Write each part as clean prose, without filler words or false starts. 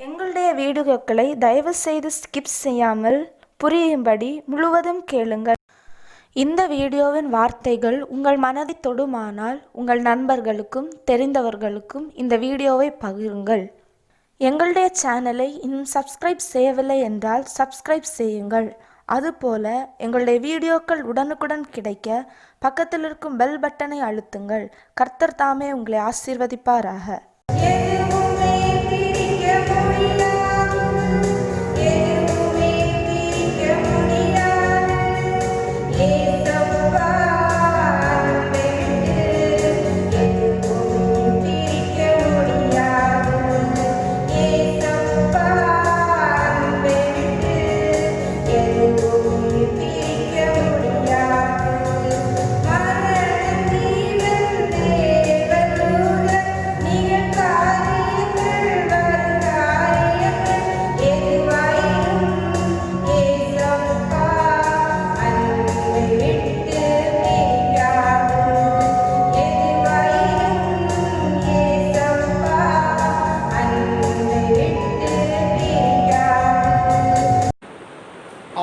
எங்களுடைய வீடியோக்களை தயவு செய்து ஸ்கிப் செய்யாமல் புரியும்படி முழுவதும் கேளுங்கள். இந்த வீடியோவின் வார்த்தைகள் உங்கள் மனதை தொடுமானால் உங்கள் நண்பர்களுக்கும் தெரிந்தவர்களுக்கும் இந்த வீடியோவை பகிருங்கள். எங்களுடைய சேனலை இன்னும் சப்ஸ்கிரைப் செய்யவில்லை என்றால் சப்ஸ்கிரைப் செய்யுங்கள். அதுபோல எங்களுடைய வீடியோக்கள் உடனுக்குடன் கிடைக்க பக்கத்தில் இருக்கும் பெல் பட்டனை அழுத்துங்கள். கர்த்தர் தாமே உங்களை ஆசீர்வதிப்பாராக.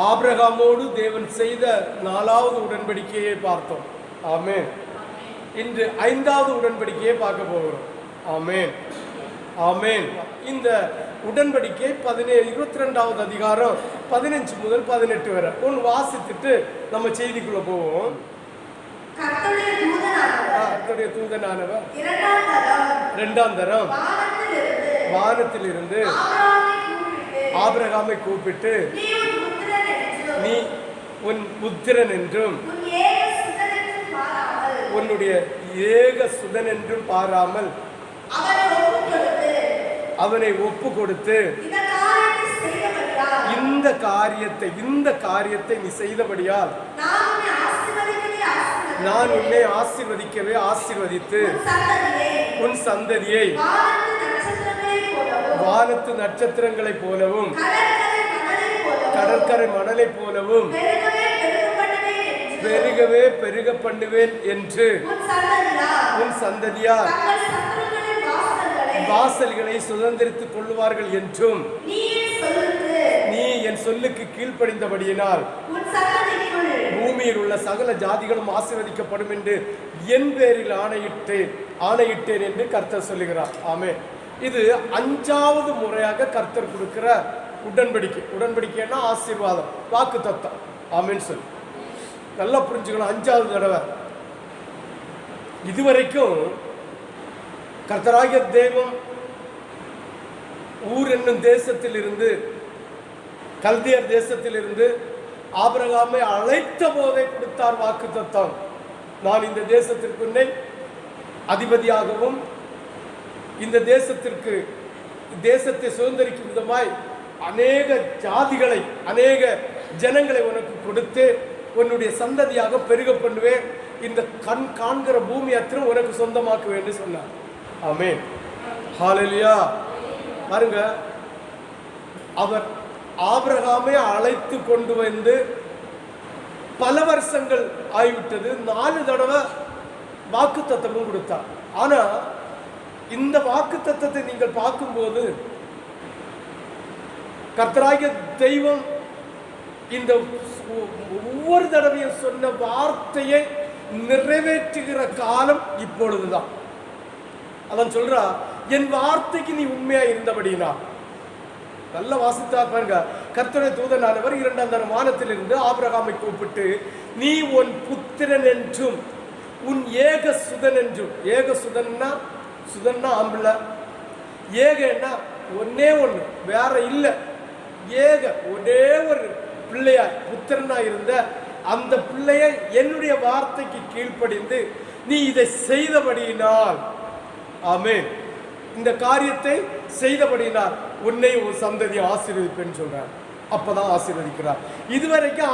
ஆபிரகாமோடு தேவன் செய்த 4வது உடன்படிக்கையை பார்த்தோம். ஆமென். இன்று 5வது உடன்படிக்கையை பார்க்க போகிறோம். ஆமென், ஆமென். இந்த உடன்படிக்கை 22வது அதிகாரம் 15 முதல் 18 வரை ஒன்று வாசித்துட்டு நம்ம செய்திக்குள்ள போவோம். கர்த்தருடைய தூதனானவர் 2ஆம் தரம் வானத்திலிருந்து ஆபிரகாமை கூப்பிட்டு, நீ உன் புத்திரன் என்றும் உன்னுடைய ஏக சுதன் என்றும் பாராமல் அவனை ஒப்பு கொடுத்து இந்த காரியத்தை நீ செய்தபடியால் நான் உன்னை ஆசீர்வதிக்கவே ஆசீர்வதித்து உன் சந்ததியை வானத்து நட்சத்திரங்களைப் போலவும் கடற்கரை மணலை போலவும் பெருகவே பெருக பண்ணுவேன் என்று உன் சந்ததியார் வாசல்களை சுதந்திரித்துக் கொள்வார்கள் என்றும் நீ என் சொல்லுக்கு கீழ்ப்படிந்தபடியினால் பூமியில் உள்ள சகல ஜாதிகளும் ஆசீர்வதிக்கப்படும் என்று என் பேரில் ஆணையிட்டேன் என்று கர்த்தர் சொல்லுகிறார். ஆமென். இது 5வது முறையாக கர்த்தர் கொடுக்கிற உடன்படிக்கைன்னா ஆசீர்வாதம், வாக்கு தத்தம். ஆமென் சொல்லு. நல்லா புரிஞ்சுக்கணும். 5வது தடவை. இதுவரைக்கும் கர்த்தராகிய தெய்வம் ஊர் என்னும் தேசத்தில் இருந்து, கல்தியர் தேசத்தில் இருந்து ஆபிரகாமை அழைத்த போதே கொடுத்தார் வாக்கு தத்தம். நான் இந்த தேசத்திற்கு உன்னை அதிபதியாகவும் இந்த தேசத்தை சுதந்திரிக்கும் விதமாய் அநேக ஜாதிகளை அநேக ஜனங்களை உனக்கு கொடுத்து உன்னுடைய சந்ததியாக பெருக பண்ணுவேன், இந்த கண் காண்கிற பூமி அத்தனை உனக்கு சொந்தமாக்குவேன் என்று சொன்னார். ஆமென், ஹல்லேலூயா. பாருங்க, அவர் ஆபிரகாமை அழைத்து கொண்டு வந்து பல வருஷங்கள் ஆகிவிட்டது. 4 தடவை வாக்கு தத்தமும் கொடுத்தார். ஆனா இந்த வாக்கு தத்தத்தை நீங்கள் பார்க்கும்போது கர்த்தராகிய தெய்வம் இந்த ஒவ்வொரு தடவையும் சொன்ன வார்த்தையை நிறைவேற்றுகிற காலம் இப்பொழுதுதான். அதான் சொல்றா, என் வார்த்தைக்கு நீ உண்மையா இருந்தபடினா. நல்ல வாசித்தா பாருங்க. கர்த்தருடைய தூதனானவர் 2ஆம் தரம் வானத்திலிருந்து ஆபிரகாமை கூப்பிட்டு, நீ உன் புத்திரன் என்றும் உன் ஏக சுதன் என்றும். ஏக சுதன்னா ஆம்பளை, ஏகன்னா ஒன்னே ஒன்று, வேற இல்லை. ஏக ஒரே ஒரு பிள்ளையா புத்திரனா இருந்த அந்த பிள்ளைய என்னுடைய வார்த்தைக்கு கீழ்ப்படிந்து நீ இதை செய்தபடியினால், ஆமென், இந்த காரியத்தை செய்தபடியினால் உன்னை ஒரு சந்ததியை ஆசீர்வதிப்பேன்னு சொல்றார். அப்பதான் ஆசீர்வதிக்கிறார். இதுவரைக்கும்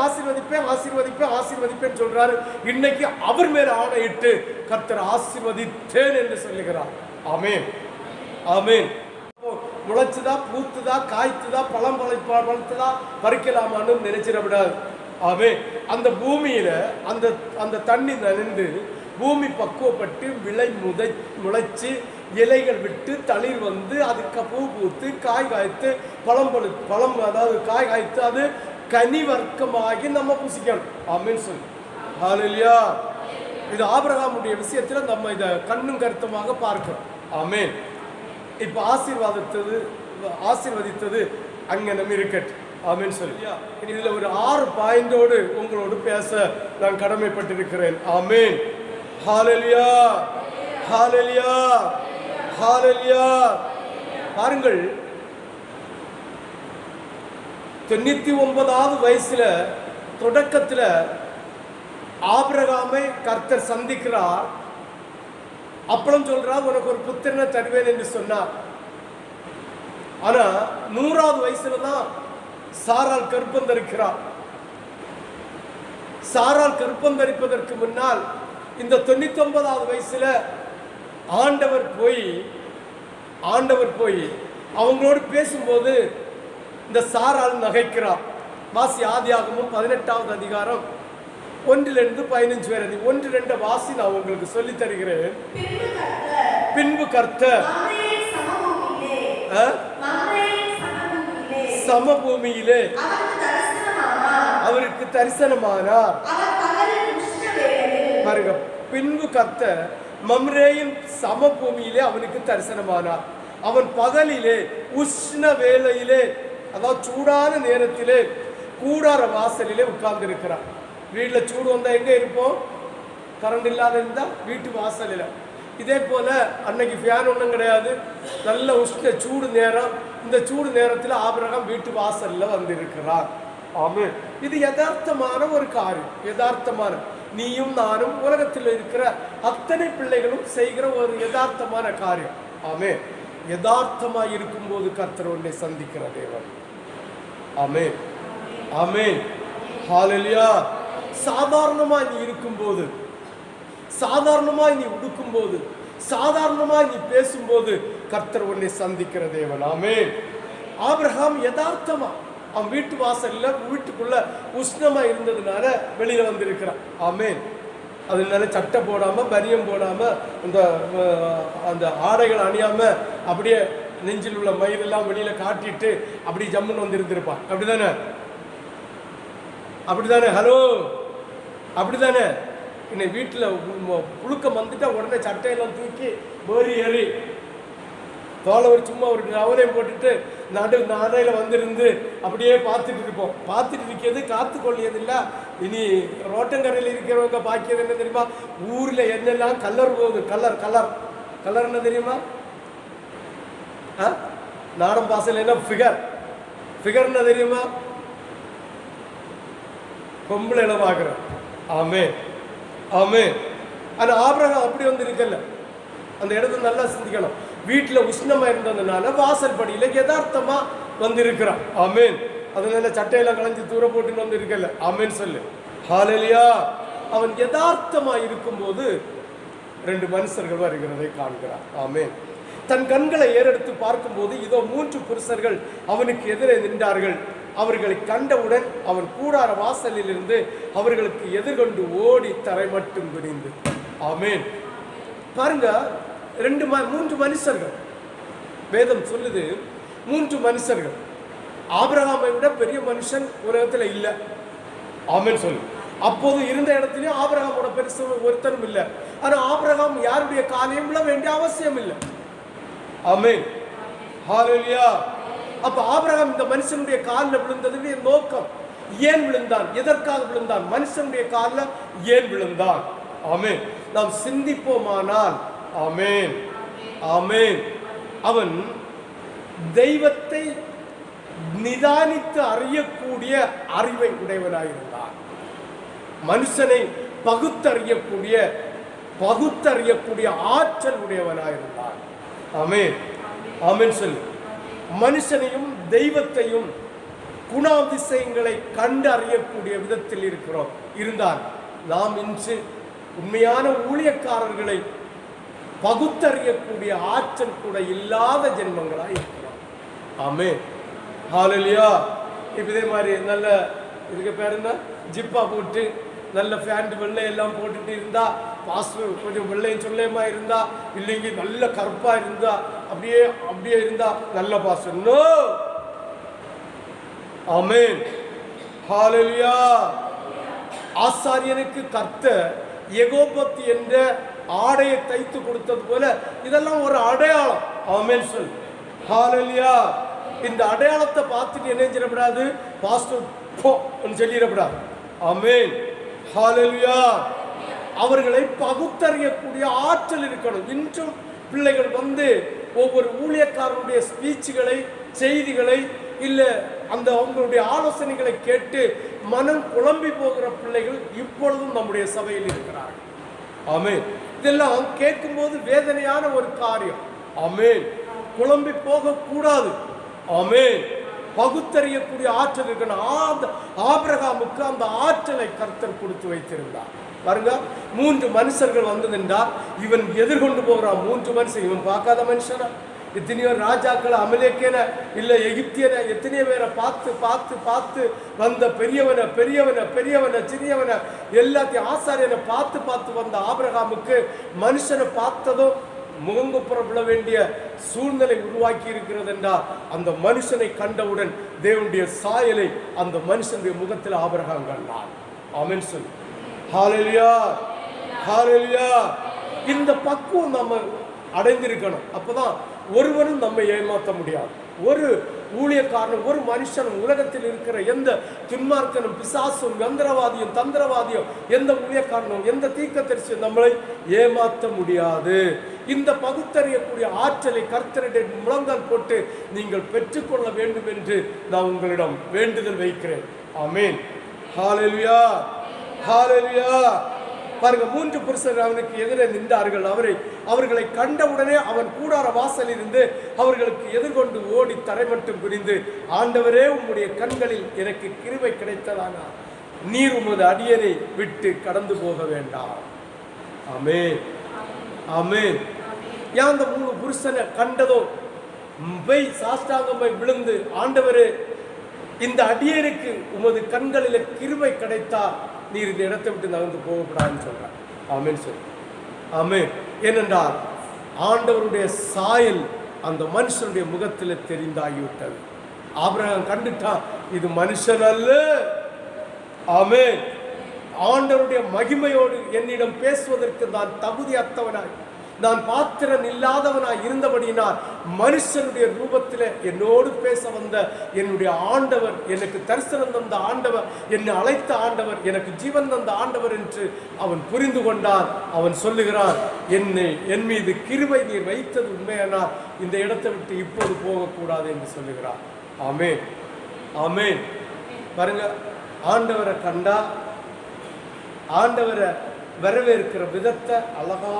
ஆசீர்வதிப்பேன் சொல்றாரு. இன்னைக்கு அவர் மேல ஆணையிட்டு கர்த்தர் ஆசீர்வதித்தேன் என்று சொல்லுகிறார். ஆமென், ஆமென். முளைச்சுதா, பூத்துதா, காய்த்துதா, பழம் பழுத்துதா, பறிக்கலாமான்னு நினைச்சிட விடாது. ஆமென். அந்த பூமியில அந்த தண்ணி நனைந்து பூமி பக்குவப்பட்டு விளை முளைச்சு இலைகள் விட்டு தளிர் வந்து அதுக்கு பூ பூத்து காய் காய்த்து பழம் அதாவது காய் காய்த்து அது கனி வர்க்கமாகி நம்ம புசிக்கணும். ஆமென் சொல்லு. ஹல்லேலூயா. இது ஆபிரகாமுடைய விஷயத்துல நம்ம இதை கண்ணும் கருத்துமாக பார்க்கிறோம். ஆமென். இப்ப ஆசீர்வதித்தது அங்கனம் இருக்கட்டும். ஆமென் சொல்லு. இதுல ஒரு 6 பாயிண்டோடு உங்களோடு பேச நான் கடமைப்பட்டிருக்கிறேன். ஆமென். ஹல்லேலூயா, ஹல்லேலூயா, ஹல்லேலூயா. பாருங்கள், 99வது வயசுல தொடக்கத்துல ஆபிரகாமை கர்த்தர் சந்திக்கிறார். அப்புறம் சொல்றார், உனக்கு ஒரு புத்திரனை தருவேன் என்று சொன்னார். ஆனா 100வது வயசுல தான் சாராள் கர்ப்பம் தரிக்கிறார். சாராள் கர்ப்பம் தரிப்பதற்கு முன்னால் இந்த 99வது வயசுல ஆண்டவர் போய் அவங்களோடு பேசும்போது இந்த சாராள் நகைக்கிறார். வாசி ஆதியாகமம் 18வது அதிகாரம் 1-15 வரை. 1-2 வாசி நான் உங்களுக்கு சொல்லி தருகிறேன். பின்பு கர்த்தர் சமபூமியிலே அவருக்கு தரிசனமானார். பாருங்க, பின்பு கர்த்தர் மம்ரேயின் சமபூமியிலே அவனுக்கு தரிசனமானார். அவன் பகலிலே உஷ்ண வேளையிலே, அதாவது சூடான நேரத்திலே கூடார வாசலிலே உட்கார்ந்து இருக்கிறான். வீட்டில் சூடு வந்தா எங்க இருப்போம்? கரண்ட் இல்லாத இருந்தா வீட்டு வாசலில். இதே போல அன்னைக்கு ஃபேன் ஒன்றும் கிடையாது, நல்ல உஷ்ண சூடு நேரம். இந்த சூடு நேரத்தில் ஆபிரகாம் வீட்டு வாசல்ல வந்து இருக்கிறார். ஆமென். இது யதார்த்தமான ஒரு காரியம். யதார்த்தமான, நீயும் நானும் உலகத்தில் இருக்கிற அத்தனை பிள்ளைகளும் செய்கிற ஒரு யதார்த்தமான காரியம். ஆமென். யதார்த்தமாய் இருக்கும்போது கர்த்தர் உன்னை சந்திக்கிற தேவன். ஆமென், ஆமென், ஹல்லேலூயா. சாதாரணமாய் நீ இருக்கும்போது, சாதாரணமாய் நீ உடுக்கும்போது, சாதாரணமாய் நீ பேசும்போது கர்த்தர் உன்னை சந்திக்கிற தேவன். ஆமென். ஆபிரகாம் யதார்த்தமா அவன் வீட்டு வாசல்ல வீட்டுக்குள்ள உஷ்ணமா இருந்ததுனால வெளியில வந்திருக்கிறான். ஆமென். அதனால சட்டை போடாம, பனியம் போடாம, அந்த ஆடைகள் அணியாம அப்படியே நெஞ்சில் உள்ள மயிரெல்லாம் வெளியில காட்டிட்டு அப்படி ஜம்முன்னு வந்து இருந்திருப்பான். அப்படிதானே? அப்படிதானே? ஹலோ, அப்படிதானே? இன்னை வீட்டில் புழுக்கம் வந்துட்டா உடனே சட்டையெல்லாம் தூக்கி ஏறி தோலை ஒரு சும்மா ஒரு கவலையும் போட்டுட்டு நடையில் வந்திருந்து அப்படியே பார்த்துட்டு இருப்போம். பார்த்துட்டு இருக்கிறது காத்து கொள்ளியதில்லை. இனி ரோட்டங்கரையில் இருக்கிறவங்க பாக்கியது என்ன தெரியுமா? ஊரில் என்னெல்லாம் கலர் போகுது. கலர் என்ன தெரியுமா? நாடம் பாசையில் என்ன ஃபிகர் என்ன தெரியுமா? பொம்பளை இளமாக்குறோம். ஆமே, ஆமே. ஆனால் ஆபிரகாம் அப்படி வந்து இருக்கல. அந்த இடத்துல நல்லா சிந்திக்கணும். வீட்டில் உஷ்ணமா இருந்ததுனால வாசல் படியில யதார்த்தமா வந்து இருக்கிறான். ஆமேன். அதனால சட்டையெல்லாம் களைஞ்சி தூர போட்டு வந்து இருக்கல. ஆமேன் சொல்லு. ஹல்லேலூயா. அவன் யதார்த்தமா இருக்கும்போது 2 மனுஷர்கள் வருகிறதை காண்கிறான். ஆமேன். தன் கண்களை ஏறெடுத்து பார்க்கும்போது இதோ 3 புருஷர்கள் அவனுக்கு எதிரே நின்றார்கள். அவர்களை கண்டவுடன் அவன் கூடார வாசலில் இருந்து அவர்களுக்கு எதிர்கொண்டு ஓடி தரை மட்டும் குனிந்து. ஆமேன். பாருங்க, 3 மனுஷர்கள். வேதம் சொல்லுது 3 மனுஷர்கள். ஆபிரகாமை விட பெரிய மனுஷன் உலகத்தில் இல்லை. ஆமென் சொல்லு. அப்போது இருந்த இடத்துலயும் ஆபிரகாமோட பெருசு ஒருத்தரும் இல்லை. ஆனா ஆபிரகாம் யாருடைய காலையும் விழ வேண்டிய அவசியம் இல்லை. ஆமென், ஹல்லேலூயா. அப்ப ஆபிரகாம் இந்த மனுஷனுடைய காலில் விழுந்ததுடைய நோக்கம், ஏன் விழுந்தான், எதற்காக விழுந்தான், மனுஷனுடைய காலில் ஏன் விழுந்தான்? ஆமென். நாம் சிந்திப்போமானால், ஆமென், ஆமென், அவன் தெய்வத்தை நிதானித்து அறியக்கூடிய அறிவை உடையவனாயிருந்தான். மனுஷனை பகுத்தறியக்கூடிய ஆற்றல் உடையவனாயிருந்தான். ஆமென், ஆமென் சொல்லு. மனுஷனையும் தெய்வத்தையும் குணாதிசயங்களை கண்டு அறியக்கூடிய விதத்தில் இருந்தால் நாம் இன்று உண்மையான ஊழியக்காரர்களை பகுத்தறியக்கூடிய ஆற்றல் கூட இல்லாத ஜென்மங்களாக இருக்கிறோம். ஆமென், ஹல்லேலூயா. இப்போ இதே மாதிரி நல்ல இதுக்கு பேர் என்ன, ஜிப்பா போட்டு நல்ல ஃபேண்ட் வெள்ளை எல்லாம் போட்டுட்டு இருந்தா பாஸ்டர் கொஞ்சம் வெள்ளையும் சொல்லேமா இருந்தா, இல்லைங்க நல்ல கருப்பா இருந்தா, அப்படியே அப்படியே இருந்தா நல்ல பாஸ்டர். நோ. ஆமென். ஹalleluya. ஆசாரியனுக்கு கர்த்தர் எகோபத் என்ற ஆடையை தைத்து கொடுத்தது போல இதெல்லாம் ஒரு அடையாளம். ஆமென் சொல். ஹalleluya. இந்த அடையாளத்தை பார்த்துட்டு என்ன செய்யப்படாது, பாஸ்டர் சொல்லிடப்படாது. ஆமென். ஹalleluya. அவர்களை பகுத்தறியக்கூடிய ஆற்றல் இருக்கணும். இன்றும் பிள்ளைகள் வந்து ஒவ்வொரு ஊழியக்காரனுடைய ஸ்பீச்சுகளை, செய்திகளை, இல்லை அந்த அவங்களுடைய ஆலோசனைகளை கேட்டு மனம் குழம்பி போகிற பிள்ளைகள் இப்பொழுதும் நம்முடைய சபையில் இருக்கிறார்கள். ஆமென். இதெல்லாம் கேட்கும்போது வேதனையான ஒரு காரியம். ஆமென். குழம்பி போக கூடாது. ஆமென். பகுத்தறியக்கூடிய ஆற்றல் இருக்கணும். ஆபிரகாமுக்கு அந்த ஆற்றலை கர்த்தர் கொடுத்து வைத்திருந்தார். பாருங்க, 3 மனுஷர்கள் வந்ததென்றால் இவன் எதிர்கொண்டு போகிறான். 3 மனுஷன், இவன் பார்க்காத மனுஷனா? எத்தனையோ ராஜாக்களை, அமலேக்கேன இல்ல எகிப்தியனை, எத்தனையோ பேரை பார்த்து பார்த்து பார்த்து வந்த பெரியவனை பெரியவனை பெரியவனை சிறியவனை எல்லாத்தையும் ஆசாரியனை பார்த்து பார்த்து வந்த ஆபிரகாமுக்கு மனுஷனை பார்த்ததும் முகங்குப்புறப்பட வேண்டிய சூழ்நிலை உருவாக்கி இருக்கிறது என்றால் அந்த மனுஷனை கண்டவுடன் தேவனுடைய சாயலை அந்த மனுஷனுடைய முகத்தில் ஆபிரகாம் கண்டான். ஆமென் சொல். ஹalleluya. ஹalleluya. இந்த பக்குவம் நம்ம அடைந்திருக்கணும். அப்பதான் ஒருவனும் நம்மை ஏமாற்ற முடியாது. ஒரு ஊழியக்காரனும் ஒரு மனுஷனும் உலகத்தில் இருக்கிற எந்த துன்மார்க்கனும் பிசாசும் மந்திரவாதியும் தந்திரவாதியும் எந்த ஊழியக்காரனும் எந்த தீர்க்கதரிசியும் நம்மளை ஏமாற்ற முடியாது. இந்த பகுத்தறியக்கூடிய ஆற்றலை கர்த்தரிடம் முழங்கால் போட்டு நீங்கள் பெற்றுக்கொள்ள வேண்டும் என்று நான் உங்களிடம் வேண்டுதல் வைக்கிறேன். ஆமென். ஹalleluya. ஹalleluya. பாருங்க, 3 புருஷர்கள் அவனுக்கு எதிரே நின்றார்கள். அவர்களை கண்டவுடனே அவன் கூடார வாசலில் இருந்து அவர்களுக்கு எதிர்கொண்டு ஓடி தரை மட்டும் குனிந்து, ஆண்டவரே, உம்முடைய கண்களில் எனக்கு கிருபை கிடைத்ததானால் நீர் உமது அடியனை விட்டு கடந்து போக வேண்டாம். ஆமென். ஆமென். ஏன் அந்த 3 புருஷனை கண்டதோ போய் சாஷ்டாங்கமாய் விழுந்து, ஆண்டவரே, இந்த அடியனுக்கு உமது கண்களில் கிருபை கிடைத்தா நீர் இந்த இடத்தை விட்டு நகர்ந்து போகக்கூடாதுன்னு சொல்றார். ஆமென் சொல். ஆமென். ஏனென்றால் ஆண்டவருடைய சாயல் அந்த மனுஷனுடைய முகத்தில் தெரிந்தாகிவிட்டது. ஆபிரகாம் கண்டுட்டான், இது மனுஷன் அல்ல. ஆமென். ஆண்டவருடைய மகிமையோடு என்னிடம் பேசுவதற்கு நான் தகுதியற்றவனாய், நான் பாத்திரன் இல்லாதவனாய் இருந்தபடியினால் மனுஷனுடைய ரூபத்தில் என்னோடு பேச வந்த என்னுடைய ஆண்டவர், எனக்கு தரிசனம் தந்த ஆண்டவர், என்னை அழைத்த ஆண்டவர், எனக்கு ஜீவன் தந்த ஆண்டவர் என்று அவன் புரிந்து கொண்டான். அவன் சொல்லுகிறான், என் மீது கிருபை நீர் வைத்தது உண்மையானால் இந்த இடத்தை விட்டு இப்போது போகக்கூடாது என்று சொல்லுகிறான். ஆமென். ஆமென். பாருங்க, ஆண்டவரை கண்டா ஆண்டவரை வரவேற்கிற விதத்தை அழகா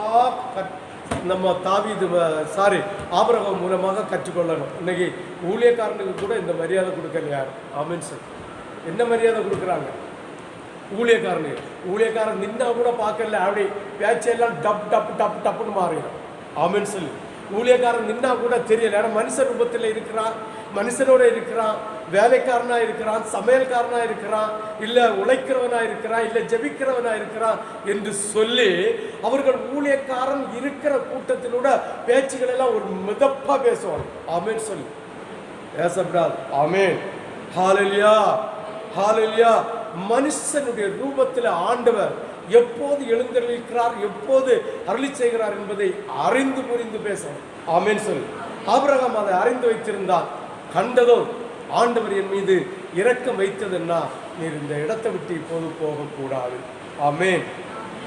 நம்ம ஆபிரகாம் மூலமாக கற்றுக்கொள்ளணும். இன்னைக்கு ஊழியக்காரனுக்கு கூட இந்த மரியாதை கொடுக்கல யார்? ஆமென் சார். என்ன மரியாதை கொடுக்குறாங்க ஊழியக்காரன் நின்னா கூட பார்க்கல, அப்படி பேச்செல்லாம் டப் டப் டப் டப்புன்னு மாறிடும். ஆமென் சொல்லி ஊழியக்காரன் நின்னா கூட தெரியல. ஏன்னா மனுஷ ரூபத்தில் இருக்கிறான், மனுஷனோட இருக்கிறான், வேலைக்காரனா இருக்கிறான், சமையல்காரனா இருக்கிறான், இல்ல உழைக்கிறவனா இருக்கிறான், இல்ல ஜெபிக்கிறவனா இருக்கிறான் என்று சொல்லி அவர்கள் ஊழியக்காரன் இருக்கிற கூட்டத்திலோட பேச்சுகள் எல்லாம் ஒரு மிதப்பா பேசுவாங்க. ஆமென் சொல்லி பேசப்படாது. ஆமென். ஹalleluya. ஹalleluya. மனுஷனுடைய ரூபத்தில் ஆண்டவர் எப்போது எழுந்தருளிக்கிறார், எப்போது அருளி செய்கிறார் என்பதை அறிந்து புரிந்து பேசணும். ஆமென் சொல்லி ஆபிரகாம் அதை அறிந்து வைத்திருந்தார். கண்டதும், ஆண்டவர் என் மீது இரக்கம் வைத்ததுன்னா நீர் இந்த இடத்தை விட்டு இப்போது போகக்கூடாது. ஆமென்.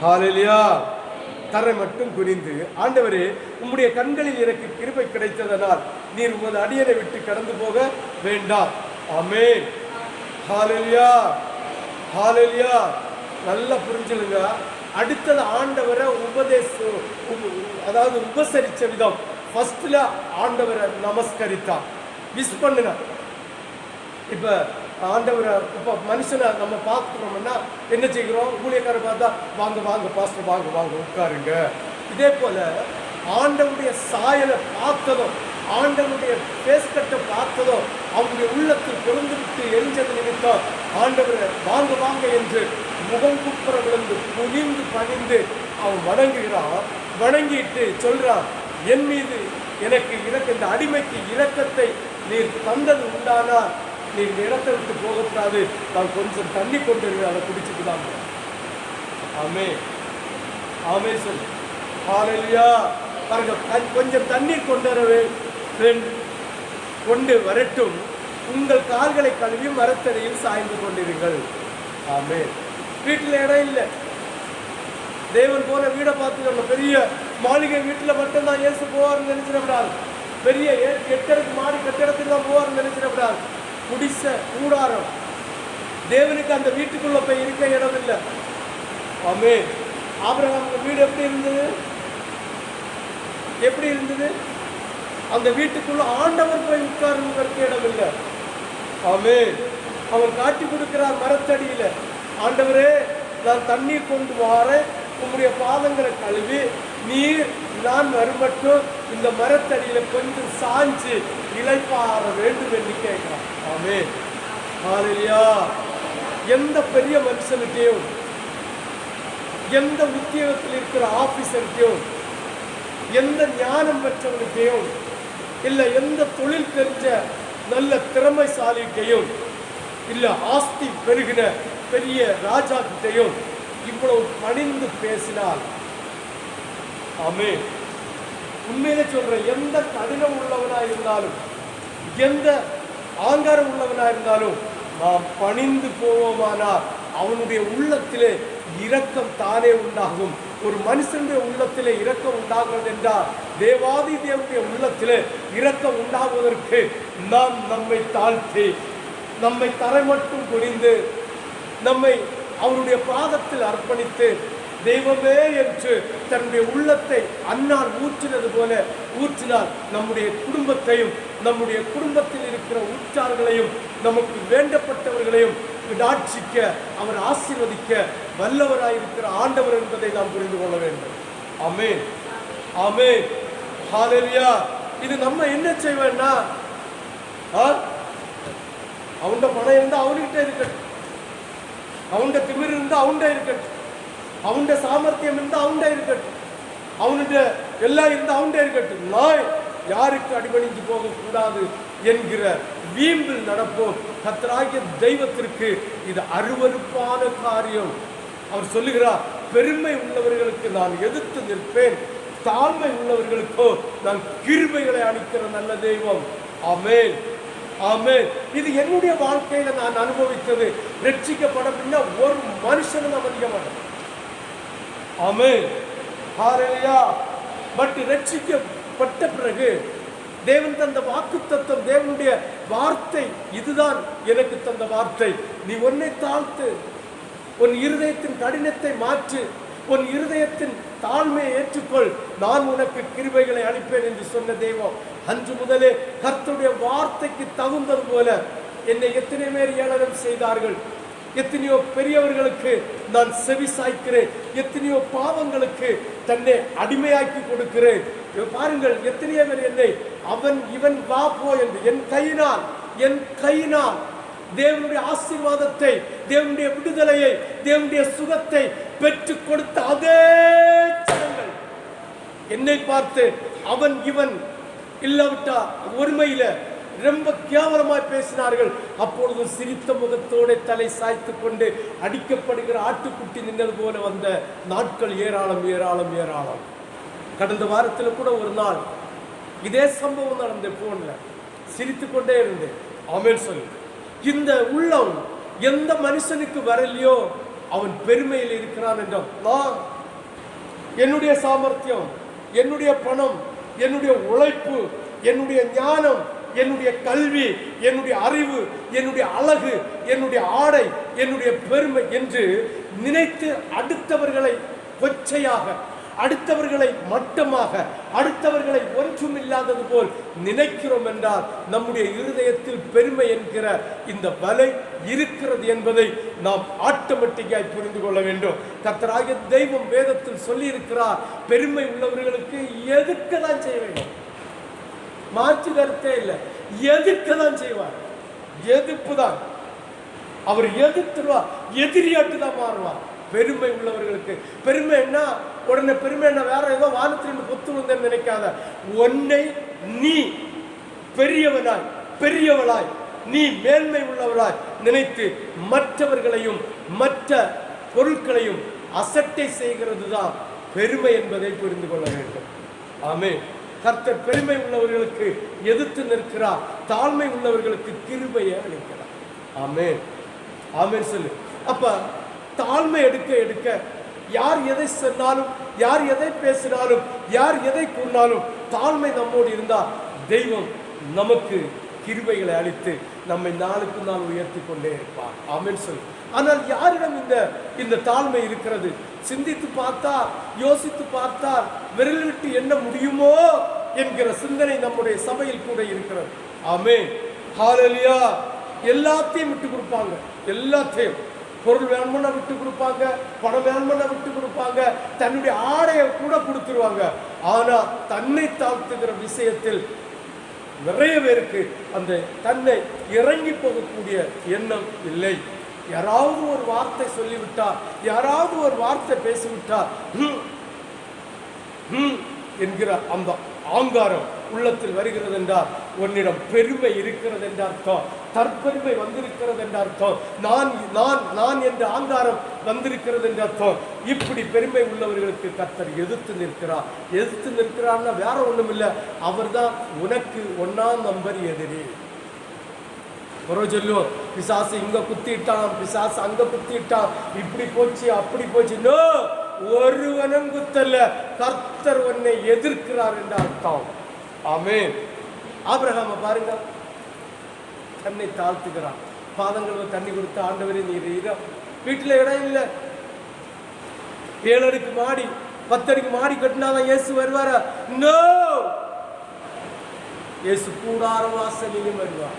ஹalleluya. தரை மட்டும் குனிந்து, ஆண்டவரே, உம்முடைய கண்களில் எனக்கு கிருபை கிடைத்ததனால் நீர் உமது அடியனை விட்டு கடந்து போக வேண்டாம். ஆமென். ஹalleluya. ஹalleluya. நல்லா புரிஞ்சுலுங்க. அடுத்தது ஆண்டவரை உபசரிச்ச விதம். ஃபர்ஸ்ட்ல ஆண்டவரை நமஸ்கரித்தான், விஷ் பண்ணின. இப்போ ஆண்டவரை இப்போ மனுஷனை நம்ம பார்க்குறோம்னா என்ன செய்கிறோம்? ஊழியக்காரரை பார்த்தா வாங்க வாங்க பாஸ்டர், வாங்க வாங்க உட்காருங்க. இதே போல் ஆண்டவருடைய சாயலை பார்த்ததும், ஆண்டவருடைய பேஸ்கட்டை பார்த்ததும் அவருடைய உள்ளத்தில் கொழுந்துவிட்டு எரிஞ்சது நிமித்தம் ஆண்டவரை வாங்க வாங்க என்று முகம் குப்புற விழுந்து குனிந்து பணிந்து அவன் வணங்குகிறான். வணங்கிட்டு சொல்றான், என் மீது எனக்கு இந்த அடிமைக்கு இரக்கத்தை நீர் தந்தது உண்டானா நீர் இந்த இடத்தை விட்டு போகக்கூடாது, நான் கொஞ்சம் தண்ணி கொண்டு வருவேன், அதை குடிச்சுட்டு தான். ஆமே ஆமே சொல்லு. ஹல்லேலூயா. பாருங்க, கொஞ்சம் தண்ணீர் கொண்டு வரட்டும், உங்கள் கால்களை கழுவி மரத்தடியில் சாய்ந்து கொண்டிருங்கள். ஆமே. வீட்டில் இடம் இல்லை. தேவன் போன வீடை பார்த்துக்கோங்க. பெரிய மாளிகை வீட்டில் மட்டும்தான் இயேசு போவார்னு நினைச்சிடக்கூடாது. பெரிய 8 மாடி கட்டிடத்துக்கு தான் போவார்னு நினைச்சிடக்கூடாது. குடிச கூடாரம். தேவனுக்கு அந்த வீட்டுக்குள்ள போய் இருக்க இடம் இல்லை. ஆமே. ஆபிரகாம் வீடு எப்படி இருந்தது? எப்படி இருந்தது? அந்த வீட்டுக்குள்ள ஆண்டவர் போய் உட்கார்றதுக்கு இடம் இல்லை. ஆமே. அவர் காட்டி கொடுக்கிறார் மரத்தடியில, ஆண்டவரே நான் தண்ணீர் கொண்டு வாரேன், உங்களுடைய பாதங்களை கழுவி நீர் நான் வருமட்டும் இந்த மரத்தடியில கொஞ்சம் சாஞ்சு இளைப்பாற வேண்டும் என்று கேட்கிறான். ஆமே. ஹல்லேலூயா. எந்த பெரிய மனுஷனுக்கையும், எந்த உத்தியோகத்தில் இருக்கிற ஆபீசருக்கையும், எந்த ஞானம் பெற்றவனுக்கையும், இல்லை எந்த தொழில் தெரிஞ்ச நல்ல திறமைசாலிக்கையும், இல்லை ஆஸ்தி பெருகின பெரிய ராஜா கிட்டையும் இவ்வளவு பணிந்து பேசினால், ஆமே, உண்மையில சொல்ற, எந்த கடினம் உள்ளவனா இருந்தாலும், எந்த ஆங்காரம் உள்ளவனா இருந்தாலும் நாம் பணிந்து போவோமானால் அவனுடைய உள்ளத்திலே இரக்கம் தானே உண்டாகும். ஒரு மனுஷனுடைய உள்ளத்திலே இரக்கம் உண்டாகிறது என்றால் தேவாதி தேவனுடைய உள்ளத்திலே இரக்கம் உண்டாகுவதற்கு நாம் நம்மை தாழ்த்தி, நம்மை தரை மட்டும் குனிந்து, நம்மை அவருடைய பாதத்தில் அர்ப்பணித்து, தெய்வமே என்று தன்னுடைய உள்ளத்தை அன்னார் ஊற்றினது போல ஊற்றினால் நம்முடைய குடும்பத்தையும், நம்முடைய குடும்பத்தில் இருக்கிற உற்றார்களையும், நமக்கு வேண்டப்பட்டவர்களையும் விடாட்சிக்க, அவர் ஆசீர்வதிக்க வல்லவராயிருக்கிற ஆண்டவர் என்பதை நாம் புரிந்து கொள்ள வேண்டும். ஆமென் ஆமென் ஹல்லேலூயா. இது நம்ம என்ன செய்வேன்னா, அவன்ட பணம் இருந்தா அவன்கிட்ட இருக்கட்டும், அவன்ட திமிர் இருந்தா அவன்ட இருக்கட்டும், அவன்ட சாமர்த்தியம் இருந்தா அவன்ட இருக்கட்டும், அவன்கிட்ட எல்லாம் இருந்தா அவன்ட இருக்கட்டும், நான் யாருக்கு அடிபணிஞ்சு போகக்கூடாது என்கிற வீம்பில் நடப்போம். கர்த்தராகிய தெய்வத்திற்கு இது அருவருப்பான காரியம். அவர் சொல்லுகிறார், பெருமை உள்ளவர்களுக்கு நான் எதிர்த்து நிற்பேன், தாழ்மை உள்ளவர்களுக்கோ நான் கிருபைகளை அளிக்கிற நல்ல தெய்வம். ஆமென் ஆமென். இது என்னுடைய வாழ்க்கையில நான் அனுபவித்தது. ரட்சிக்கப்படவில்லை ஒரு மனுஷனும் நான் மதிக்க மாட்டேன். ஆமென் ஹல்லேலூயா. பட் ரட்சிக்கப்பட்ட பிறகு தேவன் தந்த வாக்குத்தத்தம், தேவனுடைய வார்த்தை இதுதான் எனக்கு தந்த வார்த்தை. நீ உன்னை தாழ்த்து, உன் இருதயத்தின் கடினத்தை மாற்று, உன் இருதயத்தின் தாழ்மையை ஏற்றுக்கொள், நான் உனக்கு கிருபைகளை அளிப்பேன் என்று சொன்ன தெய்வம். அன்று முதலே கர்த்தருடைய வார்த்தைக்கு தகுந்தது போல என்னை எத்தனை பேர் ஏளனம் செய்தார்கள். எத்தனையோ பெரியவர்களுக்கு நான் செவி சாய்க்கிறேன், எத்தனையோ பாவங்களுக்கு தன்னை அடிமையாக்கி கொடுக்கிறேன். பாருங்கள், எத்தனையோ பேர் என்னை அவன் இவன் வா போ என்று என் கையினால் தேவனுடைய ஆசீர்வாதத்தை, தேவனுடைய விடுதலையை, தேவனுடைய சுகத்தை பெற்றுக் கொடுத்த அதே ஜனங்கள் என்னை பார்த்து அவன் இவன் இல்லாவிட்டா ஒருமையில ரொம்ப கேவலமாய் பேசினார்கள். அப்பொழுது சிரித்த முகத்தோட தலை சாய்த்து கொண்டு அடிக்கப்படுகிற ஆட்டுக்குட்டி நின்றது போல வந்த நாட்கள் ஏராளம் ஏராளம் ஏராளம். கடந்த வாரத்தில் கூட ஒரு நாள் இதே சம்பவம் நடந்த போன்ல சிரித்து கொண்டே இருந்தேன். ஆமென் சொல்லு. இந்த உள்ளம் எந்த மனுஷனுக்கு வரலையோ அவன் பெருமையில் இருக்கிறான் என்றான். நான் என்னுடைய சாமர்த்தியம், என்னுடைய பணம், என்னுடைய உழைப்பு, என்னுடைய ஞானம், என்னுடைய கல்வி, என்னுடைய அறிவு, என்னுடைய அழகு, என்னுடைய ஆடை, என்னுடைய பெருமை என்று நினைத்து அடுத்தவர்களை கொச்சையாக, அடுத்தவர்களை மட்டமாக, அடுத்தவர்களை ஒன்றுமில்லாதது போல் நினைக்கிறோம் என்றால் நம்முடைய இருதயத்தில் பெருமை என்கிற இந்த வலை இருக்கிறது என்பதை நாம் ஆட்டோமேட்டிக்காய் புரிந்து கொள்ள வேண்டும். கர்த்தராகிய தெய்வம் வேதத்தில் சொல்லி இருக்கிறார், பெருமை உள்ளவர்களுக்கு எதிர்க்க தான் செய்ய வேண்டும். மாற்று கருத்தே இல்லை, எதிர்க்க தான் செய்வார். எதிர்ப்பு தான். அவர் எதிர்த்துருவார், எதிரியாட்டு தான் மாறுவார். பெருமை உள்ளவர்களுக்கு பெருமை என்ன? உடனே பெருமை என்ன வேற ஏதோ வானத்திலிருந்து பொத்து வந்தேன்னு நினைக்காத. உன்னை நீ பெரியவனாய் பெரியவளாய் நீ மேன்மை உள்ளவளாய் நினைத்து மற்றவர்களையும் மற்ற பொருட்களையும் அசட்டை செய்கிறது தான் பெருமை என்பதை புரிந்து கொள்ள வேண்டும். ஆமென். கர்த்தர் பெருமை உள்ளவர்களுக்கு எதிர்த்து நிற்கிறார், தாழ்மை உள்ளவர்களுக்கு கிருபையை அளிக்கிறார். ஆமென். ஆமென் சொல்லு. அப்ப தாழ்மை எடுக்க எடுக்க யார் எதை சொன்னாலும், யார் எதை பேசினாலும், யார் எதை கூறினாலும் தாழ்மை நம்மோடு இருந்தால் தெய்வம் நமக்கு கிருபைகளை அளித்து நம்மை நாளுக்கு நாள் உயர்த்தி கொண்டே இருப்பார். ஆமென் சொல்லு. ஆனால் யாரிடம் இந்த தாழ்மை இருக்கிறது? சிந்தித்து பார்த்தால், யோசித்து பார்த்தால் விரல் விட்டு என்ன முடியுமோ என்கிற சிந்தனை நம்முடைய சபையில் கூட இருக்கிறது. ஆமென். ஹல்லேலூயா. எல்லாத்தையும் விட்டு கொடுப்பாங்க, எல்லாத்தையும். பொருள் வேணும்னா விட்டு கொடுப்பாங்க, பணம் வேணும்னா விட்டு கொடுப்பாங்க, தன்னுடைய ஆடையை கூட கொடுத்துருவாங்க. ஆனா தன்னை தாழ்த்துகிற விஷயத்தில் நிறைய பேருக்கு அந்த தன்னை இறங்கி போகக்கூடிய எண்ணம் இல்லை. யாராவது ஒரு வார்த்தை சொல்லிவிட்டார், யாராவது ஒரு வார்த்தை பேசிவிட்டார் என்கிற அந்த ஆங்காரம் உள்ளத்தில் வருகிறது என்றால் உன்னிடம் பெருமை இருக்கிறது என்ற அர்த்தம், தற்பெருமை வந்திருக்கிறது என்ற அர்த்தம், நான் நான் நான் என்ற ஆங்காரம் வந்திருக்கிறது என்ற அர்த்தம். இப்படி பெருமை உள்ளவர்களுக்கு கர்த்தர் எதிர்த்து நிற்கிறார். எதிர்த்து நிற்கிறார்னா வேற ஒண்ணும் இல்லை, அவர் தான் உனக்கு 1ஆம் நம்பர் எதிரி. சொல்லுவோம், பிசாசு இங்க குத்திட்டான், பிசாசு அங்க குத்திட்டான், இப்படி போச்சு அப்படி போச்சு. நோ, ஒருவனும் குத்தல்ல, கர்த்தர் உன்னை எதிர்க்கிறார் என்ற அர்த்தம். ஆமென். ஆபிரகாம பாருங்க, தன்னை தாழ்த்துகிறான், பாதங்களுக்கு தண்ணி கொடுத்து ஆண்டவரே நீர் வீட்டுல இடம் இல்லை, 7 அடுக்கு மாடி 10 அடுக்கு மாடி கட்டினாதான் இயேசு வருவாரா? நோ, இயேசு கூடார வாசலிலும் வருவார்,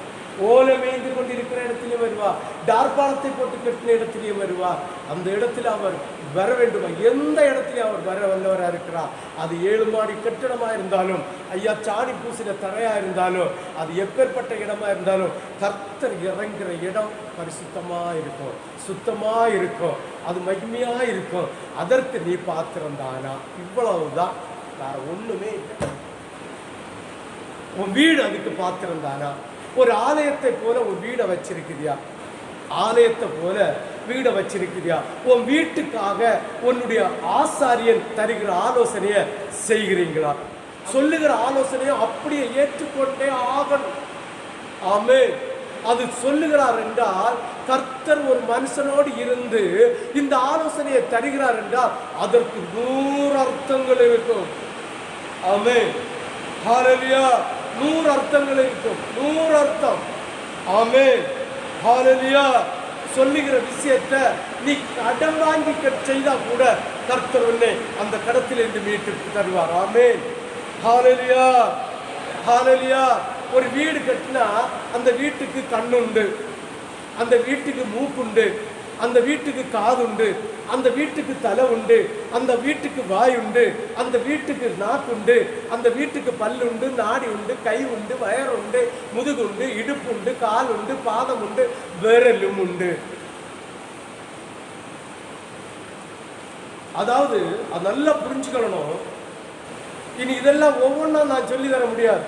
ஓலை மேய்ந்து கொண்டிருக்கிற இடத்திலும் வருவார், டார்பாலத்தை போட்டு கட்டின இடத்திலையும் வருவார். அந்த இடத்துல அவர் வர வேண்டுமா? எந்த இடத்துலையும் அவர் வர வல்லவராக இருக்கிறார். அது 7 மாடி கட்டிடமா இருந்தாலும், ஐயா சாணி பூசின தரையா இருந்தாலும், அது எப்பேற்பட்ட இடமா இருந்தாலும் கர்த்தர் இறங்குற இடம் பரிசுத்தமா இருக்கும், சுத்தமா இருக்கும், அது மகிமையா இருக்கும். அதற்கு நீ பாத்திரந்தானா? இவ்வளவுதான், வேற ஒண்ணுமே இல்லை. உன் வீடு அதுக்கு பாத்திரந்தானா? ஒரு ஆலயத்தை போல உன் வீடை வச்சிருக்கிறியா? ஆலயத்தை போல வீடை வச்சிருக்கிறியா? உன் வீட்டுக்காக உன்னுடைய ஆசாரியன் தருகிற ஆலோசனையை செய்கிறீங்களா? சொல்லுகிற ஆலோசனையை அப்படியே ஏற்றுக்கொண்டே ஆகணும். ஆமென். அது சொல்லுகிறார் என்றால் கர்த்தர் ஒரு மனுஷனோடு இருந்து இந்த ஆலோசனையை தருகிறார் என்றால் அதற்கு 100 அர்த்தங்கள் இருக்கும். ஆமென். ஹல்லேலூயா. 100 அர்த்தங்கள் இருக்கும், 100 அர்த்தம். ஆமென். ஹல்லேலூயா. சொல்லுகிற விஷயத்தை நீ கடன் வாங்கி செய்தா கூட கர்த்தர் உன்னை அந்த கடத்தில் இருந்து மீட்டு தருவார். ஆமென். ஹல்லேலூயா. ஹல்லேலூயா. ஒரு வீடு கட்டினா அந்த வீட்டுக்கு கண்ணுண்டு, அந்த வீட்டுக்கு மூக்குண்டு, அந்த வீட்டுக்கு காதுண்டு, அந்த வீட்டுக்கு தலை உண்டு, அந்த வீட்டுக்கு வாய் உண்டு, அந்த வீட்டுக்கு நாக்குண்டு, அந்த வீட்டுக்கு பல்லுண்டு, நாடி உண்டு, கை உண்டு, வயர் உண்டு, முதுகுண்டு, இடுப்பு உண்டு, கால் உண்டு, பாதம் உண்டு, விரலும் உண்டு. அதாவது அது நல்லா புரிஞ்சுக்கணும். இனி இதெல்லாம் ஒவ்வொன்றா நான் சொல்லி தர முடியாது.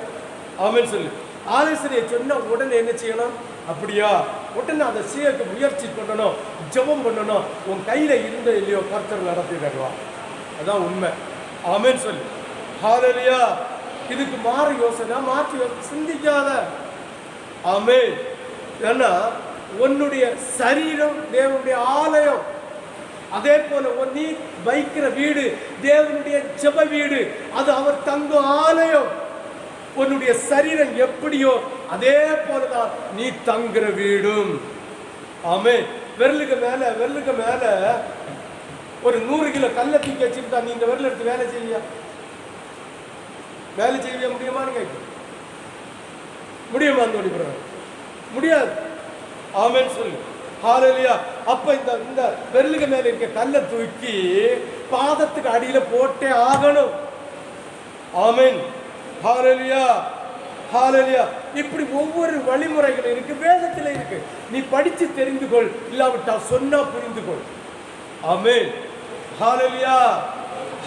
ஆமென் சொல்லு. ஆலோசனையை சொன்னா உடனே என்ன செய்யணும்? அப்படியா, உடனே அதை செய்ய முயற்சி பண்ணணும், ஜெபம் பண்ணணும். உன் கையில இருந்த இல்லையோ கர்த்தர் நடத்தி தருவார். அதான் உண்மை. ஆமென் சொல்லு. ஹல்லேலூயா. இதுக்கு மாறு யோசனை, மாற்றி சிந்திக்காத. ஆமென். ஏன்னா உன்னுடைய சரீரம் தேவனுடைய ஆலயம். அதே போல நீ வைக்கிற வீடு தேவனுடைய ஜெப வீடு, அது அவர் தங்கும் ஆலயம். உன்னுடைய சரீரம் எப்படியோ அதே போலதான் நீ தங்குற வீடும். ஆமென். விரலுக்கு மேல ஒரு 100 கிலோ கல்லை தூக்கி வச்சிருந்தா நீ இந்த விரல் எடுத்து வேலை செய்ய முடியுமான்னு கேட்க முடியுமா? அந்த முடியாது. ஆமென் சொல்லு. ஹல்லேலூயா. அப்ப இந்த விரலுக்கு மேல இருக்க கல்லை தூக்கி பாதத்துக்கு அடியில போட்டே ஆகணும். ஆமென். ஹல்லேலூயா. ஹல்லேலூயா. இப்படி ஒவ்வொரு வழிமுறைகள் இருக்கு, வேதத்தில் இருக்கு. நீ படிச்சு தெரிந்து கொள், இல்லாவிட்டால் சொன்னா புரிந்து கொள். ஆமென். ஹல்லேலூயா.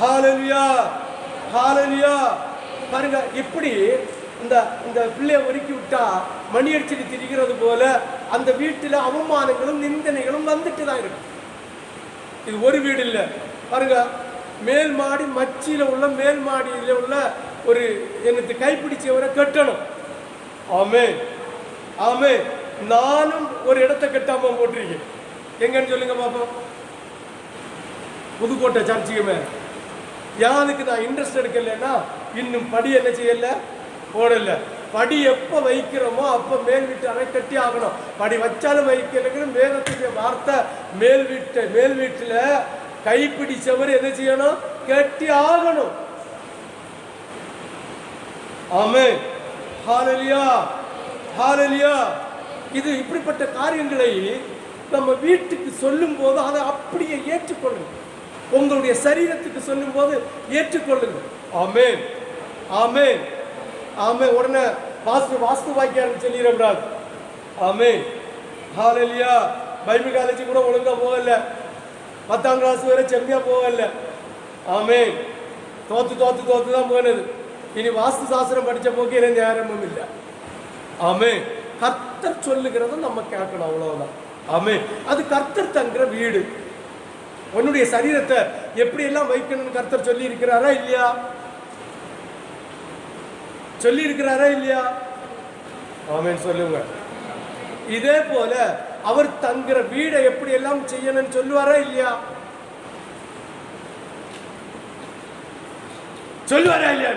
ஹalleluya, ஹalleluya. பாருங்க, இப்படி இந்த இந்த பிள்ளைய ஒதுக்கி விட்டா மணி அடிச்சுட்டு திரிகிறது போல அந்த வீட்டில் அவமானங்களும் நிந்தனைகளும் வந்துட்டு தான் இருக்கு. இது ஒரு வீடு இல்லை. பாருங்க, மேல் மாடி மச்சியில் உள்ள மேல் மாடியில் உள்ள ஒரு எனக்கு கைப்பிடிச்சவரை கட்டணும். ஆமே ஆமே. நானும் ஒரு இடத்தை கட்டாம போட்டிருக்கேன். எங்கன்னு சொல்லுங்க பாப்போம். புதுக்கோட்டை சர்ச்சுக்கு மேல. யாருக்கு நான் இன்ட்ரெஸ்ட் எடுக்கலைன்னா இன்னும் படி என்ன செய்யல, போடல. படி எப்போ வைக்கிறோமோ அப்போ மேல் வீட்டு அறை கட்டி ஆகணும். படி வச்சாலும் வைக்கலைங்கன்னு வேதத்துடைய வார்த்தை. மேல் வீட்டில் கைப்பிடிச்சவர் என்ன செய்யணும், கட்டி ஆகணும். ஆமென், ஹalleluya, ஹalleluya. இது இப்படிப்பட்ட காரியங்களை நம்ம வீட்டுக்கு சொல்லும் போது அதை அப்படியே ஏற்றுக்கொள்ளுங்க. உங்களுடைய சரீரத்துக்கு சொல்லும் போது ஏற்றுக்கொள்ளுங்க. ஆமென், ஆமென், ஆமென். உடனே வாஸ்து வாக்கியம் சொல்லிடக்கூடாது. ஆமென், ஹalleluya. பைபிள் காலேஜ் கூட ஒழுங்கா போகல, 10ஆம் கிளாஸ் வரை செம்மையா போகல. ஆமென். தோத்து தான் போனது. இனி வாஸ்து சாஸ்திரம் படித்த போக்கு என்ன நேரமும் இல்லை. ஆமென். கர்த்தர் சொல்லுகிறத நம்ம கேட்கணும், அவ்வளவுதான். ஆமென். அது கர்த்தர் தங்குற வீடு. உன்னுடைய சரீரத்தை எப்படி எல்லாம் வைக்கணும்னு கர்த்தர் சொல்லி இருக்கிறாரா இல்லையா? சொல்லி இருக்கிறாரா இல்லையா? ஆமென், சொல்லுங்க. இதே போல அவர் தங்குற வீடை எப்படி எல்லாம் செய்யணும்னு சொல்லுவாரா இல்லையா? சொல்லுவாரா இல்லையா?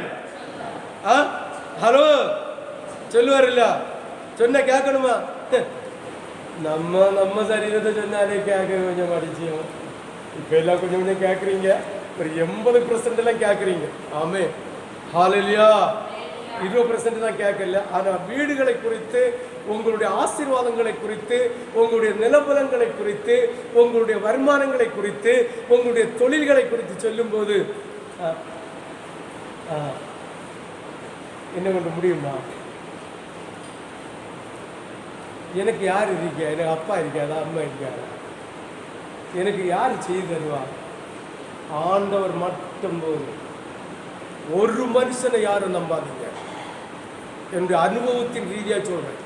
ஹலோ, சொல்லுவார் இல்ல? சொன்ன கேட்கணுமா? நம்ம சரீரத்தை சொன்னாலே கேட்க கொஞ்சம் அடிச்சியும். இப்ப எல்லாம் கொஞ்சம் கேட்குறீங்க. ஒரு 80% எல்லாம் கேட்குறீங்க. ஆமே, ஹalleluya. 20% தான் கேட்கல. ஆனால் வீடுகளை குறித்து, உங்களுடைய ஆசீர்வாதங்களை குறித்து, உங்களுடைய நிலபலங்களை குறித்து, உங்களுடைய வருமானங்களை குறித்து, உங்களுடைய தொழில்களை குறித்து சொல்லும்போது என்ன பண்ண முடியுமா? எனக்கு யார் இருக்கா? எனக்கு அப்பா இருக்காதா, அம்மா இருக்காதா? எனக்கு யார் செய்து தருவா? ஆண்டவர் மட்டும் போதும். ஒரு மனுஷனை யாரும் நம்பாதீங்க. என்னுடைய அனுபவத்தின் ரீதியாக சொல்றேன்.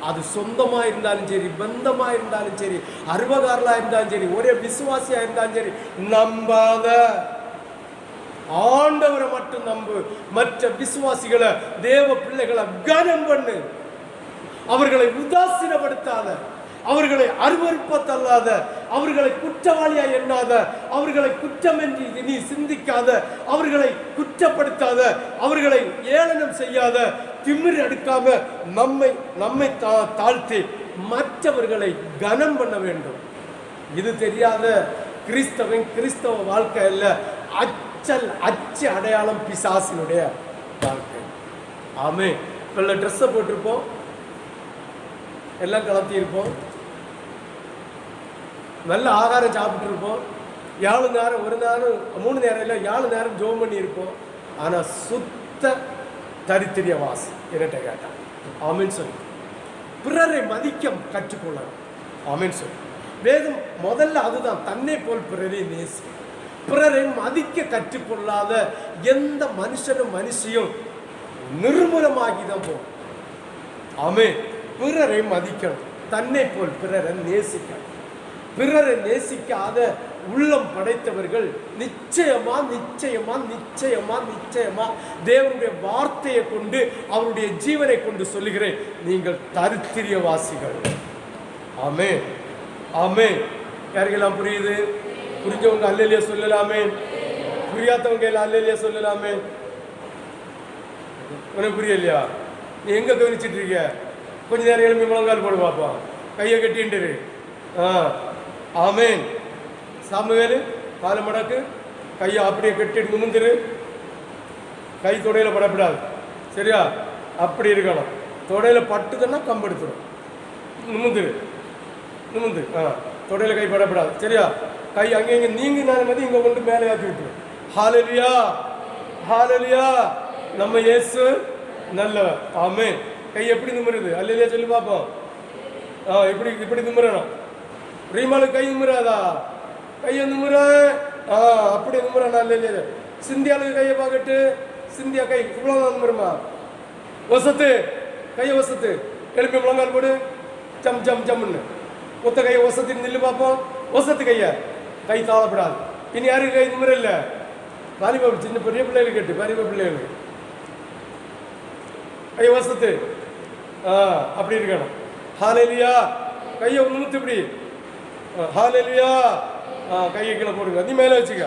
அது சொந்தமா இருந்தாலும் சரி, பந்தமா இருந்தாலும் சரி, அருவகாரலா இருந்தாலும் சரி, ஒரே விசுவாசியா இருந்தாலும் சரி, நம்பாத. ஆண்டவரை மட்டும் நம்பு. மற்ற விசுவாசிகளை, தேவ பிள்ளைகளை கனம் பண்ணு. அவர்களை உதாசீனப்படுத்தாத, அவர்களை அருவருப்பத்தல்லாத, அவர்களை குற்றவாளியா எண்ணாத, அவர்களை குற்றம் என்று நீ சிந்திக்காத, அவர்களை குற்றப்படுத்தாத, அவர்களை ஏளனம் செய்யாத, திமிர் எடுக்காம நம்மை தாழ்த்தி மற்றவர்களை கனம் பண்ண வேண்டும். இது தெரியாத கிறிஸ்தவ வாழ்க்கை அல்ல. அச்சு அடையாளம் பிசாசினுடைய வாழ்க்கை. ஆமே. வெள்ள ட்ரெஸ்ஸை போட்டிருப்போம், எல்லாம் கலத்தி இருப்போம், நல்ல ஆகாரம் சாப்பிட்டு இருப்போம், 7 நேரம், ஒரு நேரம் 3 நேரம் இல்லை, 7 நேரம் ஜோம் பண்ணி இருப்போம். ஆனால் சுத்த தரித்திரிய வாசி என்னட்ட கேட்டான். ஆமீன் சொல்லி பிறரை மதிக்க கற்றுக்கொள்ளணும். ஆமீன் சொல்லி வேதம் முதல்ல அதுதான். தன்னை போல் பிறரை நேசி. பிறரை மதிக்க கற்றுக்கொள்ளாத எந்த மனுஷனும் நிர்மூலமாகி தான் போகும். ஆமென். பிறரை மதிக்கணும். தன்னை போல் பிறரை நேசிக்கணும். பிறரை நேசிக்காத உள்ளம் படைத்தவர்கள் நிச்சயமா தேவனுடைய வார்த்தையை கொண்டு, அவருடைய ஜீவனை கொண்டு சொல்லுகிறேன், நீங்கள் தரித்திரியவாசிகள். ஆமென், ஆமென். யாருக்கெல்லாம் புரியுது? புரிஞ்சவங்க அல்லேலூயா சொல்லலாமே, புரியாதவங்க எல்லாம் அல்லேலூயா சொல்லலாமே. உனக்கு புரியலையா? நீ எங்க கவனிச்சுட்டு இருக்க? கொஞ்ச நேரம் எழுப்பி முழங்கால் போடு பாப்பா, கையை கட்டின்ட்டு. ஆமேன். சாமுவேலு காலை மடக்கு, கையை அப்படியே கட்டிட்டு நிமிந்துரு. கை தொடையில படப்படாது, சரியா? அப்படி இருக்கணும். தொடையில பட்டுதுன்னா கம்பெடுத்துடும். நிமிந்துரு. தொடையில கை படப்படாது, சரியா? கை அங்கே இங்கே நீங்கி நான் மதி இங்கே கொண்டு மேலே ஆக்கி விட்டுரும். ஹalleluya, ஹalleluya. நம்ம இயேசு நல்லவர். ஆமென். கை எப்படி நிமிருது? அல்லேலூயா சொல்லி பார்ப்போம். இப்படி நிமிரணும். ரீமாலு கை நிமிராதா? கையை நிமிர அப்படி நிமிரா இல்லையா? சிந்தியாளுக்கு கையை பார்க்கட்டு. சிந்தியா கை இவ்வளோ நிமிருமா? வசத்து கையை வசத்து எழுப்பி முழங்கால் போடு. ஜம் ஜம் ஜம்னு ஒத்த கையை வசத்து நில்லு பார்ப்போம். வசத்து கையை கை தாழப்படாது. இனி யாருக்கு கை நிமிர இல்லை? வாலிப சின்ன பெரிய பிள்ளைகளுக்கு கேட்டு வாலிப பிள்ளைகளுக்கு கை வசத்து அப்படி இருக்கணும். ஹல்லேலூயா. கையை நிமித்து இப்படி ஹல்லேலூயா. கையை கீழே போடுங்க. நீ மேலே வச்சுக்க.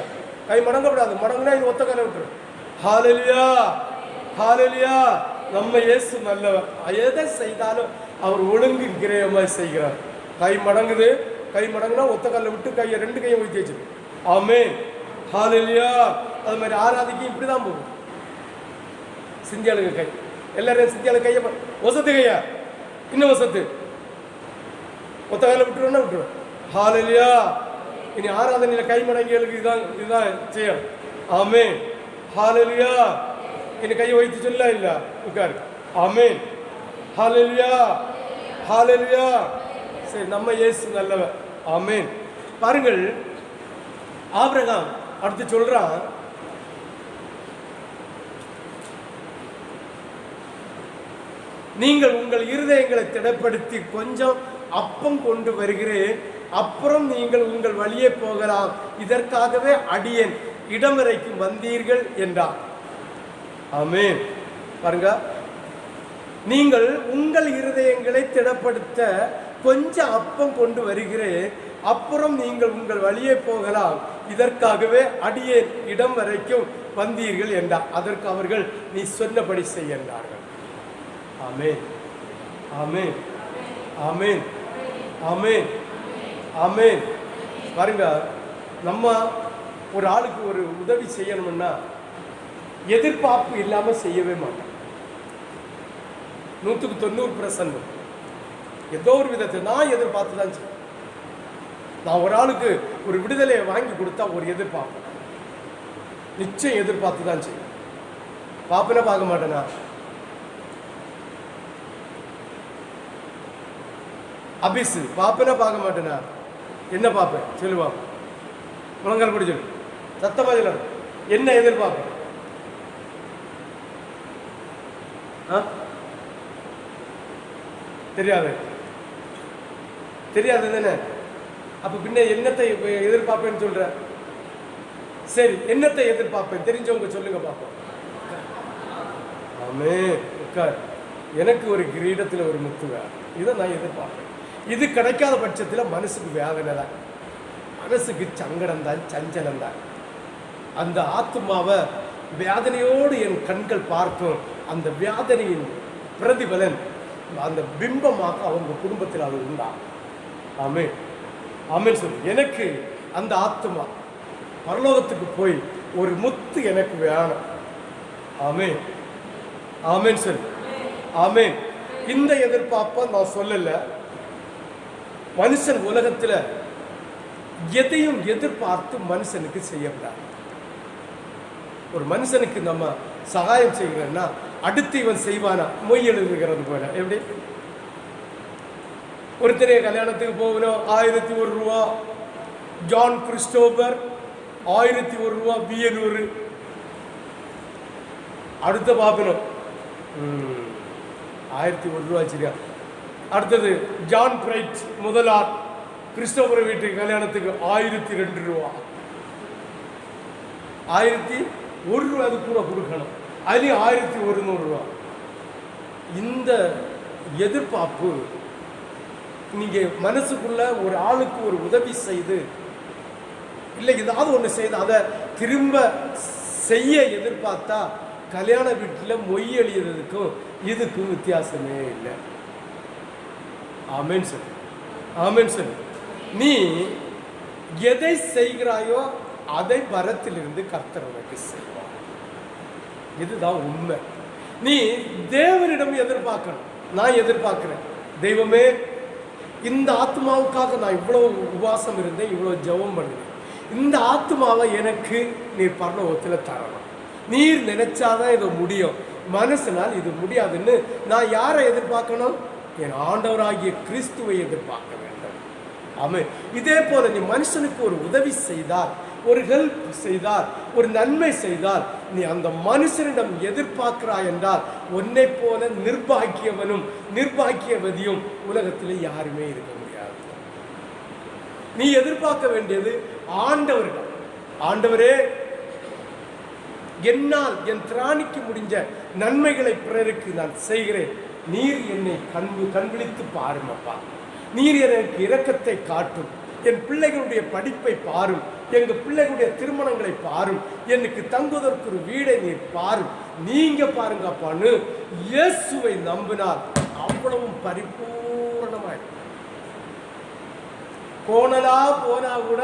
கை மடங்கப்படாது. மடங்குனா இது ஒத்த காலை விட்டுரு. ஹல்லேலூயா ஹல்லேலூயா. நம்ம இயேசு நல்லவர். எதை செய்தாலும் அவர் ஒழுங்கு கிரயமாய் செய்கிறார். கை மடங்குது. கை மடங்குனா ஒத்த காலில் விட்டு கையை ரெண்டு கையை ஊற்றி வச்சிரு. ஆமென் ஹல்லேலூயா. அது மாதிரி ஆராதிக்கு இப்படி தான் போகும். சிந்தியாளுக்கு கை எல்லாரும் சிந்தியாளுக்கு கையை வசத்து கையா இன்னும் வசத்து ஒத்த காலில் விட்டுருவோன்னா விட்டுருவோம். ஹல்லேலூயா. இனி ஆராதனையில் கை மடங்கிகளுக்கு இதுதான் செய்யணும். ஆமென் ஹல்லேலூயா. இனி கையை வைத்து சொல்ல இல்ல உட்காரு. ஆமென் ஹல்லேலூயா ஹல்லேலூயா. சரி, நம்ம இயேசு நல்லவர். ஆமென். பாருங்கள், ஆபிரகாம் அடுத்து சொல்றான், நீங்கள் உங்கள் இருதயங்களை திடப்படுத்தி கொஞ்சம் அப்பம் கொண்டு வருகிறேன், அப்புறம் நீங்கள் உங்கள் வழியே போகலாம், இதற்காகவே அடியேன் இடம் வரைக்கும் வந்தீர்கள் என்றார். ஆமென். பாருங்க, நீங்கள் உங்கள் இருதயங்களை திடப்படுத்த கொஞ்சம் அப்பம் கொண்டு வருகிறேன், அப்புறம் நீங்கள் உங்கள் வழியே போகலாம், இதற்காகவே அடியேன் இடம் வரைக்கும் வந்தீர்கள் என்றார். அதற்கு அவர்கள் நீ சொன்னபடி செய்ய என்றார்கள். ஆமென் ஆமென் ஆமென் ஆமென் ஆமென். பாருங்க, நம்ம ஒரு ஆளுக்கு ஒரு உதவி செய்யணும்னா எதிர்பார்ப்பு இல்லாம செய்யவே மாட்டோம். 190% ஏதோ ஒரு விதத்தை நான் எதிர்பார்த்து தான் செய்வேன். நான் ஒரு ஆளுக்கு ஒரு விடுதலையை வாங்கி கொடுத்தா ஒரு எதிர்பார்ப்பு நிச்சயம் எதிர்பார்த்து தான் செய்வேன். பாப்பனா பார்க்க மாட்டேனா? அபிசு பாப்பனா பார்க்க மாட்டேனா? என்ன பார்ப்பேன் சொல்லுவா? முழங்கால் படி சொல்லு, சத்தமா சொல்ல. என்ன எதிர்பார்ப்பேன்? தெரியாது தெரியாது தானே? அப்ப பின்ன என்னத்தை எதிர்பார்ப்பேன்னு சொல்ற? சரி, என்னத்தை எதிர்பார்ப்பேன் தெரிஞ்சவங்க சொல்லுங்க பார்ப்போம். ஆமே உட்கார். எனக்கு ஒரு கிரீடத்தில் ஒரு முத்து வேணும், இதை நான் எதிர்பார்ப்பேன். இது கிடைக்காத பட்சத்தில் மனசுக்கு வேதனை தான், மனசுக்கு சங்கடம் தான், சஞ்சலம் தான். அந்த ஆத்மாவை வேதனையோடு என் கண்கள் பார்க்கும். அந்த வேதனையின் பிரதிபலன், அந்த பிம்பமாக அவங்க குடும்பத்தில் அது உண்டா. ஆமென் ஆமென் சொல்லு. எனக்கு அந்த ஆத்மா பரலோகத்துக்கு போய் ஒரு முத்து எனக்கு வேணும். ஆமென் ஆமென் சொல்லு. ஆமென். இந்த எதிர்பார்ப்பை நான் சொல்லல. மனுஷன் உலகத்தில் எதையும் எதிர்பார்த்து மனுஷனுக்கு செய்யப்படாது. ஒரு மனுஷனுக்கு நம்ம சகாயம் செய்கிறோம்னா அடுத்து இவன் செய்வானா? மொய் எழுதுகிறது போல. எப்படி ஒருத்தரைய கல்யாணத்துக்கு போகணும், 1001 ரூபா. ஜான் கிறிஸ்டோபர் 1001 ரூபா வியனூர். அடுத்த பார்க்கணும் 1001 ரூபா சரியா. அடுத்தது ஜான் பிரைட் முதலார் கிறிஸ்டோபர் வீட்டுக்கு கல்யாணத்துக்கு 1002 ரூபா. 1001 ரூபா அது கூட கொடுக்கணும். அதுலேயும் 1100 ரூபா. இந்த எதிர்பார்ப்பு நீங்கள் மனசுக்குள்ள ஒரு ஆளுக்கு ஒரு உதவி செய்து இல்லை ஏதாவது ஒன்று செய்து அதை திரும்ப செய்ய எதிர்பார்த்தா கல்யாண வீட்டில் மொய் எழுதுறதுக்கும் இதுக்கும் வித்தியாசமே இல்லை. ஆமென் சொல்லு. ஆமென் சொல்லு. நீ எதை செய்கிறாயோ அதை பரத்திலிருந்து கர்த்தர் உனக்கு செய்வார். இதுதான் உண்மை. நீ தேவனிடம் எதிர்பார்க்கணும். நான் எதிர்பார்க்கிறேன், தெய்வமே இந்த ஆத்மாவுக்காக நான் இவ்வளோ உபவாசம் இருந்தேன், இவ்வளோ ஜெபம் பண்ணினேன், இந்த ஆத்மாவை எனக்கு நீர் பரலோகத்தில் தரணும். நீர் நினைச்சாதான் இது முடியும், மனசினால் இது முடியாதுன்னு நான் யாரை எதிர்பார்க்கணும்? என் ஆண்டவராகிய கிறிஸ்துவை எதிர்பார்க்க வேண்டும். ஆமென். இதே போல நீ மனுஷனுக்கு ஒரு உதவி செய்தால் ஒரு ஹெல்ப் செய்தால், ஒரு நன்மை செய்தால், நீ அந்த மனுஷனிடம் எதிர்பார்க்கிறாய் என்றால் உன்னை போல நிர்பாக்கியவனும் நிர்பாக்கியவதியும் உலகத்திலே யாருமே இருக்க முடியாது. நீ எதிர்பார்க்க வேண்டியது ஆண்டவரிடம். ஆண்டவரே, என்னால் என் திராணிக்கு முடிஞ்ச நன்மைகளை பிறருக்கு நான் செய்கிறேன். நீர் என்னை கண்விழித்து பாரும் அப்பா. நீர் எனக்கு இரக்கத்தை காட்டும். என் பிள்ளைகளுடைய படிப்பை பாரும். எங்கள் பிள்ளைகளுடைய திருமணங்களை பாரும். எனக்கு தங்குவதற்கு ஒரு வீடை நீர் பாரும். நீங்க பாருங்க அப்பான்னு இயேசுவை நம்பினால் அவ்வளவும் பரிபூர்ணமாய். கோணலா போனா கூட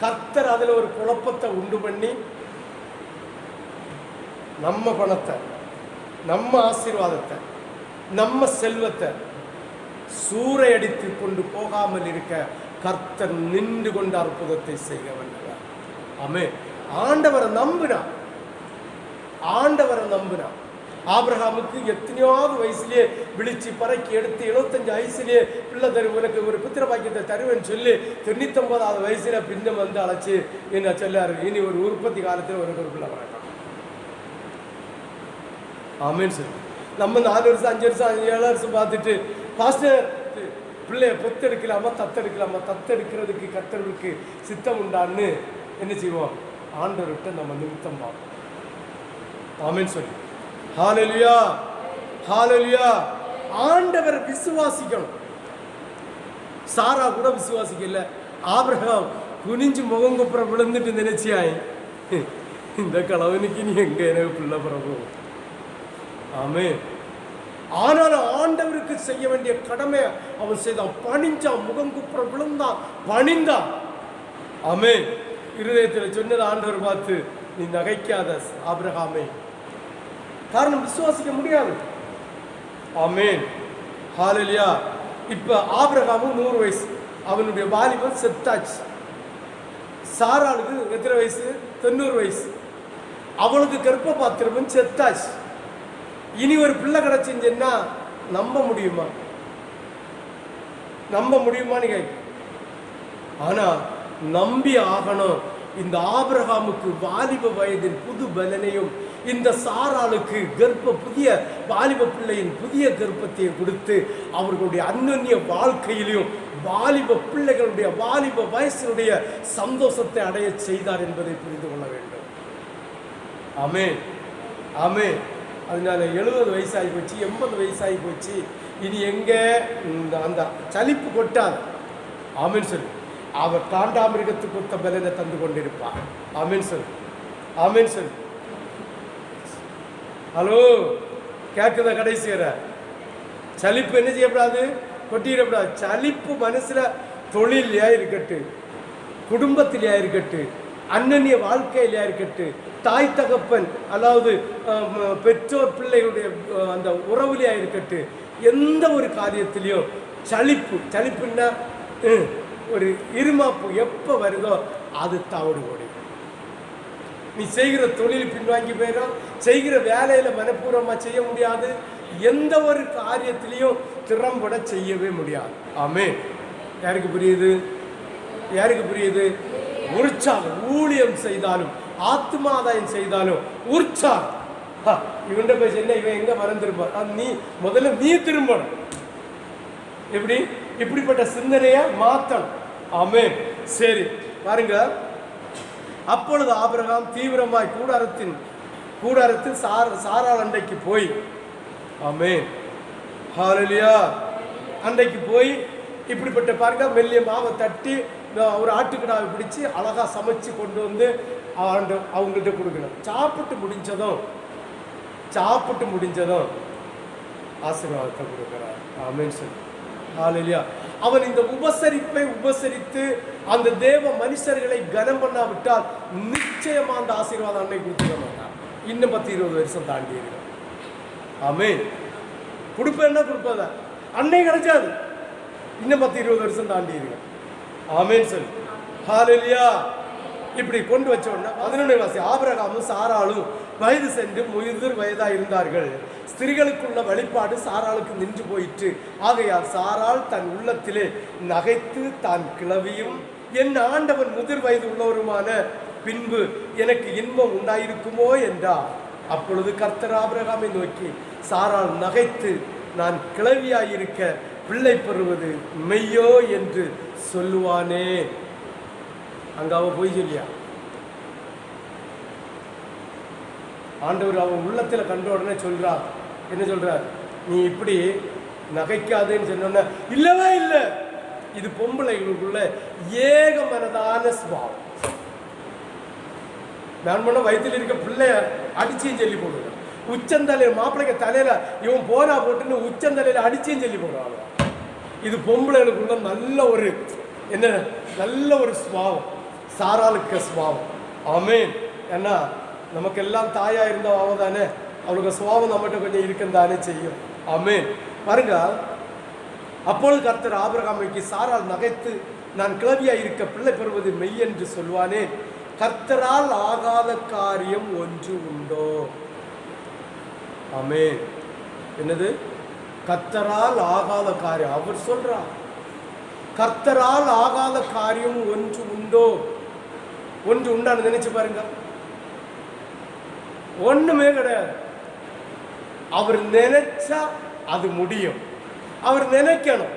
கர்த்தர் அதுல ஒரு குழப்பத்தை உண்டு பண்ணி நம்ம பணத்தை, நம்ம ஆசீர்வாதத்தை, நம்ம செல்வத்தை சூறையடித்து கொண்டு போகாமல் இருக்க கர்த்தர் நின்று கொண்டு அற்புதத்தை செய்ய வந்தார். ஆமென். ஆண்டவரை நம்பினார். ஆண்டவரை நம்பினார். ஆபிரகாமுக்கு எத்தனையாவது வயசுலேயே விழிச்சு பறக்கி எடுத்து 75 வயசுலேயே பிள்ளை தரும், உனக்கு ஒரு புத்திர பாக்கியத்தை தருவேன்னு சொல்லி 99வது வயசுல பின்னம் வந்து அழைச்சி என்ன சொல்லாரு, இனி ஒரு உற்பத்தி காலத்தில் உனக்கு ஒரு பிள்ளை வராங்க. ஆமேன்னு சொல்லி நம்ம 4 வருஷம் 5 வருஷம் 7 வருஷம் பார்த்துட்டு பாஸ்டர் பிள்ளைய பெத்தெடுக்கலாமா தத்தெடுக்கலாமா, தத்தெடுக்கிறதுக்கு கர்த்தருக்கு சித்தம் உண்டான்னு என்ன செய்வோம், ஆண்டவர்கிட்ட நம்ம நிமித்தம் பார்ப்போம். ஆமேன்னு சொல்லி ஹல்லேலூயா ஹல்லேலூயா. ஆண்டவர் விசுவாசிக்கணும். சாரா கூட விசுவாசிக்கல. ஆபிரகாம் குனிஞ்சு முகங்குப்புற விழுந்துட்டு நினைச்சியாய், இந்த கணவனுக்கு நீ எங்க எனக்கு பிள்ளை பிறகு. ஆமென். ஆனாலும் ஆண்டவருக்கு செய்ய வேண்டிய கடமை அவன் செய்தான். பணிஞ்சான், முகங்குப்புற விழுந்தான், பணிந்தான். ஆமென். இருதயத்தில் சொன்னது ஆண்டவர் பார்த்து, நீ நகைக்காத ஆபிரகாமே. காரணம் விசுவாசிக்க முடியாது. ஆமென் ஹல்லேலூயா. இப்ப ஆபிரகாமும் 100 வயசு, அவனுடைய வாலிபன் செத்தாச்சு. சாராளுக்கு எத்தனை வயசு? 90 வயசு. அவளுக்கு கர்ப்ப பாத்திரமும் செத்தாச்சு. இனி ஒரு பிள்ளை கிடைச்சுன்னா நம்ப முடியுமா? நம்ப முடியுமான்னு கேட்க. ஆனா நம்பி ஆகணும். இந்த ஆபிரகாமுக்கு வாலிப வயதின் புது பலனையும், இந்த சாராளுக்கு புதிய வாலிப பிள்ளையின் புதிய கர்ப்பத்தையும் கொடுத்து அவர்களுடைய அந்யோன்ய வாழ்க்கையிலும் வாலிப பிள்ளைகளுடைய வாலிப வயசினுடைய சந்தோஷத்தை அடைய செய்தார் என்பதை புரிந்து கொள்ள வேண்டும். ஆமென் ஆமென். அதனால 70 வயசாகி போச்சு, 80 வயசாகி போச்சு, இனி எங்க அந்த சலிப்பு கொட்டாது. ஆமென் சொல்லு. அவர் காண்டாமிருகத்துக்கு ஒத்த பலனை தந்து கொண்டிருப்பார். ஆமென் சொல்லு. ஆமென் சொல்லு. ஹலோ, கேட்குதா? கடைசி வர சலிப்பு என்ன செய்யப்படாது? கொட்டிடப்படாது. சலிப்பு மனசுல தொழிலையா இருக்கட்டு, குடும்பத்திலையா இருக்கட்டு, அன்னன்ய வாழ்க்கையிலையா இருக்கட்டு, தாய் தகப்பன் அதாவது பெற்றோர் பிள்ளைகளுடைய அந்த உறவுலையா இருக்கட்டு, எந்த ஒரு காரியத்திலையும் சலிப்புன்னா ஒரு இருமாப்பு எப்போ வருதோ அது தவறு ஓடி. நீ செய்கிற தொழில் பின்வாங்கி போயிடும், செய்கிற வேலையில மனப்பூர்வமாக செய்ய முடியாது, எந்த ஒரு காரியத்திலையும் திறம்பட செய்யவே முடியாது. ஆமென். யாருக்கு புரியுது? யாருக்கு புரியுது? உற்சாகம். ஊழியம் செய்தாலும் ஆத்மாதாயம் செய்தாலும் உற்சாகம். இவன்கிட்ட போய் என்ன, இவன் எங்க மறந்துருப்பான்? நீ முதல்ல நீ திரும்பணும். எப்படி? இப்படிப்பட்ட சிந்தனையை மாத்தணும். ஆமென். சரி பாருங்க. அப்பொழுது ஆபிரகாம் தீவிரமாய் கூடாரத்தில் சாராள் அண்டைக்கு போய், ஆமென் ஹல்லேலூயா, அண்டைக்கு போய் இப்படிப்பட்ட பாருங்க மெல்லிய மாவை தட்டி ஒரு ஆட்டுக்கிடாவை பிடிச்சி அழகா சமைச்சு கொண்டு வந்து அவங்கள்ட்ட கொடுக்கணும். சாப்பிட்டு முடிஞ்சதும் ஆசீர்வாதத்தை கொடுக்கிறார். ஆமென் சொல்லு. ஹல்லேலூயா. அவன் இந்த உபசரிப்பை உபசரித்து அந்த தேவ மனுஷர்களை கனம் பண்ணாவிட்டால் நிச்சயமா அந்த ஆசீர்வாதம் அன்னை கொடுத்துக்க மாட்டான். இன்னும் 10-20 வருஷம் தாண்டி இருக்கு. ஆமென். கொடுப்பேன்னா கொடுப்பதா அன்னை கிடைச்சாது. இன்னும் 10-20 வருஷம் தாண்டி இருக்கு. ஆமென் சொல்லு. ஹல்லேலூயா. இப்படி கொண்டு வச்ச உடனே 11 வாசி, ஆபிரகாமும் சாராளும் வயது சென்று முதிர் வயதா இருந்தார்கள். ஸ்திரீகளுக்குள்ள வழிபாடு சாராளுக்கு நின்று போயிற்று. ஆகையால் சாராள் தன் உள்ளத்திலே நகைத்து தான் கிளவியும் என் ஆண்டவன் முதிர் வயது உள்ளவருமான பின்பு எனக்கு இன்பம் உண்டாயிருக்குமோ என்றார். அப்பொழுது கர்த்தர் ஆபிரகாமை நோக்கி, சாராள் நகைத்து, நான் கிழவியாயிருக்க பிள்ளை பெறுவது மெய்யோ என்று சொல்லுவானே. அங்க அவ போய் சொல்லியா? ஆண்டவர் அவன் உள்ளத்துல கண்ட உடனே சொல்றார், என்ன சொல்றார்? நீ இப்படி நகைக்காதுன்னு சொன்ன, இல்லவே இல்லை. இது பொம்பளைகளுக்குள்ள ஏக மனதான சுபாவம். நான் முன்ன வயிற்றில் இருக்க பிள்ளைய அடிச்சியும் சொல்லி போடுவேன். உச்சந்தலையில் மாப்பிள்ளைக்கு தலையில இவன் போனா போட்டுன்னு உச்சந்தலையில அடிச்சியும் சொல்லி போடுவாங்க. இது பொம்பளைகளுக்குள்ள நல்ல ஒரு என்ன, நல்ல ஒரு சுபாவம், சாராளுக்கு சுபாவம். ஆமேன். ஏன்னா நமக்கெல்லாம் தாயா இருந்தோம், அவ தானே, அவளுக்கு சுபாவம் நம்மகிட்ட கொஞ்சம் இருக்குந்தானே செய்யும். ஆமேன். பாருங்க, அப்பொழுது கர்த்தர் ஆபிரகாமுக்கு, சாராள் நகைத்து, நான் கிழவியாய் இருக்க பிள்ளை பெறுவது மெய் என்று சொல்வானே. கர்த்தரால் ஆகாத காரியம் ஒன்று உண்டோ? ஆமென். என்னது? கர்த்தரால் ஆகாத காரியம். அவர் சொல்றார், கர்த்தரால் ஆகாத காரியம் ஒன்று உண்டோ? ஒன்று உண்டான்னு நினைச்சு பாருங்க. ஒண்ணுமே கிடையாது. அவர் நினைச்சா அது முடியும். அவர் நினைக்கணும்.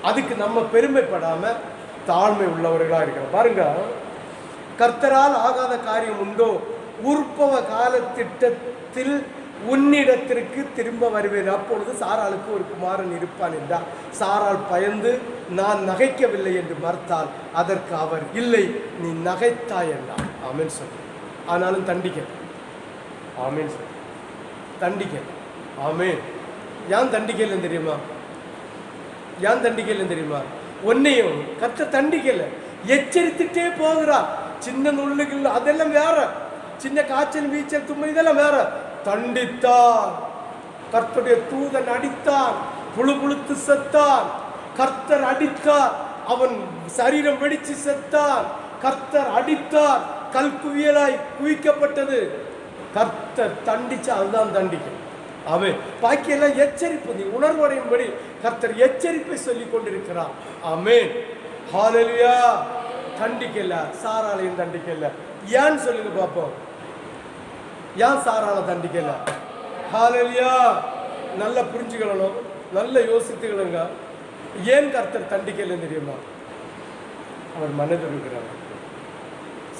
அதுக்கு நம்ம பெருமைப்படாம தாழ்மை உள்ளவர்களா இருக்கிறோம். பாருங்க, கர்த்தரால் ஆகாத காரியம் உண்டோ? உற்பவ கால திட்டத்தில் உன்னிடத்திற்கு திரும்ப வருவேன், அப்பொழுது சாராளுக்கு ஒரு குமாரன் இருப்பான் என்றார். சாராள் பயந்து, நான் நகைக்கவில்லை என்று மறுத்தால், அதற்கு அவர், இல்லை, நீ நகைத்தாய் என்றார். ஆமென் சொல். ஆனாலும் தண்டிக்க. ஆமென் சொல். தண்டிக்க. ஆமென். ஏன் தண்டிக்கலன்னு தெரியுமா? ஏன் தண்டிக்கலன்னு தெரியுமா? ஒன்னையும் கர்த்தர் தண்டிக்கல, எச்சரித்துட்டே போகிறா. சின்ன நுள்ளுகள் அதெல்லாம் வேற, சின்ன காய்ச்சல் வீச்சல் தும்மல் இதெல்லாம் வேற. தண்டித்தார். கர்த்தருடைய தூதன் அடித்தான், புழு புழுத்து செத்தான். கர்த்தர் அடித்தார், அவன் சரீரம் வெடிச்சு செத்தான். கர்த்தர் அடித்தார், கல் குவியலாய் குவிக்கப்பட்டது. கர்த்தர் தண்டிச்சா அதுதான் தண்டிக்கும். அவன் பாக்கியெல்லாம் எச்சரிப்பு, நீ உணர்வடையும்படி கர்த்தர் எச்சரிப்பை சொல்லி கொண்டிருக்கிறார். ஆமென். ஹல்லேலூயா. தண்டிக்கல, சாராளையும் தண்டிக்கல. ஏன்னு சொல்லுங்க பார்ப்போம். ஏன் சாராளை தண்டிக்கல? ஹல்லேலூயா. நல்லா புரிஞ்சுக்கணும், நல்ல யோசித்துக்கணுங்க. ஏன் கர்த்தர் தண்டிக்கலன்னு தெரியுமா? அவர் மனதில் இருக்கிறார்.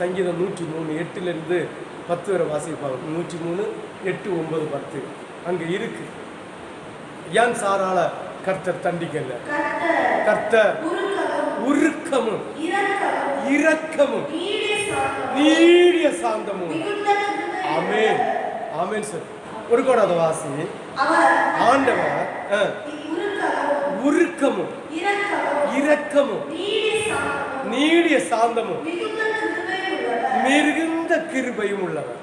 சங்கீதம் 103:8-10 வரை வாசிப்பாங்க. 103, 8, 9, 10 அங்க இருக்கு. ஏன் சாராள கர்த்தர் தண்டிக்கல? கர்த்தர் உருக்கமும் இரக்கமும் நீடிய சாந்தமும். ஆமென். ஆமென் சார். ஒரு கூட அதை வாசி. ஆண்டவர் உருக்கமும் இரக்கமும் நீடிய சாந்தமும் மிகுந்த கிருபையும் உள்ளவர்.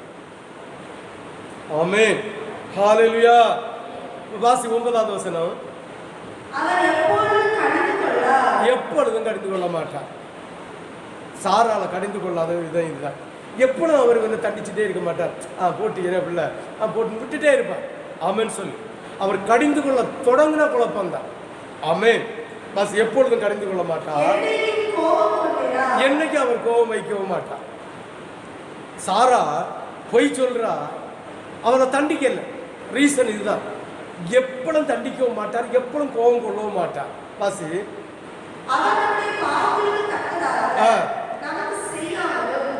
ஆமென். ஹல்லேலூயா. வாசி 9வது வசனம். எப்பொழுதும் கடிந்து கொள்ள மாட்டார். சாரால கடிந்து கொள்ளாத விதம் இதுதான். எப்பொழுதும் அவர் வந்து தண்டிச்சுட்டே இருக்க மாட்டார். போட்டு என்ன பிள்ளை போட்டு விட்டுட்டே இருப்பார். ஆமென் சொல்லு. அவர் கடிந்து கொள்ள தொடங்கின குழப்பம்தான். ஆமென். பஸ் எப்பொழுதும் கடிந்து கொள்ள மாட்டார். என்னைக்கு அவர் கோபம் வைக்கவும் மாட்டார். சாரா பொய் சொல்றா, அவரை தண்டிக்கல. ரீசன் இதுதான். எப்பளும் தண்டிக்கவும் மாட்டார், எப்பளும் கோபம் கொள்ளவும் மாட்டார். வாசி.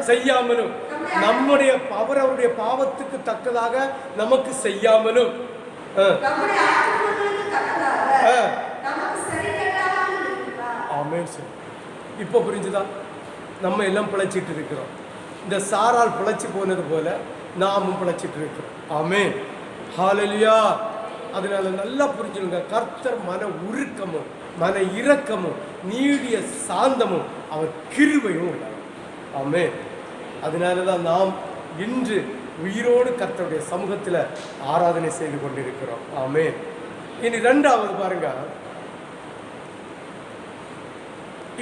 செய்யாமலும் நம்முடைய அவருடைய பாவத்துக்கு தக்கதாக நமக்கு செய்யாமலும் ஆமென் சார். இப்போ புரிஞ்சுதான்? நம்ம எல்லாம் பிழைச்சிட்டு இருக்கிறோம். இந்த சாரால் பிழைச்சி போனது போல நாமும் பிழைச்சிட்டு இருக்கிறோம். ஆமென். ஹல்லேலூயா. அதனால நல்லா புரிஞ்சுடுங்க. கர்த்தர் மன உருக்கமும் மன இரக்கமும் நீடிய சாந்தமும் அவர் கிருபையும் உள்ளவர். ஆமென். அதனால தான் நாம் இன்று உயிரோடு கர்த்தருடைய சமூகத்தில் ஆராதனை செய்து கொண்டிருக்கிறோம். ஆமென். இனி 2வது பாருங்க.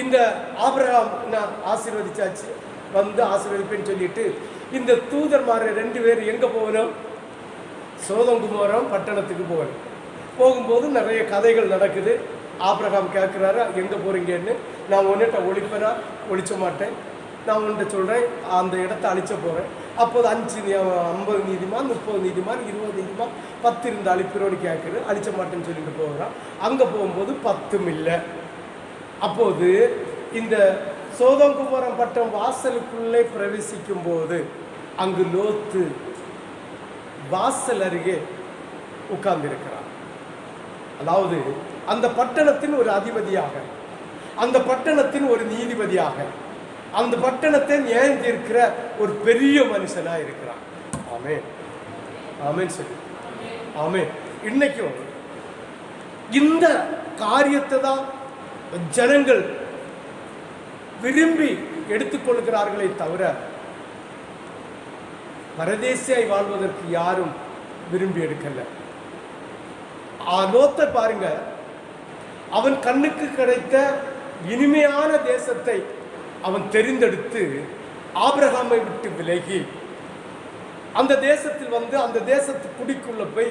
இந்த ஆபிரகாம் நான் ஆசீர்வதிச்சாச்சு, வந்து ஆசீர்வதிப்பேன்னு சொல்லிட்டு இந்த தூதர்மார் 2 பேர் எங்க போகணும்? சோதம் குமாரம் பட்டணத்துக்கு போகணும். போகும்போது நிறைய கதைகள் நடக்குது. ஆபிரகாம் கேட்குறாரு, எங்கே போகிறீங்கன்னு. நான் உன்னிட்ட ஒழிப்பேனா? ஒழிச்ச மாட்டேன். நான் உன்கிட்ட சொல்கிறேன், அந்த இடத்த அழிச்ச போகிறேன். அப்போது 50 நீதிமான், 30 நீதிமான், 20 நீதிமான், 10 இருந்த அழிப்பிரோடு கேட்குறது, அழிச்ச மாட்டேன்னு சொல்லிட்டு போகிறான். அங்கே போகும்போது 10 இல்லை. அப்போது இந்த சோதோம் குமோரம் பட்டம் வாசலுக்குள்ளே பிரவேசிக்கும் போது அங்கு லோத்து வாசல் அருகே உட்கார்ந்திருக்கிறார். அதாவது அந்த பட்டணத்தின் ஒரு அதிபதியாக, அந்த பட்டணத்தின் ஒரு நீதிபதியாக, அந்த பட்டணத்தை நியாயம் தீர்க்கிற ஒரு பெரிய மனுஷனா இருக்கிறான். ஆமென், ஆமென் சொல்லு, ஆமென். இன்னைக்கும் இந்த காரியத்தை தான் ஜனங்கள் விரும்பி எடுத்துக்கொள்கிறார்களே தவிர பரதேசியாய் வாழ்வதற்கு யாரும் விரும்பி எடுக்கல. லோத்தை பாருங்க, அவன் கண்ணுக்கு கிடைத்த இனிமையான தேசத்தை அவன் தெரிந்தெடுத்து ஆபிரகாமை விட்டு விலகி அந்த தேசத்தில் வந்து அந்த தேசத்து குடிக்குள்ள போய்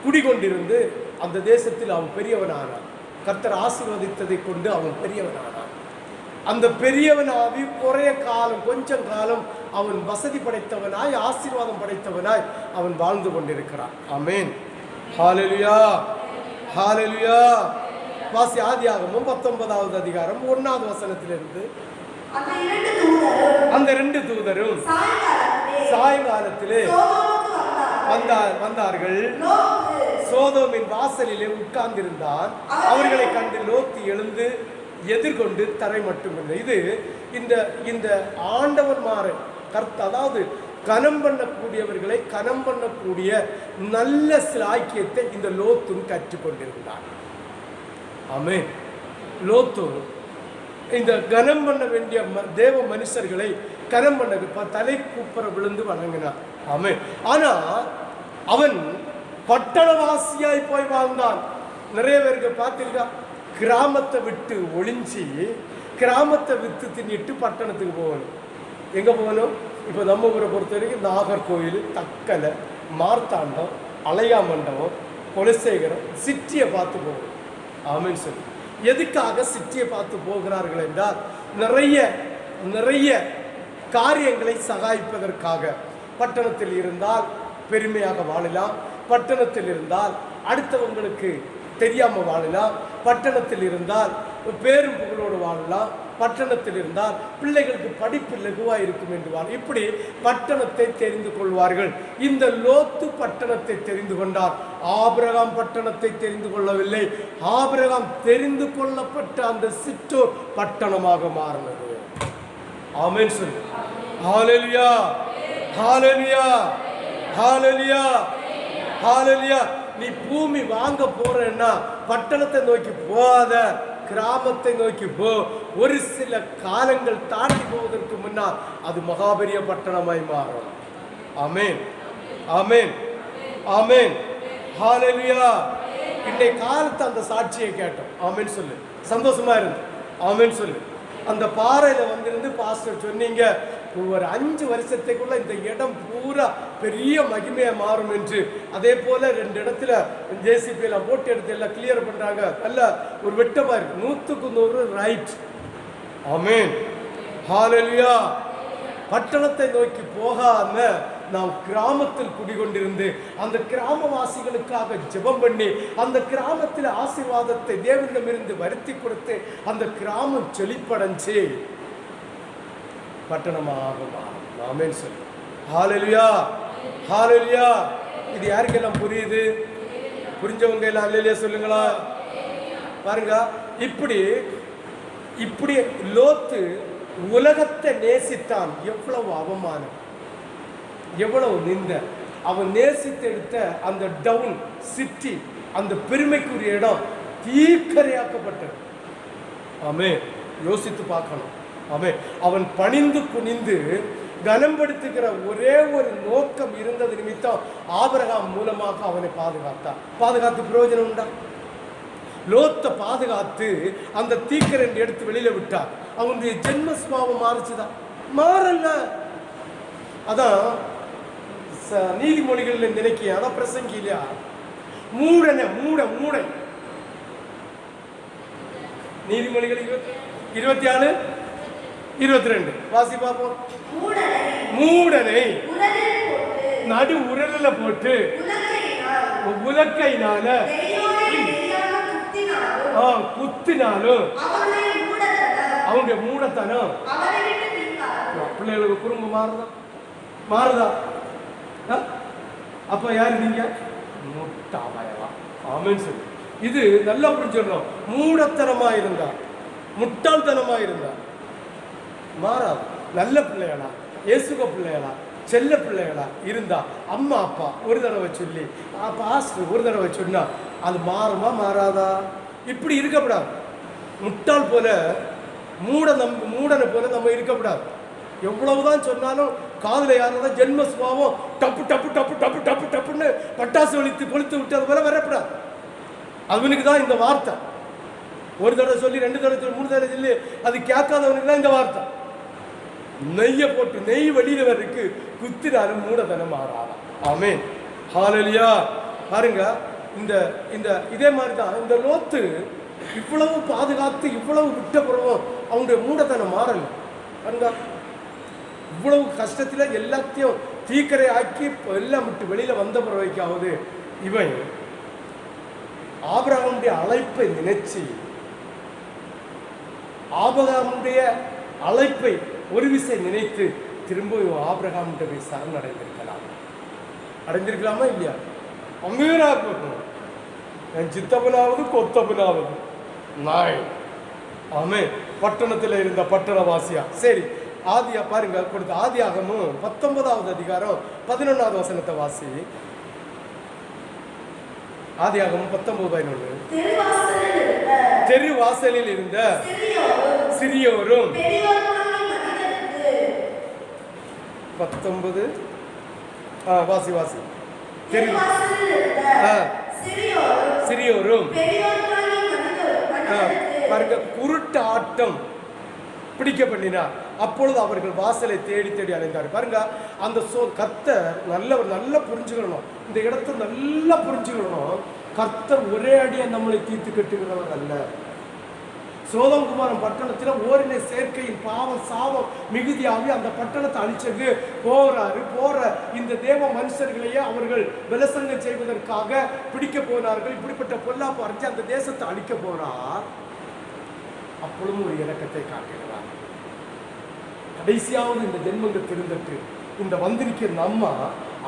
குடிகொண்டிருந்து அந்த தேசத்தில் அவன் பெரியவனானான். கர்த்தர் ஆசீர்வதித்ததை கொண்டு அவன் பெரியவனானான். அந்த பெரியவனாவி கொஞ்சம் காலம் அவன் வசதி படைத்தவனாய், ஆசீர்வாதம் படைத்தவனாய் அவன் வாழ்ந்து கொண்டிருக்கிறான். ஆமென், ஹல்லேலூயா, ஹல்லேலூயா. வாசி ஆதியாகமம் 19வது அதிகாரம் 1வது வசனத்திலிருந்து. அந்த 2 தூதரும் சாயங்காலத்திலே வந்தார்கள். சோதோமின் வாசலிலே உட்கார்ந்திருந்தான். அவர்களை கண்டு லோத்து எழுந்து எதிர்கொண்டு தரை மட்டுமில்லை. இது இந்த ஆண்டவன் மாறு அதாவது கனம் பண்ணக்கூடியவர்களை கனம் பண்ணக்கூடிய நல்ல சிலாக்கியத்தை இந்த லோத்தும் கற்றுக்கொண்டிருந்தான். ஆமென். லோத்து இந்த கனம் பண்ண வேண்டிய தேவ மனுஷர்களை கனம் பண்ண தலை கூப்பர விழுந்து வணங்கினான். ஆமென். ஆனா அவன் பட்டணவாசியாய் போய் வாழ்ந்தான். நிறைய பேருக்கு பார்த்திருக்கா, கிராமத்தை விட்டு ஒளிஞ்சி கிராமத்தை வித்து தின்னிட்டு பட்டணத்துக்கு போகணும். எங்கே போகணும்? இப்போ நம்ம ஊரை பொறுத்த வரைக்கும் நாகர்கோவில், தக்கலை, மார்த்தாண்டம், அலையா மண்டபம், குலசேகரம், சிட்டியை பார்த்து போகணும். ஆமென் சொல்லு. எதுக்காக சிட்டியை பார்த்து போகிறார்கள் என்றால் நிறைய காரியங்களை சகாயிப்பதற்காக. பட்டணத்தில் இருந்தால் பெருமையாக வாழலாம், பட்டணத்தில் இருந்தால் அடுத்தவங்களுக்கு தெரியாமல் வாழலாம், பட்டணத்தில் இருந்தால் பேரும் புகழோடு வாழலாம், பட்டணத்தில் இருந்தால் பிள்ளைகளுக்கு படிப்பு லகுவாக இருக்கும் என்று வாழ. இப்படி பட்டணத்தை தெரிந்து கொள்வார்கள். இந்த லோத்து பட்டணத்தை தெரிந்து கொண்டார். ஆபிரகாம் பட்டணத்தை தெரிந்து கொள்ளவில்லை. ஆபிரகாம் தெரிந்து கொள்ளப்பட்ட அந்த சிற்றோர் பட்டணமாக மாறினது. ஆமென் சொல்லு. ஹல்லேலூயா, ஹல்லேலூயா, ஹல்லேலூயா, ஹல்லேலூயா. நீ பூமி வாங்க போறேன்னா பட்டணத்தை நோக்கி போகாத, கிராமத்தை நோக்கி போ. ஒரு சில காலங்கள் தாண்டி போவதற்கு முன்னால் அது மகாபெரிய பட்டணமாய் மாறும். ஆமென், ஆமென், ஆமென், ஹல்லேலூயா. இன்றைய காலத்தை அந்த சாட்சியை கேட்டோம். ஆமென் சொல்லு. சந்தோஷமா இருந்து ஆமென் சொல்லு. அந்த பாறையில வந்திருந்து பாஸ்டர் சொன்னீங்க, ஒரு 5 வருஷத்துக்குள்ள இந்த இடம் பூரா பெரிய மகிமையா மாறும் என்று. அதே போல 2 இடத்துல ஜேசிபி எல்லாம் போட்டு எடுத்து எல்லாம் கிளியர் பண்றாங்க. நல்ல ஒரு வெட்டமா இருக்கு. 100க்கு 100 ரைட். ஆமென், ஹல்லேலூயா. பட்டணத்தை நோக்கி போகாம நாம் கிராமத்தில் குடிகொண்டிருந்து அந்த கிராமவாசிகளுக்காக ஜெபம் பண்ணி அந்த கிராமத்தில் ஆசீர்வாதத்தை தேவனிடமிருந்து வருத்தி கொடுத்து அந்த கிராமம் செழிப்படைஞ்சு பட்டணமாக மாறும். ஆமென் சொல்லு. ஹல்லேலூயா, ஹல்லேலூயா. இது யாருக்கெல்லாம் புரியுது? புரிஞ்சவங்க எல்லாம் அல்லேலூயா சொல்லுங்களா. பாருங்க, இப்படி லோத்து உலகத்தை நேசித்தான். எவ்வளவு அவமானம், எவ்வளவு நிந்த. அவன் நேசித்து எடுத்த அந்த டவுன் சிட்டி, அந்த பெருமைக்குரிய இடம் தீக்கரையாக்கப்பட்டது. ஆமே, யோசித்து பார்க்கணும். ஆமே, அவன் பணிந்து குனிந்து கனம்படுத்துகிற ஒரே ஒரு நோக்கம் இருந்தது நிமித்தம் ஆபிரகாம் மூலமாக அவனை பாதுகாத்தான். பாதுகாத்து பிரயோஜனம் உண்டா? லோத்தை பாதுகாத்து அந்த தீக்கரன் எடுத்து வெளியில விட்டார். அவனுடைய ஜென்மஸ்வாவம் மாறுச்சுதான்? மாறல. அதான் நீதிமொழிகள் நினைக்க, அதான் பிரசங்கி இல்லையா, மூடனை மூட நீதிமொழிகள் 24 22 வாசி பார்ப்போம். மூடனை நடு உரல்ல போட்டு உலக்கையினால குத்தினாலும் அவங்க மூடத்தனம். பிள்ளைகளுக்கு குறும்பு மாறுதா? அப்ப யாரு நீங்க? முட்டாளா? ஆமென் சொல்லு. இது நல்லா புரிஞ்சிடணும். மூடத்தனமா இருந்தா, முட்டாள்தனமா இருந்தா மாறாது. நல்ல பிள்ளைகளா, இயேசுக பிள்ளைகளா, செல்ல பிள்ளைகளா இருந்தா, அம்மா அப்பா ஒரு தடவை சொல்லி, பாஸ்டர் ஒரு தடவை சொன்னா அது மாறுமா மாறாதா? இப்படி இருக்கக்கூடாது. முட்டாள் போல மூடனை போல நம்ம இருக்கக்கூடாது. எவ்வளவுதான் சொன்னாலும் காதுல யாராவது ஜென்ம சுபாவம் டப்பு டப்பு டப்பு டப்பு டப்பு டப்புன்னு பட்டாசு கொளுத்து விட்டு அது போல வரக்கூடாது. அவனுக்கு தான் இந்த வார்த்தை. ஒரு தடவை சொல்லி 2 தடவை சொல்லி 3 தடவை சொல்லி அது கேட்காதவனுக்கு தான் இந்த வார்த்தை. நெய்யை போட்டு நெய் வெளியில வர்றதுக்கு குத்தினாலும் மூடத்தனம் மாறாதான். ஆமென், ஹல்லேலூயா. பாருங்க, இந்த இந்த இதே மாதிரி தான் இந்த லோத்து இவ்வளவு பாதுகாத்து இவ்வளவு விட்ட பிறகும் அவனுடைய மூடத்தனம் மாறல. பாருங்க, இவ்வளவு கஷ்டத்துல எல்லாத்தையும் தீக்கரை ஆக்கி எல்லாம் விட்டு வெளியில வந்த பிறவைக்காவது இவன் ஆபிரகாமுடைய அழைப்பை நினைச்சு, ஆபிரகாமுடைய அழைப்பை ஒரு விசை நினைத்து திரும்ப ஆபிரகாமுடைய போய் சரண் அடைந்திருக்கலாமா இல்லையா? அமீரா போகணும். என் சித்தப்பனாவது கொத்தப்பனாவது நாய். ஆமே, பட்டணத்தில் இருந்த பட்டணவாசியா. சரி, ஆதியா பாருங்க கொடுத்த ஆதியாகமும் 19வது அதிகாரம் 11வது வசனத்தை வாசி. ஆதியாகமும் 19:11. தெரு வாசலில் இருந்த சிறியோரும் 19 வாசி சிறியோரும் பாருங்க குருட்டு ஆட்டம் பிடிக்க பண்ணினார். அப்பொழுது அவர்கள் வாசலை தேடி தேடி அடைந்தார். பாருங்க, அந்த கர்த்தர் நல்ல புரிஞ்சுக்கணும். இந்த இடத்த நல்லா புரிஞ்சுக்கணும். கர்த்தர் ஒரே அடியா நம்மளை தீர்த்து கட்டுகிறவர் அல்ல. சோதம் குமாரன் பட்டணத்தில் ஓரினை சேர்க்கையின் பாவம் சாபம் மிகுதியாகி அந்த பட்டணத்தை அழிச்சது போற இந்த தேவ மனுஷர்களையே அவர்கள் விலசங்க செய்வதற்காக பிடிக்க போனார்கள். இப்படிப்பட்ட பொல்லாப்பு அரைஞ்சு அந்த தேசத்தை அழிக்க போறார். அப்பொழுதும் ஒரு இலக்கத்தை காட்டுகிறார். கடைசியாவது இந்த ஜென்மங்கள் திருந்தட்டு இந்த வந்திருக்கிற நம்ம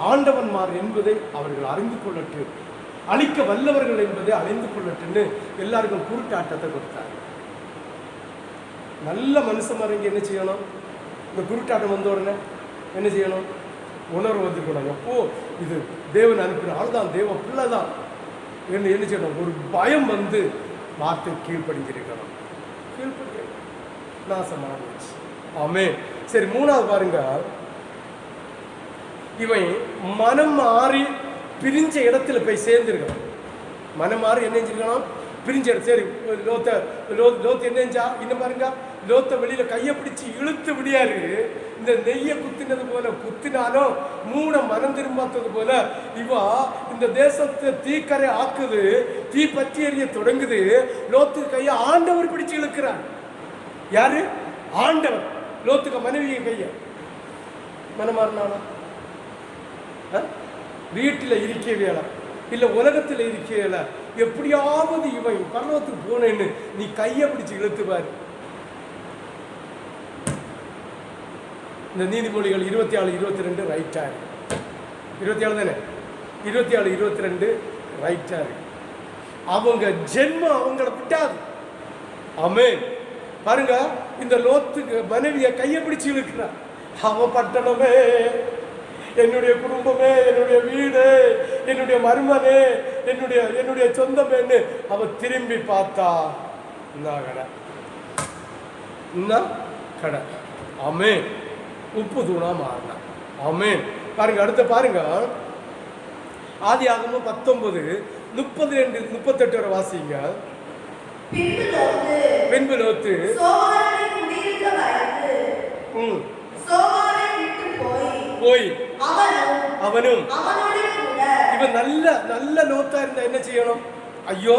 ஆண்டவன்மார் என்பதை அவர்கள் அறிந்து கொள்ளட்டு, அழிக்க வல்லவர்கள் என்பதை அறிந்து கொள்ளட்டுன்னு எல்லாருக்கும் குருட்டாட்டத்தை கொடுத்தார். நல்ல மனுஷமாரங்க என்ன செய்யணும்? இந்த குருட்டாட்டம் வந்த உடனே என்ன செய்யணும்? உணர்வு வந்துக்கணும். எப்போ இது தேவன் அனுப்பின ஆள் தான், தேவ பிள்ளை தான் என்ன செய்யணும்? ஒரு பயம் வந்து வார்த்தை கீழ்படிஞ்சிருக்கணும். நாசமாக போச்சு. ஆமே. சரி, 3வது பாருங்க, இவன் மனம் மாறி பிரிஞ்ச இடத்துல போய் சேர்ந்திருக்கணும். மனம் மாறி என்ன செஞ்சிருக்கணும்? பிரிஞ்ச இடம். சரி, லோத்து என்ன செஞ்சா? இன்னும் பாருங்க, லோத்த வெளியில கையை பிடிச்சு இழுத்து விடியாரு. இந்த நெய்யை குத்தினது போல குத்தினாலும் மூண மனம் திரும்பாத்தது போல இவா இந்த தேசத்தை தீக்கரை ஆக்குது, தீ பற்றி எறிய தொடங்குது. லோத்து கையை ஆண்டவர் பிடிச்சு இழுக்கிறார். யாரு? ஆண்டவர். லோத்துக்கு மனைவிய கைய மனமாறினானா? வீட்டில் இருக்கவேல இல்ல உலகத்தில் இருக்கல, எப்படியாவது இவன் பரலோகத்துக்கு போனேன்னு நீ கையை பிடிச்சு இழுத்துவாரு. இந்த நீதிமொழிகள் 24-22 ரைட்டா இருக்கு. 27 தானே? 24-22 ரைட்டா இருக்கு. அவங்க ஜென்மம் அவங்கள விட்டாது. ஆமென். பாருங்க, இந்த லோத்துக்கு மனைவிய கையை பிடிச்சு இழுக்கிறார். அவன் பட்டணமே, என்னுடைய குடும்பமே, என்னுடைய வீடு, என்னுடைய மருமனே, என்னுடைய சொந்தமேன்னு அவ திரும்பி பார்த்தா கடை. ஆமென். உப்பு தூணா மாறினா. ஆமென். பாருங்க, அடுத்த பாருங்க, ஆதியாகமம் 19:32-38 வரை வாசிங்க. பின்பு லோத்து போய் அவனும் இவன் நல்ல லோத்தா இருந்தா என்ன செய்யணும்? ஐயோ,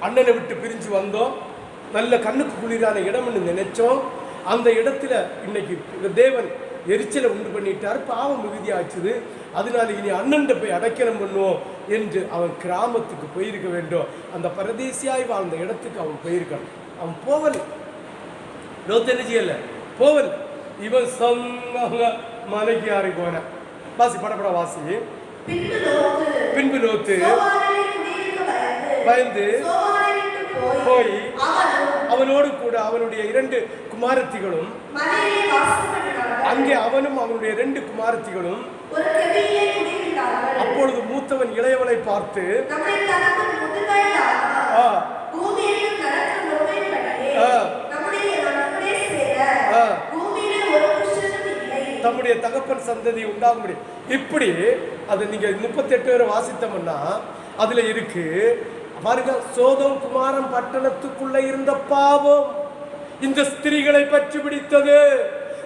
அண்ணனை விட்டு பிரிஞ்சு வந்தோம், நல்ல கண்ணுக்கு குளிரான இடம்னு நினைச்சோம், அந்த இடத்துல இன்னைக்கு தேவன் எரிச்சலை உண்டு பண்ணிட்டார், பாவம் மிகுதி ஆச்சுது. அதனால இனி அண்ணன்ட்ட போய் அடைக்கலம் பண்ணுவோம் என்று அவன் கிராமத்துக்கு போயிருக்க வேண்டும். அந்த பரதேசியாய் வாழ்ந்த இடத்துக்கு அவன் போயிருக்கான். அவன் போவல் என்ன செய்யல, போவல். இவன் சொந்த மலைக்கு யாரை போன வாசி படப்பட வாசி. பின்பு லோத்து பயந்து போய் அவனோடு கூட அவனுடைய 2 குமாரத்திகளும் அங்கே அவனும் அவனுடைய 2 குமாரத்திகளும். அப்பொழுது மூத்தவன் இளையவனை பார்த்து தம்முடைய தகப்பன் சந்ததி உண்டாக முடியும். இப்படி அது நீங்க 38 வரை வாசித்தோம்னா அதுல இருக்கு பாருங்க. சோதோம் குமாரன் பட்டணத்துக்குள்ள இருந்த பாவம் இந்த ஸ்திரீகளை பற்றி பிடித்தது.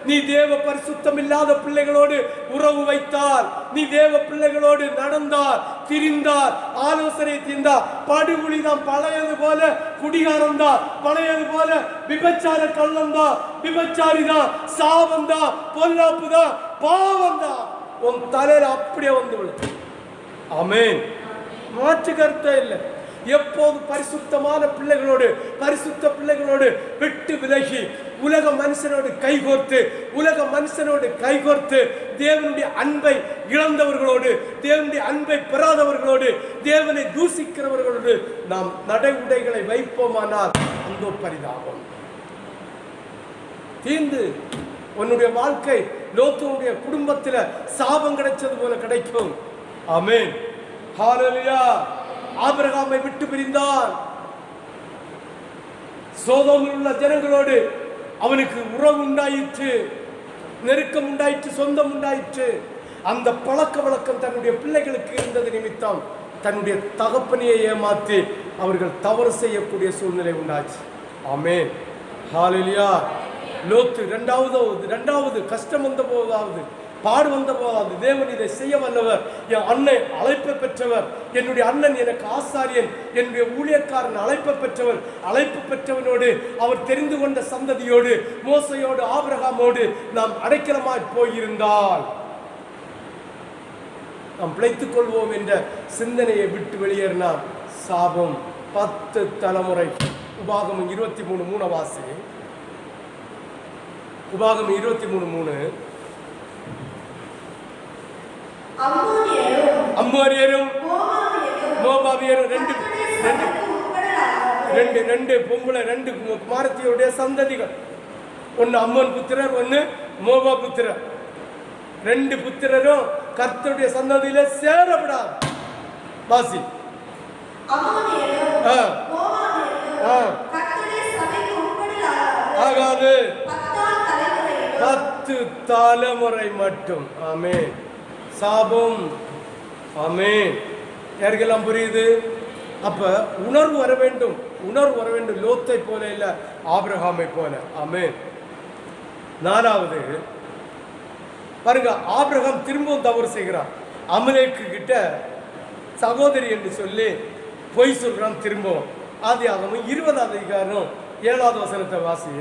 நீ தேவ பரிசுத்தம் இல்லாத பிள்ளைகளோடு உறவு வைத்தால், நீ தேவ பிள்ளைகளோடு நடந்தால், திரிந்தால், ஆலோசனை தீர்ந்தால், படுகுழிதான், பழையது போல குடிகாரம் தான், பழையது போல விபச்சார கள்ளம் தான், விபச்சாரிதான், சாபம் தான், பொல்லாப்பு தான், பாவம் தான் உன் தலையில அப்படியே வந்து விழுது. ஆமென். மாற்று கருத்தே இல்லை. எப்போது பரிசுத்தமான பிள்ளைகளோடு, பரிசுத்த பிள்ளைகளோடு விட்டு விலகி உலக மனுஷனோடு கைகோர்த்து, உலக மனுஷனோடு கைகோர்த்து தேவனுடைய அன்பை இழந்தவர்களோடு, தேவனுடைய அன்பை பெறாதவர்களோடு, தேவனை தூசிக்கிறவர்களோடு நாம் நடை உடைகளை வைப்போமானால் அந்தோ பரிதாபம் தீர்ந்து உன்னுடைய வாழ்க்கை லோத்துடைய குடும்பத்தில் சாபம் கிடைச்சது போல கிடைக்கும். ஆமென். ஹல்லேலூயா. ஆபிரகாமை விட்டு பிரிந்தான். சோதோமில் உள்ள ஜனங்களோடு அவனுக்கு உறவு உண்டாயிற்று, நெருக்கம் உண்டாயிற்று, சொந்தம் உண்டாயிற்று. அந்த பழக்க வழக்கம் தன்னுடைய பிள்ளைகளுக்கு இருந்தது நிமித்தம் தன்னுடைய தகப்பனையை ஏமாற்றி அவர்கள் தவறு செய்யக்கூடிய சூழ்நிலை உண்டாச்சு. ஆமென். ஹல்லேலூயா. லோத்து இரண்டாவது கஷ்டம் வந்த போதாவது, பாடு வந்த போதாவது தேவன் இதை செய்ய வல்லவர். என் அண்ணன் அழைப்பை பெற்றவர், என்னுடைய அண்ணன் எனக்கு ஆசாரியன், என்னுடைய ஊழியக்காரன் அழைப்பை பெற்றவர், அழைப்பு பெற்றவனோடு அவர் தெரிந்து கொண்ட சந்ததியோடு மோசையோடு ஆபிரகாமோடு நாம் அடைக்கலமாய் போயிருந்தால் நாம் பிழைத்துக் கொள்வோம் என்ற சிந்தனையை விட்டு வெளியேறினார். சாபம் 10 தலைமுறை. உபாகமம் 23:3 வாசி. உபாகமம் 23:3. அம்மோரியரும் மோபாபியரும் ரெண்டு பொம்பளை 2 குமாரத்தியுடைய சந்ததிகள். ஒன்னு அம்மன் புத்திரர், ஒன்னு மோபா புத்திரர். 2 புத்திரரும் கர்த்தருடைய சந்ததியில சேரப்படாது. வாசி. ஆகாது. 10 தலைமுறை மட்டும். ஆமென். சாபம். ஆமென். யாருக்கெல்லாம் புரியுது? அப்ப உணர்வு வர வேண்டும், உணர்வு வர வேண்டும். லோத்தை போல இல்ல, ஆபிரகாமை போல. ஆமென். 4வது பாருங்க, ஆபிரகாம் திரும்பவும் தவறு செய்கிறான். அமலேக்கு கிட்ட சகோதரி என்று சொல்லி பொய் சொல்றான். திரும்பவும் ஆதியாகமம் 20வது அதிகாரம் 7வது வசனத்தை வாசி.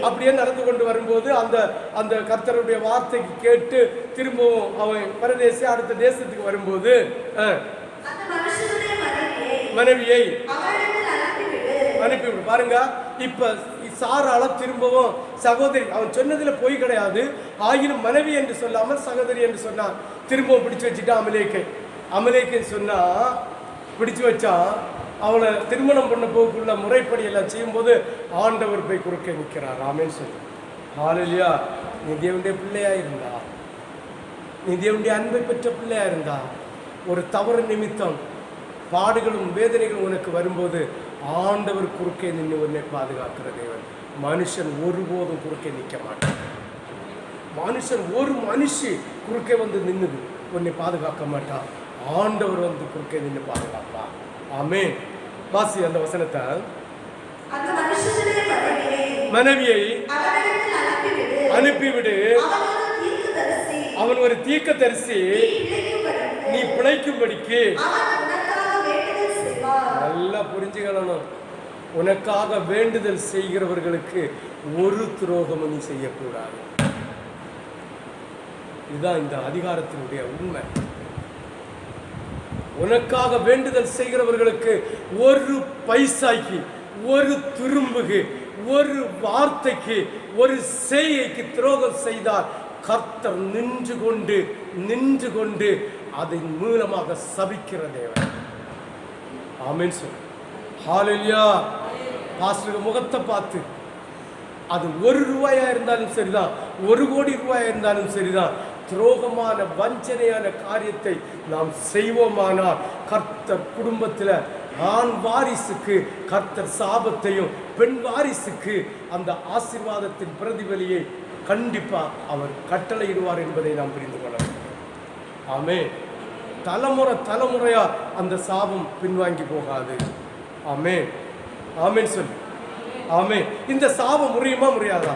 அப்படியே நடந்து கொண்டு வரும்போது அந்த கர்த்தருடைய வார்த்தைக்கு கேட்டு திரும்பவும் அவன் பரதேசி அடுத்த தேசத்துக்கு வரும்போது மனைவியை அனுப்பிவிடு. பாருங்க, இப்ப சாரால திரும்பவும் சகோதரி, அவன் சொன்னதுல பொய் கிடையாது, ஆயினும் மனைவி என்று சொல்லாமல் சகோதரி என்று சொன்னான். திரும்பவும் பிடிச்சு வச்சுட்டா அமலேக்கை சொன்னா பிடிச்சு வச்சா. அவனை திருமணம் பண்ண போக்குள்ள முறைப்படி எல்லாம் செய்யும்போது ஆண்டவர் போய் குறுக்க நிற்கிறார். ஆமென் சொல்லு. ஹல்லேலூயா. நீ தேவனுடைய பிள்ளையா இருந்தா, நீ தேவனுடைய அன்பை பெற்ற பிள்ளையா இருந்தா, ஒரு தவறு நிமித்தம் பாடுகளும் வேதனைகளும் உனக்கு வரும்போது ஆண்டவர் குறுக்கே நின்று உன்னை பாதுகாக்கிற தேவன். மனுஷன் ஒருபோதும் குறுக்கே நிற்க மாட்டான். ஒரு மனுஷி குறுக்கே வந்து நின்று உன்னை பாதுகாக்க மாட்டான். ஆண்டவர் வந்து குறுக்கே நின்று பாதுகாப்பா. ஆமென். வாசி அந்த வசனத்தை. மனைவியை அனுப்பிவிடு, அவன் ஒரு தீர்க்கதரிசி, நீ பிழைக்கும்படிக்கு. நல்லா புரிஞ்சுக்கணும். உனக்காக வேண்டுதல் செய்கிறவர்களுக்கு ஒரு துரோகமும் நீ செய்யக்கூடாது. இதுதான் இந்த அதிகாரத்தினுடைய உண்மை. உனக்காக வேண்டுதல் செய்கிறவர்களுக்கு ஒரு பைசாய்க்கு, ஒரு துரும்புக்கு, ஒரு வார்த்தைக்கு, ஒரு செய்கைக்கு துரோகம் செய்தால் கர்த்தர் நின்று கொண்டு அதன் மூலமாக சபிக்கிற தேவன். ஆமென் சொல்லு. ஹல்லேலூயா. பாஸ்டர் முகத்தை பார்த்து அது 1 ரூபாயா இருந்தாலும் சரிதான், 1 கோடி ரூபாயா இருந்தாலும் சரிதான், துரோகமான வஞ்சனையான காரியத்தை நாம் செய்வோமானால் கர்த்தர் குடும்பத்தில் ஆண் வாரிசுக்கு கர்த்தர் சாபத்தையும், பெண் வாரிசுக்கு அந்த ஆசீர்வாதத்தின் பிரதிபலியை கண்டிப்பா அவர் கட்டளையிடுவார் என்பதை நாம் புரிந்து கொள்ள வேண்டும். ஆமென். தலைமுறையா அந்த சாபம் பின்வாங்கி போகாது. ஆமென். ஆமென் சொல்லு. ஆமென். இந்த சாபம் முறியுமா முறியாதா?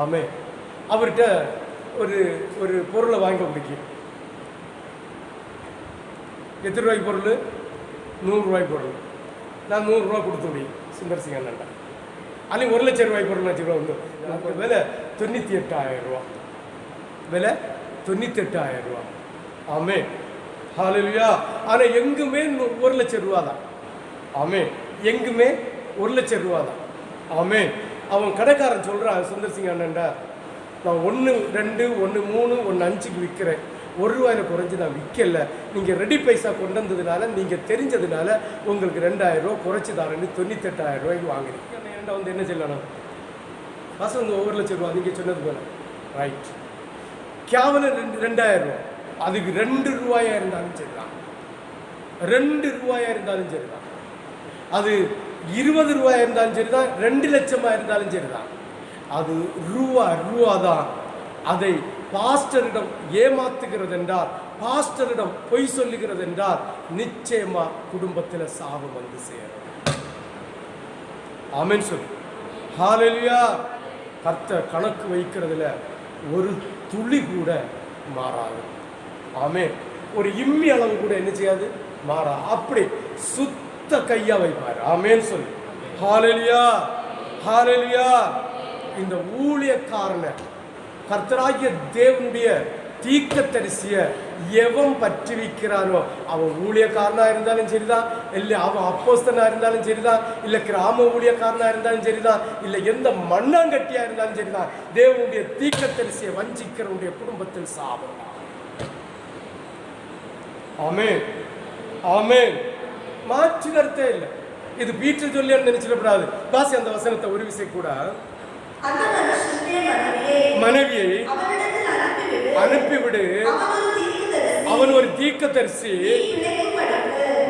ஆமென். அவர்கிட்ட ஒரு பொருளை வாங்க பிடிக்கும். எத்தனை ரூபாய்க்கு பொருள்? 100 ரூபாய்க்கு பொருள். நான் 100 ரூபா கொடுத்து முடியும் சுந்தர் சிங் அண்ணன்டா. அதுலேயும் 1 லட்சம் ரூபாய்க்கு பொருள் வச்சுருவா. வந்து விலை 98,000 ரூபா. விலை 98,000 ரூபா. ஆமென். ஹல்லேலூயா. ஆனால் எங்குமே 1 லட்சம் ரூபா தான். ஆமென். எங்குமே 1 லட்சம் ரூபா தான். ஆமென். அவன் கடைக்காரன் சொல்கிறான், சுந்தர் சிங் அண்ணன்டா, நான் 1, 2, 1, 3, 1, 5க்கு விற்கிறேன், 1 ரூபாயில் குறைஞ்சி நான் விற்கல, நீங்கள் ரெடி பைசா கொண்டு வந்ததுனால, நீங்கள் தெரிஞ்சதுனால உங்களுக்கு 2,000 ரூபா குறைச்சி தரேன்னு 98,000 ரூபாய்க்கு வாங்குறீங்க. ஏன்டா வந்து என்ன சொல்லணும்? காசு வந்து 1 லட்சம் ரூபா நீங்கள் சொன்னது போல. ரைட். கேவலம் 2,000 ரூபா. அதுக்கு 2 ரூபாயா இருந்தாலும் சரிதான், 2 ரூபாயா இருந்தாலும் சரிதான், அது 20 ரூபாயா இருந்தாலும் சரிதான், 2 லட்சமா இருந்தாலும் சரிதான், அது ரூபா தான். அதை பாஸ்டரிடம் ஏமாத்துகிறது என்றால், பாஸ்டரிடம் பொய் சொல்லுகிறது என்றால் நிச்சயமா குடும்பத்தில் சாபம் வந்து சேரும். ஆமென் சொல்லு. ஹல்லேலூயா. கர்த்தர் கணக்கு வைக்கிறதுல ஒரு துளி கூட மாறாது. ஆமென். ஒரு இம்மி அளவு கூட என்ன செய்யாது, மாறா. அப்படி சுத்த கையா வைப்பார். ஆமென் சொல்லு. ஹல்லேலூயா. ஹல்லேலூயா. இந்த ஊழியக்காரனை, கர்த்தராகிய தேவனுடைய தீர்க்கதரிசிய எவன் பற்றி வைக்கிறானோ, அவன் ஊழியக்காரனா இருந்தாலும் சரிதான், இல்லை அவன் அப்போஸ்தலனா இருந்தாலும் சரிதான், இல்லை கிராம ஊழியக்காரனா இருந்தாலும் சரிதான், இல்லை எந்த மண்ணாங்கட்டியா இருந்தாலும் சரிதான், தேவனுடைய தீர்க்கதரிசியை வஞ்சிக்கிறவனுடைய குடும்பத்தில் சாபம். ஆமென். ஆமென். மாற்று கருத்தே இல்லை. இது பீட்டர் சொல்லியான்னு நினைச்சிடக்கூடாது. பாசி அந்த வசனத்தை ஒரு விஷயம் கூட, மனைவியை அனுப்பிவிடு, அவன் ஒரு தீர்க்கதரிசி.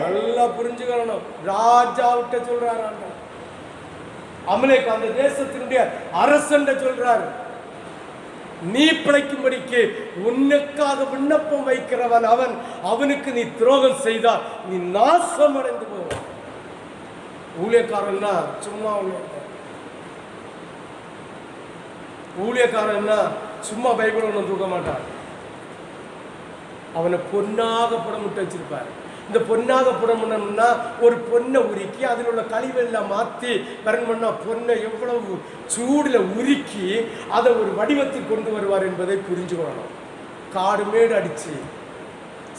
நல்லா புரிஞ்சுக்கணும். ராஜாவிட்ட சொல்றாரு, அமலேக்கு அந்த தேசத்தினுடைய அரசன் சொல்றாரு, நீ பிழைக்கும்படிக்கு உன்னுக்காக விண்ணப்பம் வைக்கிறவன் அவன், அவனுக்கு நீ துரோகம் செய்தால் நீ நாசம் அடைந்து போவான். ஊழியக்காரன்னா சும்மா ஊழியக்காரன்னா சும்மா பைபிள் ஒன்றும் தூக்க மாட்டான். அவனை பொன்னாக புடமிட்டு வச்சிருப்பார். இந்த பொன்னாக புடமிடணும்னா ஒரு பொண்ணை உருக்கி அதில் உள்ள கழிவெல்லாம் மாற்றி வரன் பண்ணால் பொண்ணை எவ்வளவு சூடில் உருக்கி அதை ஒரு வடிவத்தில் கொண்டு வருவார் என்பதை புரிஞ்சு கொள்ளணும். காடு மேடு அடித்து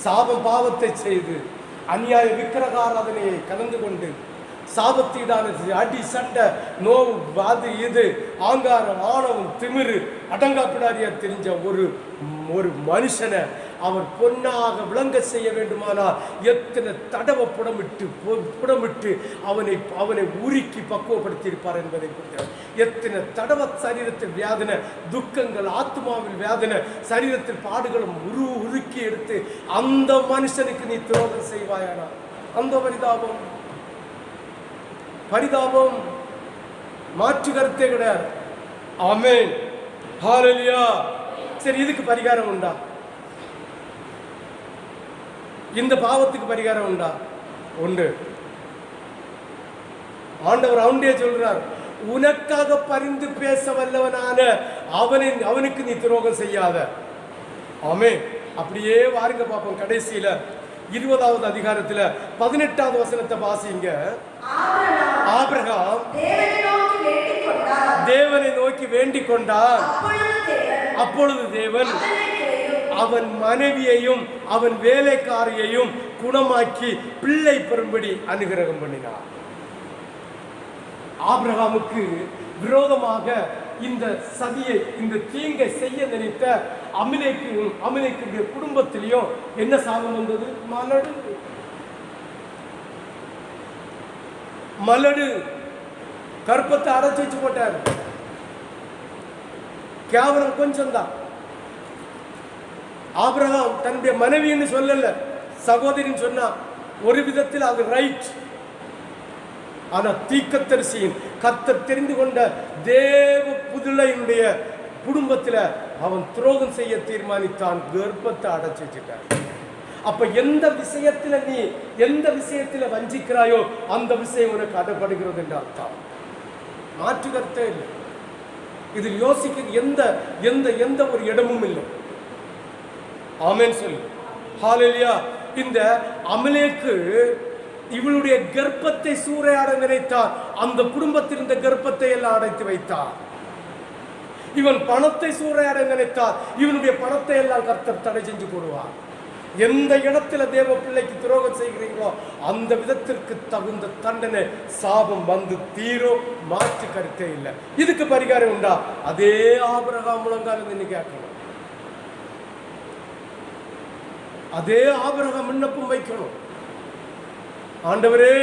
சாபம் பாவத்தை செய்து அநியாய விக்கிரகாராதனையை கலந்து கொண்டு சாபத்தீடானது அடி சண்டை நோவு அது இது ஆங்காரம் ஆணவம் திமிரு அடங்காப்பிடாரியா தெரிஞ்ச ஒரு மனுஷனை அவர் பொன்னாக விளங்க செய்ய வேண்டுமானால் எத்தனை தடவை புடமிட்டு அவனை உருக்கி பக்குவப்படுத்தி இருப்பார் என்பதை புரிந்தார். எத்தனை தடவை சரீரத்தில் வேதனை, துக்கங்கள், ஆத்மாவில் வேதனை, சரீரத்தில் பாடுகளும் உருக்கி எடுத்து அந்த மனுஷனுக்கு நீ துரோகம் செய்வாயானா? அந்த பரிதாபம் மாற்று கருத்தே கிடையாது. ஆமென். ஹல்லேலூயா. சரி, இதுக்கு பரிகாரம் உண்டா? இந்த பாவத்துக்கு பரிகாரம் உண்டா? உண்டு. ஆண்டவர் அவனுடைய சொல்றார், உனக்காக பரிந்து பேச வல்லவனான அவனுக்கு நீ துரோகம் செய்யாத. ஆமென். அப்படியே வாருங்க பார்ப்போம். கடைசியில 20வது அதிகாரத்துல 18வது வசனத்தை வாசிங்க. ஆபிரகாம் தேவனை நோக்கி வேண்டிக் கொண்டார். அப்பொழுது தேவன் அவன் மனைவியையும் அவன் வேலைக்காரியையும் குணமாக்கி பிள்ளை பெறும்படி அனுகிரகம் பண்ணினார். ஆபிரகாமுக்கு விரோதமாக இந்த சதியை, இந்த தீங்கை செய்ய நினைத்த அமிலேக்குடைய குடும்பத்திலையும் என்ன சாபம் வந்தது? மலடு கற்பத்தை அடைச்சு வச்சு போட்டார். கேவலம் கொஞ்சம் தான். ஆபிரகாம் தன்னுடைய மனைவின்னு சொல்லல, சகோதரின்னு சொன்னா ஒரு விதத்தில் அது ரைட். ஆனா தீர்க்கதரிசியின் கர்த்தர் தெரிந்து கொண்ட தேவ புதுளையினுடைய குடும்பத்துல அவன் துரோகம் செய்ய தீர்மானித்தான். கர்ப்பத்தை அடைச்சு வச்சுட்டார். அப்ப எந்த விஷயத்துல வஞ்சிக்கிறாயோ அந்த விஷயம் உனக்கு அடப்படுகிறது என்று அர்த்தம். மாற்று கருத்தே இல்லை. இதில் யோசிக்க எந்த ஒரு இடமும் இல்லை. ஆமென் சொல்லு. ஹல்லேலூயா. இந்த அமலேக்கு இவளுடைய கர்ப்பத்தை சூறையாட நினைத்தார். அந்த குடும்பத்தில் இருந்த கர்ப்பத்தை எல்லாம் அடைத்து வைத்தார். இவன் பணத்தை சூறையாட நினைத்தார். இவனுடைய பணத்தை எல்லாம் கர்த்தர் தடை செஞ்சு போடுவார். எந்த இடத்துல தேவ பிள்ளைக்கு துரோகம் செய்கிறீங்களோ அந்த விதத்திற்கு தகுந்த தண்டனை சாபம் வந்து தீரும். மாற்று கருத்தே இல்லை. இதுக்கு பரிகாரம் உண்டா? அதே ஆபிரகாம் முழங்கால நின்று கேட்கணும். அதே ஆபிரகாம் விண்ணப்பம் வைக்கணும். ஆண்டவரே,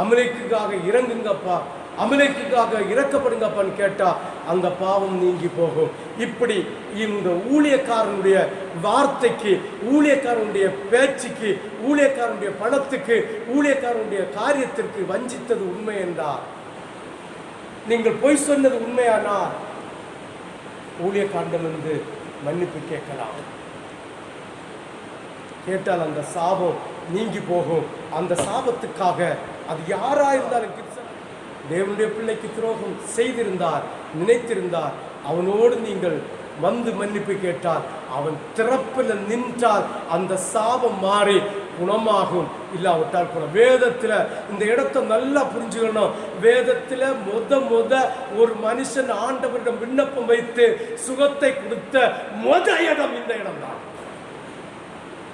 அமலேக்குக்காக இறங்குங்கப்பா, அமலேக்குக்காக இறக்கப்படுங்கப்பான்னு கேட்டா அந்த பாவம் நீங்கி போகும். இப்படி இந்த ஊழியக்காரனுடைய வார்த்தைக்கு, ஊழியக்காரனுடைய பேச்சுக்கு, ஊழியக்காரனுடைய பணத்துக்கு, ஊழியக்காரனுடைய காரியத்திற்கு வஞ்சித்தது உண்மை என்றார், நீங்கள் பொய் சொன்னது உண்மையானால் ஊழியக்காரனிடம் இருந்து மன்னிப்பு கேட்கலாம். கேட்டால் அந்த சாபம் நீங்கி போகும். அந்த சாபத்துக்காக அது யாரா இருந்தாலும், தேவனுடைய பிள்ளைக்கு துரோகம் செய்திருந்தார், நினைத்திருந்தார், அவனோடு நீங்கள் வந்து மன்னிப்பு கேட்டால், அவன் திறப்பில் நின்றால் அந்த சாபம் மாறி குணமாகும். இல்லாவிட்டால் குணம். வேதத்துல இந்த இடத்தை நல்லா புரிஞ்சுக்கணும். வேதத்துல முத ஒரு மனுஷன் ஆண்டவரிடம் விண்ணப்பம் வைத்து சுகத்தை கொடுத்த இடம் இந்த இடம் தான்.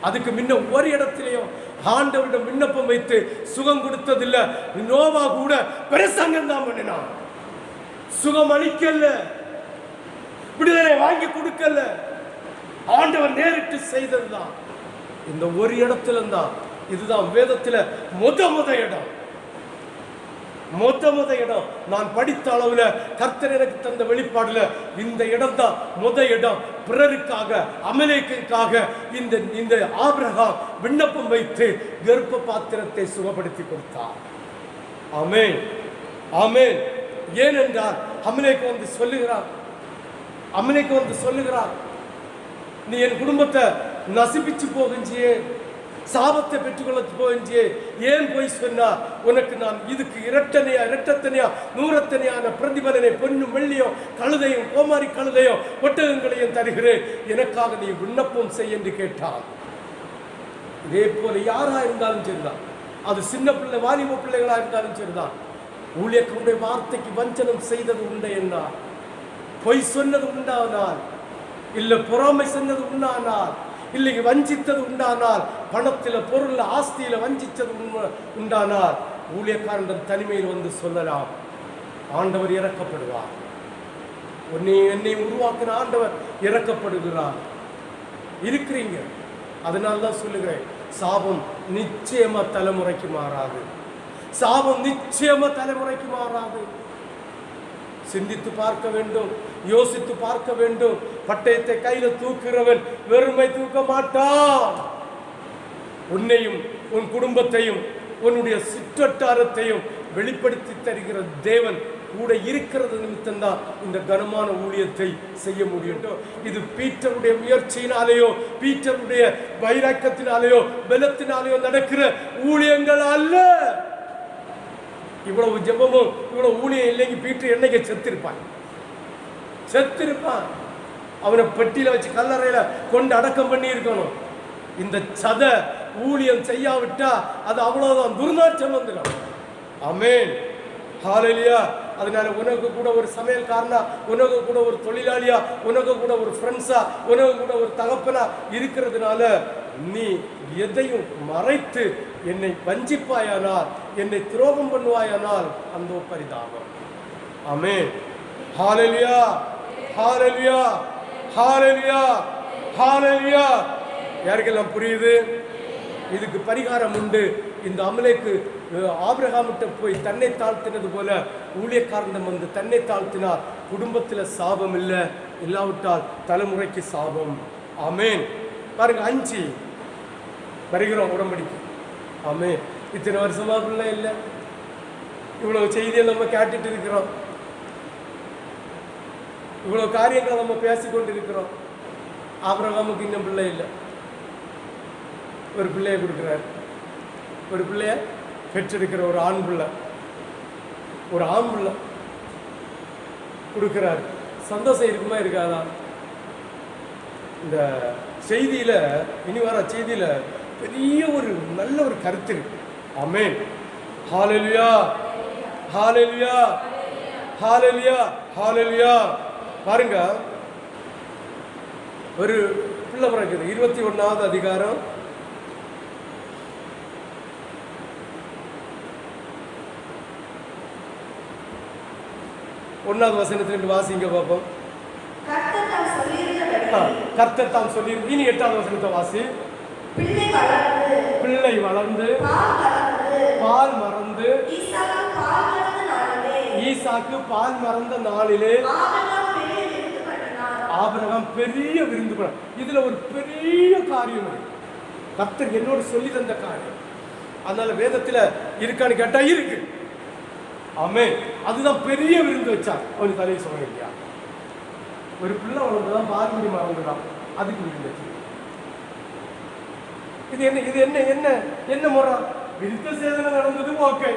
அதுக்கு முன்ன ஒரு இடத்திலையும் ஆண்டவரிடம் விண்ணப்பம் வைத்து சுகம் கொடுத்ததில்லை. நோவா கூட பிரசங்கம் தான் பண்ணினான். சுகம் அளிக்கல, விடுதலை வாங்கி கொடுக்கல. ஆண்டவர் நேரிட்டு செய்ததுதான். இந்த ஒரு இடத்துல தான். இதுதான் வேதத்துல முத இடம். முத இடம். நான் படித்த அளவுல கர்த்தர் எனக்கு தந்த வெளிப்பாடுல இந்த இடம் தான் முத இடம். பிறருக்காக, அமலேக்குக்காக இந்த ஆபிரகாம் விண்ணப்பம் வைத்து கர்ப்ப பாத்திரத்தை சுகப்படுத்தி கொடுத்தார். ஆமென், ஆமென். ஏனென்றால் அமலேக்கு வந்து சொல்லுகிறார், நீ என் குடும்பத்தை நசிப்பிச்சு போகிஞ்சியே, சாபத்தை பெற்றுக்கொள்ள போகின்றே, ஏன் போய் சொன்னா? உனக்கு நான் இதுக்கு இரட்டத்தனையா நூறத்தனையான பிரதிபலனை, பொன்னும் வெள்ளியும் கழுதையும் கோமாரி கழுதையும் ஒட்டகங்களையும் தருகிறேன், எனக்காக நீ விண்ணப்பம் செய் என்று கேட்டான். இதே போல யாரா இருந்தாலும் சரிதான், அது சின்ன பிள்ளை வாலிப பிள்ளைகளா இருந்தாலும் சரிதான், ஊழியர்களுடைய வார்த்தைக்கு வஞ்சனம் செய்தது உண்டை என்றால், பொய் சொன்னது உண்டானால், இல்லை பொறாமை சொன்னது உண்டானால், இல்லை வஞ்சித்தது உண்டானால், பணத்தில் பொருள் ஆஸ்தியில வஞ்சித்தது உண்டானால், ஊழியக்காரன் தனிமையில் வந்து சொல்லலாம், ஆண்டவர் இறக்கப்படுவார். என்னை உருவாக்கின ஆண்டவர் இறக்கப்படுகிறார். இருக்கிறீங்க. அதனால்தான் சொல்லுகிறேன், சாபம் நிச்சயமா தலைமுறைக்கு மாறாது. சாபம் நிச்சயமா தலைமுறைக்கு மாறாது. சிந்தித்து பார்க்க வேண்டும், யோசித்து பார்க்க வேண்டும். பட்டயத்தை கையில தூக்குறவன் வெறுமை தூக்க மாட்டான். உன்னையும் உன் குடும்பத்தையும் உன்னுடைய சுற்றட்டாரத்தையும் வெளிப்படுத்தி தருகிற தேவன் கூட இருக்கிறது நிமித்தம்தான் இந்த கனமான ஊழியத்தை செய்ய முடியும். இது பீட்டருடைய முயற்சியினாலேயோ, பீட்டருடைய வைராக்கியத்தினாலேயோ, பலத்தினாலேயோ நடக்கிற ஊழியங்கள் அல்ல. இவ்வளவு ஜெபமும் இவ்வளவு ஊழியம் இல்லைங்க, பீட்டர் என்னைக்கு செத்திருப்பான். அவனை பெட்டியில வச்சு கல்லறையில கொண்டு அடக்கம் பண்ணி இருக்கணும். இந்த சதை ஊழியம் செய்யாவிட்டா அது அவ்வளவுதான், துர்நாற்றம் வந்துடும். ஆமென், ஹalleluya. அதனால உனக்கு கூட ஒரு சமையல்காரனா, உனக்கு கூட ஒரு தொழிலாளியா, உனக்கு கூட ஒரு ஃப்ரெண்ட்ஸா, உனக்கு கூட ஒரு தகப்பனா இருக்கிறதுனால நீ எதையும் மறைத்து என்னை வஞ்சிப்பாயானால், என்னை துரோகம் பண்ணுவாயானால் அந்த பரிதாபம். ஆமென், ஹalleluya, ஹalleluya, ஹalleluya, ஹalleluya. யாருக்கெல்லாம் புரியுது? இதுக்கு பரிகாரம் உண்டு. இந்த அமலேக்கு ஆபிரகாமிட்ட போய் தன்னை தாழ்த்தினது போல ஊழியக்காரன் வந்து தன்னை தாழ்த்தினார். குடும்பத்தில் சாபம் இல்லை, இல்லாவிட்டால் தலைமுறைக்கு சாபம். ஆமென். பாருங்க, 5 வருகிறோம் உடம்படிக்கு. ஆமென். இத்தனை வருஷமா பிள்ளை இல்லை, இவ்வளவு செய்தியை நம்ம கேட்டுட்டு இருக்கிறோம், இவ்வளவு காரியங்களை நம்ம பேசிக்கொண்டு இருக்கிறோம். ஆபிரகாமுக்கு இன்னும் பிள்ளை இல்லை, ஒரு பிள்ளையை கொடுக்குறாரு. ஒரு பிள்ளைய பெற்றெடுக்கிற ஒரு ஆண் பிள்ளை, ஒரு ஆண் பிள்ளை கொடுக்கிறாரு. சந்தோஷம் இருக்குமா இருக்காதா? இந்த செய்தியில, இனி வர செய்தியில பெரிய ஒரு நல்ல ஒரு கருத்து இருக்கு. ஆமென், ஹalleluya, ஹalleluya, ஹalleluya, ஹalleluya. பாருங்க, ஒரு பிள்ளை பிறக்குது. 21வது அதிகாரம் 1வது வசனத்திலிருந்து வாசிங்க பார்ப்போம். கர்த்தர் தாம் சொல்லி, இனி 8வது வசனத்தை வாசி. பிள்ளை வளர்ந்து பால் மறந்து, ஈசாக்கு பால் மறந்த நாளிலே ஆபிரகாம் பெரிய விருந்து பண்ண. இதுல ஒரு பெரிய காரியம் இருக்கு. கர்த்தர் என்னோட சொல்லி தந்த காரியம். அதனால வேதத்துல இருக்கான்னு கேட்டா இருக்கு. ஆமென். அதுதான் பெரிய விருந்து வச்சார். அவனுக்கு தலையை சொல்ல இல்லையா? ஒரு பிள்ளை வளர்ந்துதான் பார்வதி மறந்துதான், அதுக்கு விருந்து வச்சு. இது என்ன, இது என்ன என்ன என்ன முறை? விருத்த சேதனம் நடந்தது, ஓகே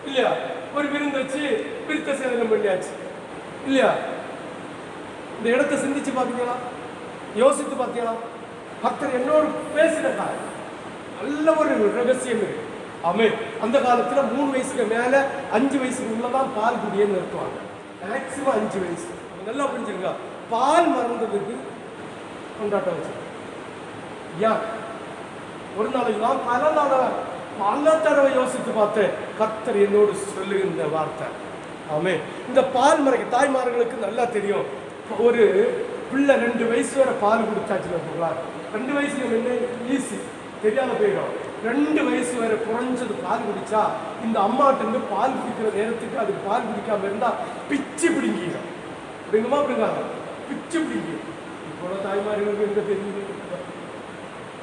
இல்லையா? ஒரு விருந்து வச்சு விருத்த சேதனம் பண்ணியாச்சு இல்லையா? இந்த இடத்தை சிந்திச்சு பார்த்தீங்களா? யோசித்து பார்த்தீங்களா? கர்த்தர் என்னோடு பேசின காரியம் நல்ல ஒரு ரகசியம் இருக்கு. ஆமென். அந்த காலத்துல 3 வயசுக்கு மேல 5 வயசுக்கு உள்ளதான் பால் குடியே நிறுத்துவாங்க. மேக்சிமம் 5 வயசு. நல்லா புரிஞ்சுங்க. பால் மறந்ததுக்கு கொண்டாட்டம் வச்சு ஏன் ஒரு நாளைக்கு தான் பல தடவை யோசித்து பார்த்தேன். கர்த்தர் என்னோடு சொல்லுகின்ற வார்த்தை. ஆமென். இந்த பால் மறைக்க தாய்மார்களுக்கு நல்லா தெரியும். ஒரு பிள்ளை 2 வயசு வரை பால் குடிச்சாச்சுன்னு 2 வயசுல என்ன ஈஸி தெரியாம போயிடும். 2 வயசு வரை குறைஞ்சது பால் குடிச்சா இந்த அம்மாட்ட இருந்து பால் குடிக்கிற நேரத்துக்கு அதுக்கு பால் குடிக்காம இருந்தா பிச்சு பிடிங்கிடும். அப்படிங்கம்மா அப்படிங்காங்க, பிச்சு பிடிங்கி. இப்போ தாய்மார்களுக்கு எங்க தெரியுது?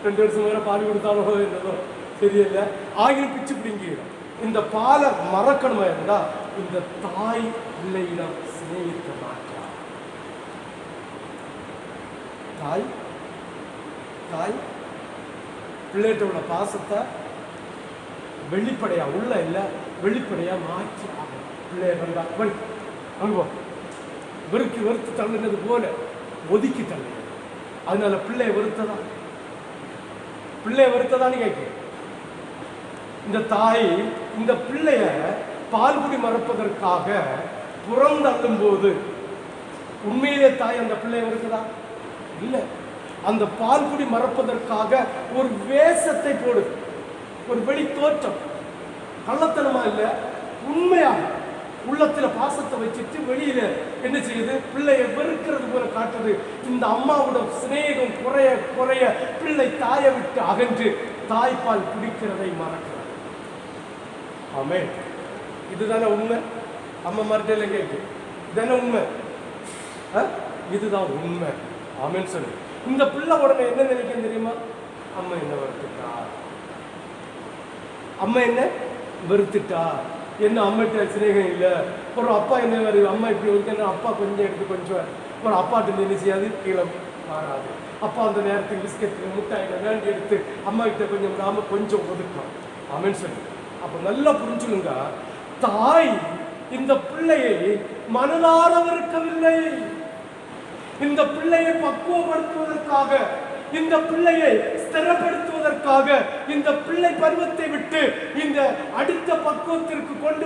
2 வருஷம் வரை பால் கொடுத்தாலோ என்னதோ தெரியல, ஆகிலும் பிச்சு பிடிங்கிடும். இந்த பாலை மறக்கணுமா இருந்தா இந்த தாய் பிள்ளையிடம் சிநேகிக்க மாட்டார். தாய் தாய் பிள்ளைகிட்ட உள்ள பாசத்தை வெளிப்படையா உள்ள இல்லை, வெளிப்படையா மாற்றி ஆகும். பிள்ளைய வந்தா அனுபவம் வெறுத்து தள்ளினது போல ஒதுக்கி தள்ளினது. அதனால பிள்ளைய வெறுத்ததான்னு கேட்க. இந்த தாய் இந்த பிள்ளைய பால்குடி மறப்பதற்காக புறந்தள்ளும் போது உண்மையிலே தாய் அந்த பிள்ளைய வெறுக்குதா? இல்லை. அந்த பால்குடி மறப்பதற்காக ஒரு வேஷத்தை போடுது, ஒரு வெளி தோற்றம். கள்ளத்தனமா இல்லை, உண்மையாக உள்ளத்துல பாசத்தை வச்சுட்டு வெளியில என்ன செய்யுது? பிள்ளையை வெறுக்கிறது போல காட்டுது. இந்த அம்மாவோட சிநேகம் குறைய குறைய பிள்ளை தாயை விட்டு அகன்று தாய்ப்பால் குடிக்கிறதை மறக்கிறார். ஆமென். இதுதானே உண்மை. அம்மா மறுட்டல கேட்கு, இதுதானே உண்மை. இதுதான் உண்மை. ஆமென் சொல்லு. இந்த பிள்ளை உடனே என்ன நினைக்கும் தெரியுமா? அம்மா என்ன வெறுத்துட்டா, அம்மா என்ன வெறுத்துட்டா, என்ன அம்மாட்ட சிநேகம் இல்லை. ஒரு அப்பா என்ன வருது, அம்மா இப்படி ஒரு அப்பா கொஞ்சம் எடுத்து கொஞ்சம் ஒரு அப்பாட்டு என்ன செய்யாது, கீழே மாறாது. அப்பா அந்த நேரத்துக்கு பிஸ்கெட்டு முட்டாயில வேண்டி எடுத்து அம்மா கிட்ட கொஞ்சம் நாம கொஞ்சம் ஒதுக்கலாம். ஆமென் சொல்லு. அப்ப நல்லா புரிஞ்சுலுங்க, தாய் இந்த பிள்ளையை மனதார வெறுக்கவில்லை. இந்த பிள்ளையை பக்குவப்படுத்துவதற்காக இந்த பிள்ளையை ஸ்திரப்படுத்துவதற்காக, இந்த பிள்ளை பருவத்தை விட்டு இந்த அடுத்த பக்குவத்திற்கு கொண்டு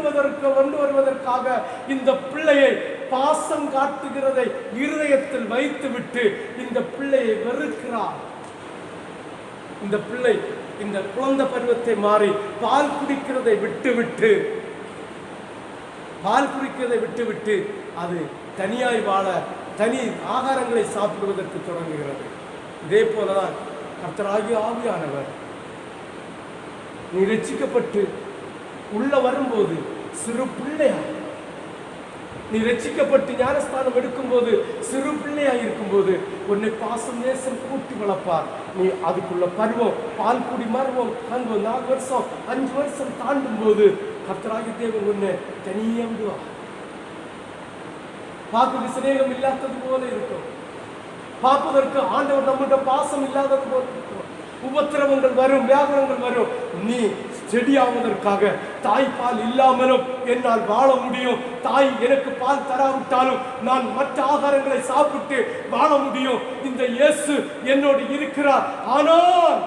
வருவதற்காக இந்த பிள்ளையை பாசம் காட்டுகிறதை இருதயத்தில் வைத்துவிட்டு இந்த பிள்ளையை வெறுக்கிறார். இந்த பிள்ளை இந்த குழந்தை பருவத்தை மாறி பால் குடிக்கிறதை விட்டுவிட்டு அது தனியாய் வாழ, தனி ஆகாரங்களை சாப்பிடுவதற்கு தொடங்குகிறது. இதே போலதான் கர்த்தராகிய ஆவியானவர் நீ ரட்சிக்கப்பட்டு உள்ள வரும்போது சிறு பிள்ளையா, நீ ரட்சிக்கப்பட்டு ஞானஸ்தானம் எடுக்கும்போது சிறு பிள்ளையாக இருக்கும்போது உன்னை பாசம் நேசம் கூட்டி வளர்ப்பார். நீ அதுக்குள்ள பருவம், பால் குடி மருவம், 4 வருஷம் 5 வருஷம் தாண்டும் போது கர்த்தராகிய தேவன் உன்னை தனியே விடுவார். பார்க்க சிநேகம் இல்லாதது போல இருக்கும், பார்ப்பதற்கு ஆண்டவர் நம்மகிட்ட பாசம் இல்லாதது போல இருக்கும். உபத்திரவங்கள் வரும், வியாகுலங்கள் வரும். நீ செடியாவதற்காக தாய் பால் இல்லாமலும் என்னால் வாழ முடியும், தாய் எனக்கு பால் தராவிட்டாலும் நான் மற்ற ஆகாரங்களை சாப்பிட்டு வாழ முடியும், இந்த இயேசு என்னோடு இருக்கிறார். ஆனால்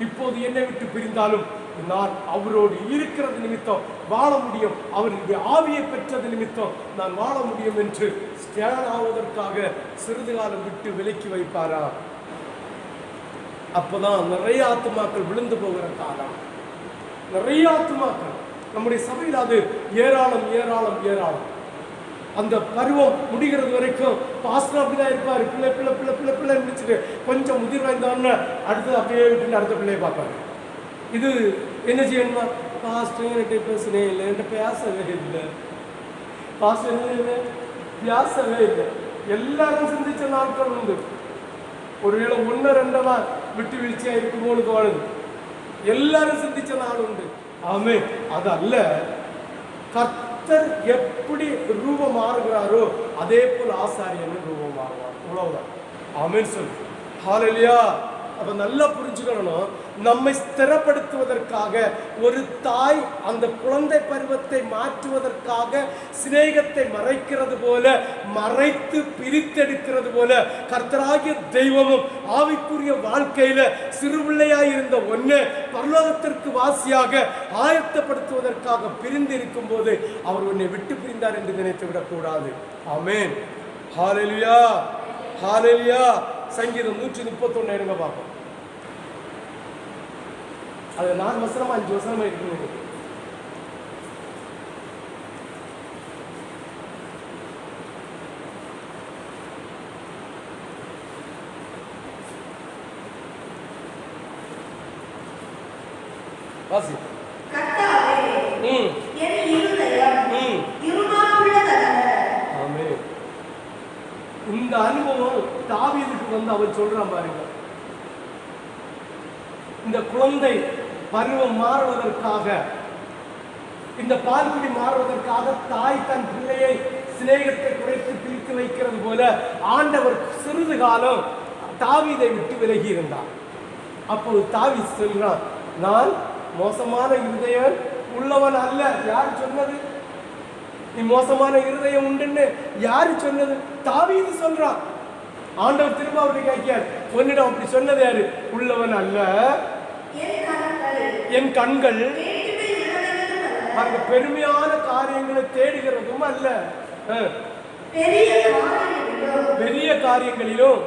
இப்போது என்னை விட்டு பிரிந்தாலும் நான் அவரோடு இருக்கிறது நிமித்தம் வாழ முடியும், அவருடைய ஆவியை பெற்றது நிமித்தம் நான் வாழ முடியும் என்று ஸ்டேன் ஆவதற்காக சிறிது காலம் விட்டு விலக்கி வைப்பாரா? அப்பதான் நிறைய ஆத்துமாக்கள் விழுந்து போகிற காலம். நிறைய ஆத்துமாக்கள் நம்முடைய சபையில் அது ஏராளம் ஏராளம் ஏராளம். அந்த பருவம் முடிகிறது வரைக்கும் பாஸ்டர் அப்படிதான் இருப்பாரு. பிள்ளை பிள்ளை பிள்ளை பிள்ளை பிள்ளை நினைச்சிட்டு கொஞ்சம் முதிர் வாய்ந்தோன்னு அடுத்தது அப்படியே விட்டு அடுத்த பிள்ளையை பார்ப்பாரு. இது என்ன செய்யணுமா? பாஸ்டர் என்கிட்ட பேசுனே இல்லை, என்கிட்ட பேசவே இல்லை, பாஸ்டர் என்ன பேசவே இல்லை. எல்லாரும் சிந்திச்ச நாட்கள் உண்டு. ஒருவேளை 1-2 விட்டு வீழ்ச்சியா இருக்குமோன்னு தோணுது. எல்லாரும் சிந்திச்ச நாள் உண்டு. ஆமே, அது அல்ல. கர்த்தர் எப்படி ரூபம் மாறுகிறாரோ அதே போல் ஆசாரியன் ரூபம் மாறுவார். அவ்வளவுதான். ஆமென் சொல்லு. ஹல்லேலூயா. அப்ப நல்லா புரிஞ்சுக்கணும், நம்மை ஸ்திரப்படுத்துவதற்காக ஒரு தாய் அந்த குழந்தை பருவத்தை மாற்றுவதற்காக சிநேகத்தை மறைக்கிறது போல, மறைத்து பிரித்தெடுக்கிறது போல கர்த்தராகிய தெய்வமும் ஆவிக்குரிய வாழ்க்கையில சிறுபிள்ளையாய் இருந்த ஒன்று பரலோகத்திற்கு வாசியாக ஆயத்தப்படுத்துவதற்காக பிரிந்து இருக்கும் போது அவர் உன்னை விட்டு பிரிந்தார் என்று நினைத்து விடக்கூடாது. ஆமென். ஹல்லேலூயா, ஹல்லேலூயா. சங்கீதம் 131 எடுங்க பார்ப்போம். அது 4 வசனமா 5 வசனமா இருக்கு. வாசி. இந்த அனுபவம் தாவீதுக்கு வந்து அவன் சொல்றான் பாருங்க. இந்த குழந்தை பருவம் மாறுவதற்காக, இந்த பால்குடி மாறுவதற்காக தாய் தன் பிள்ளையை சிநேகத்தை குறைத்து பிரித்து வைக்கிறது போல ஆண்டவர் சிறிது காலம் தாவீதை விட்டு விலகி இருந்தார். அப்போது தாவீது சொல்றான், நான் மோசமான இருதயம் உள்ளவன் அல்ல. யார் சொன்னது? நீ மோசமான இருதயம் உண்டுன்னு யாரு சொன்னது? தாவீது சொல்றான். ஆண்டவர் திரும்ப அவருடைய கேட்கிறார், உன்னிடம் அப்படி சொன்னது யாரு? உள்ளவன் அல்ல, என் கண்கள் பெருமையான காரியங்களை தேடுகிறதும் அல்ல, பெரிய காரியங்களிலும்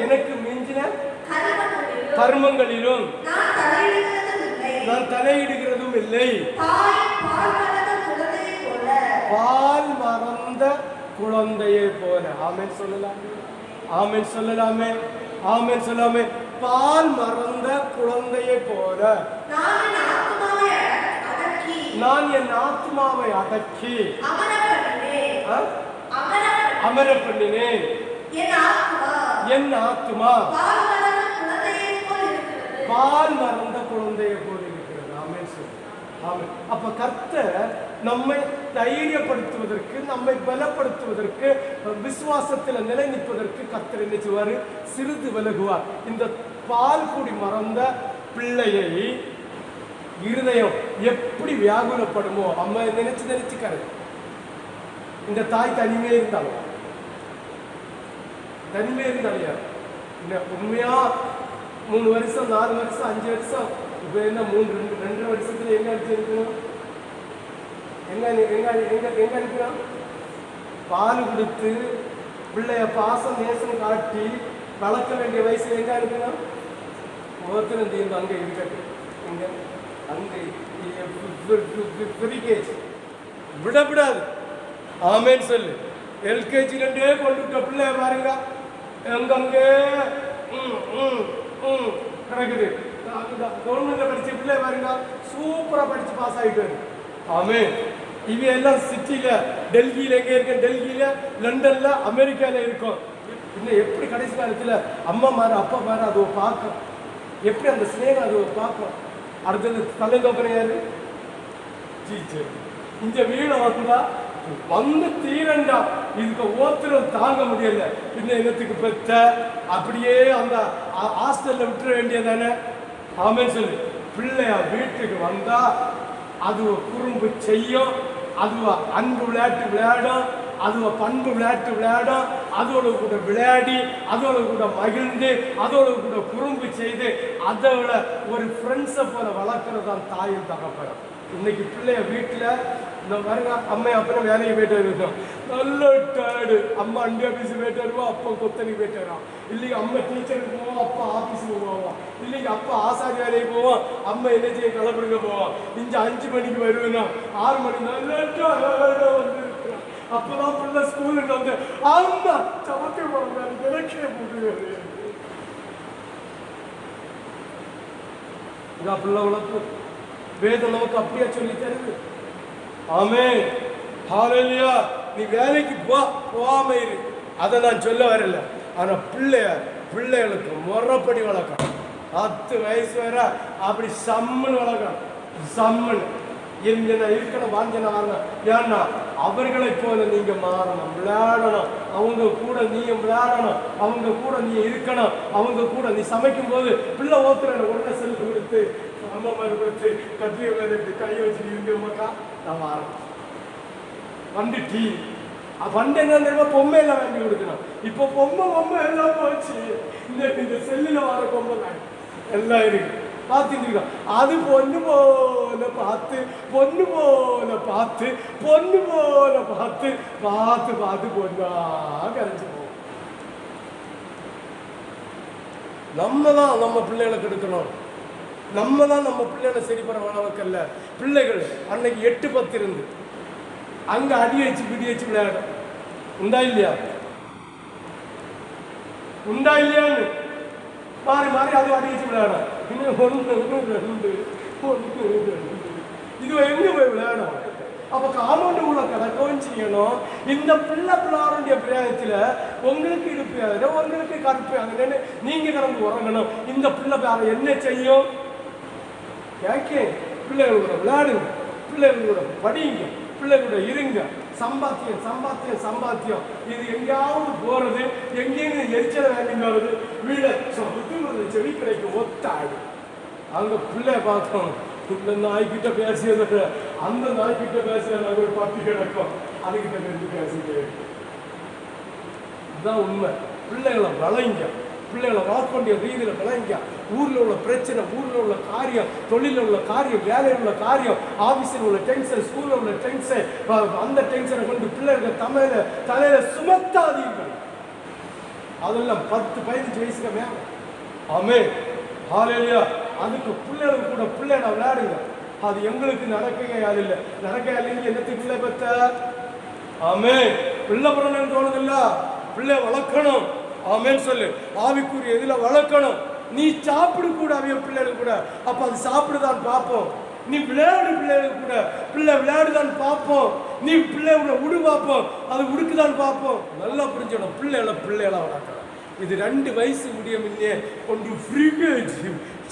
எனக்கு மிஞ்சின கர்மங்களிலும் நான் தலையிடுகிறதும் இல்லை. பால் மறந்த குழந்தையை போல. ஆமென் சொல்லலாமே, ஆமென் சொல்லலாமே, ஆமென் சொல்லலாமே. பால் மறந்த குழந்தையை போல நான் என் ஆத்மாவை அடக்கி அமர பண்ணினேன். என் ஆத்மா பால் மறந்த குழந்தையை போல இருக்கிறது. ஆமென் சொல்லு. ஆமென். அப்ப கர்த்தர் நம்மை தைரியப்படுத்துவதற்கு, நம்மை பலப்படுத்துவதற்கு, விசுவாசத்தில் நிலை நிற்பதற்கு கர்த்தர் என்ன செய்வார்? சிறிது விலகுவார். இந்த பால் குடி மறந்த பிள்ளையை இருதயம் எப்படி வியாகுலப்படுமோ அம்மா நினைச்சு கரு. இந்த தாய் தனிமே இருந்தாலும் தனிமையிலிருந்து அழியாது. உண்மையாக 3 வருஷம் 4 வருஷம் 5 வருஷம் இப்போ என்ன 2 வருஷத்துல எங்க அடிச்சிருக்கணும்? எங்க அனுப்பினான்? பால் கொடுத்து பிள்ளைய பாசம் நேசம் காட்டி வளர்க்க வேண்டிய வயசுல எங்க அனுப்பினான்? ஒவ்வொருத்தரும் தீர்ந்து அங்கே இருக்கட்டு, இங்க அங்கே விடப்படாது. ஆமேன்னு சொல்லு. எல்கேஜிலேருந்தே கொண்டு பிள்ளைய பாருங்க எங்கங்கே கிடக்குது. கவர்மெண்ட்ல படிச்ச பிள்ளை பாருங்க சூப்பரா படிச்சு பாஸ் ஆகிட்டு. ஆமே. இவ எல்லாம் சிட்டியில டெல்லியில எங்க இருக்கு? டெல்லியில, லண்டன்ல, அமெரிக்கால இருக்கும். இன்னும் எப்படி கடைசி காலத்துல அம்மா மாறு அப்பா மாறு அதை பார்க்கும், எப்படி அந்த ஸ்நேகம் அதை பார்க்கும். அடுத்தது தலைநோக்கணும் யாரு? டீச்சர். இந்த வீடு வந்தா வந்து தீரண்டா, இதுக்கு ஓத்துறது தாங்க முடியல. பின்ன இனத்துக்கு பெற்ற அப்படியே அந்த ஹாஸ்டல்ல விட்டுற வேண்டியதானே. ஆமேன்னு சொல்லு. பிள்ளையா வீட்டுக்கு வந்தா அதுவ குறும்பு செய்யும், அதுவ அன்பு விளையாட்டு விளையாடும், அதுவ பண்பு விளையாட்டு விளையாடும், அதோட கூட விளையாடி அதோட கூட மகிழ்ந்து அதோட கூட குறும்பு செய்து அதோட ஒரு ஃப்ரெண்ட்ஸை போல வளர்க்கறது தான் தாயும் தகப்பனும். இன்னைக்கு பிள்ளைய வீட்டில் இந்த பாருங்க அம்மா அப்புறம் வேலைக்கு போயிட்டு இருக்கோம், நல்ல டயர்டு. அம்மா அண்டி ஆஃபீஸுக்கு போயிட்டு வருவோம், அப்பா கொத்தனைக்கு போயிட்டு வரோம். இல்லைங்க அம்மா டீச்சருக்கு போவோம், அப்பா ஆஃபீஸுக்கு போவோம். இல்லைங்க அப்பா ஆசாரி வேலைக்கு போவோம், அம்மா என்ன செய்ய கிளம்புறங்க போவோம். இங்கே 5 மணிக்கு வருவேன்னா 6 மணி நல்ல டயர்டாக வந்து இருக்கிறோம். அப்போதான் பிள்ளை ஸ்கூலுக்கு வந்து அம்மா சமத்தை போடுறாங்க, நினைக்கவே போட்டுருவாரு. இதான் பிள்ளை வளர்ப்பு. வேதம் நமக்கு அப்படியே சொல்லி தருது. ஆமென், ஹல்லேலூயா. நீ வேலைக்கு போகாம இரு, அதை நான் சொல்ல வரல. ஆனா பிள்ளைகளுக்கு முறைப்படி வளர்க்கணும். 10 வயசு வர அப்படி சம்மன் வளர்க்கணும். சம்மன் இருக்கணும், வாஞ்சன வரணும். ஏன்னா அவர்களை போல நீங்க மாறணும், விளையாடணும். அவங்க கூட நீயும் விளையாடணும், அவங்க கூட நீ இருக்கணும், அவங்க கூட நீ சமைக்கும் போது பிள்ளை ஓத்துற உடனே செல்லு கொடுத்து அம்மா மாதிரி கொடுத்து கத்திய மேலே கையை வச்சு இருந்தோமாக்கா நான் மாறணும். வண்டு டீ வண்டு என்ன பொம்மை எல்லாம் வாங்கி கொடுக்கணும். இப்போ பொம்மை எல்லாம் போச்சு. இந்த செல்லுல வர பொம்மை தான் எல்லாம் இருக்கு, பார்த்துட்டு. அது பொண்ணு போல பார்த்து பொண்ணா கரைஞ்சு போகும். நம்ம தான் நம்ம பிள்ளைகளை கெடுக்கணும். நம்ம தான் நம்ம பிள்ளைகளை சரி பண்ண வளர்க்கல. பிள்ளைகள் அன்னைக்கு 8-10 இருந்து அங்க அடி வச்சு பிடி வச்சு விளையாடும். உண்டா இல்லையான்னு மாறி அது அடி வச்சு விளையாடும். இன்னும் 1 2 இது எங்க போய் விளையாடும்? அப்ப காம்பவுண்ட் உள்ள கிடக்கவும் செய்யணும். இந்த பிள்ளைடைய பிரயாணத்துல உங்களுக்கு இடுப்பு உங்களுக்கு கருப்பு ஆகுதுன்னு நீங்க கடந்து உறங்கணும். இந்த பிள்ளை என்ன செய்யும்? கேட்க பிள்ளைகளோட விளையாடுங்க, பிள்ளைகளோட படிங்க, பிள்ளைகளோட இருங்க. சம்பாத்தியம் இது எங்கேயாவது போறது, எங்கேயும் எரிச்சல வேண்டிங்கிறது வீட செவி கிடைக்க ஒத்தாடு. அங்க பிள்ளைய பார்த்தோம், இந்த நாய்கிட்ட பேசியது அந்த நாய்கிட்ட பேசிய ஒரு 10 கிடக்கும், அதுகிட்ட இருந்து பேசிட்டு. இதுதான் உண்மை. பிள்ளைகளை வளைங்க, பிள்ளைகளை வளர்க்க வேண்டிய ரீதியில் விளைங்க. ஊரில் உள்ள பிரச்சனை, ஊரில் உள்ள காரியம், தொழிலில் உள்ள காரியம், வேலையில் உள்ள காரியம், ஆஃபீஸில் உள்ள டென்ஷன், ஸ்கூலில் உள்ள டென்ஷன், அந்த டென்ஷனை கொண்டு பிள்ளைகள் தலையில சுமத்தாதீர்கள். அதெல்லாம் 10-15 வயசுக்கு மேல. ஆமென், ஹல்லேலூயா. அதுக்கு பிள்ளைகளுக்கு கூட பிள்ளைகளை விளையாடுங்க. அது எங்களுக்கு நடக்கையாது இல்லை, நடக்கையாதுங்க. என்னத்துக்கு பிள்ளை பெற்ற? ஆமென். பிள்ளை பிறன்னு தோணுதில்ல, பிள்ளை வளர்க்கணும். ஆமென் சொல்லு. ஆவிக்குரிய எதில் வளர்க்கணும். நீ சாப்பிடு கூட அவைய பிள்ளைகள் கூட, அப்ப அது சாப்பிடுதான் பார்ப்போம். நீ விளையாடு பிள்ளைகள் கூட, பிள்ளை விளையாடுதான் பார்ப்போம். நீ பிள்ளையோட உடு பார்ப்போம், அது உடுக்குதான் பார்ப்போம். நல்லா புரிஞ்சிடும். பிள்ளைகளை வளர்க்கணும். இது 2 வயசு முடியும் இல்லையே கொண்டு ஃப்ரீகேஜ்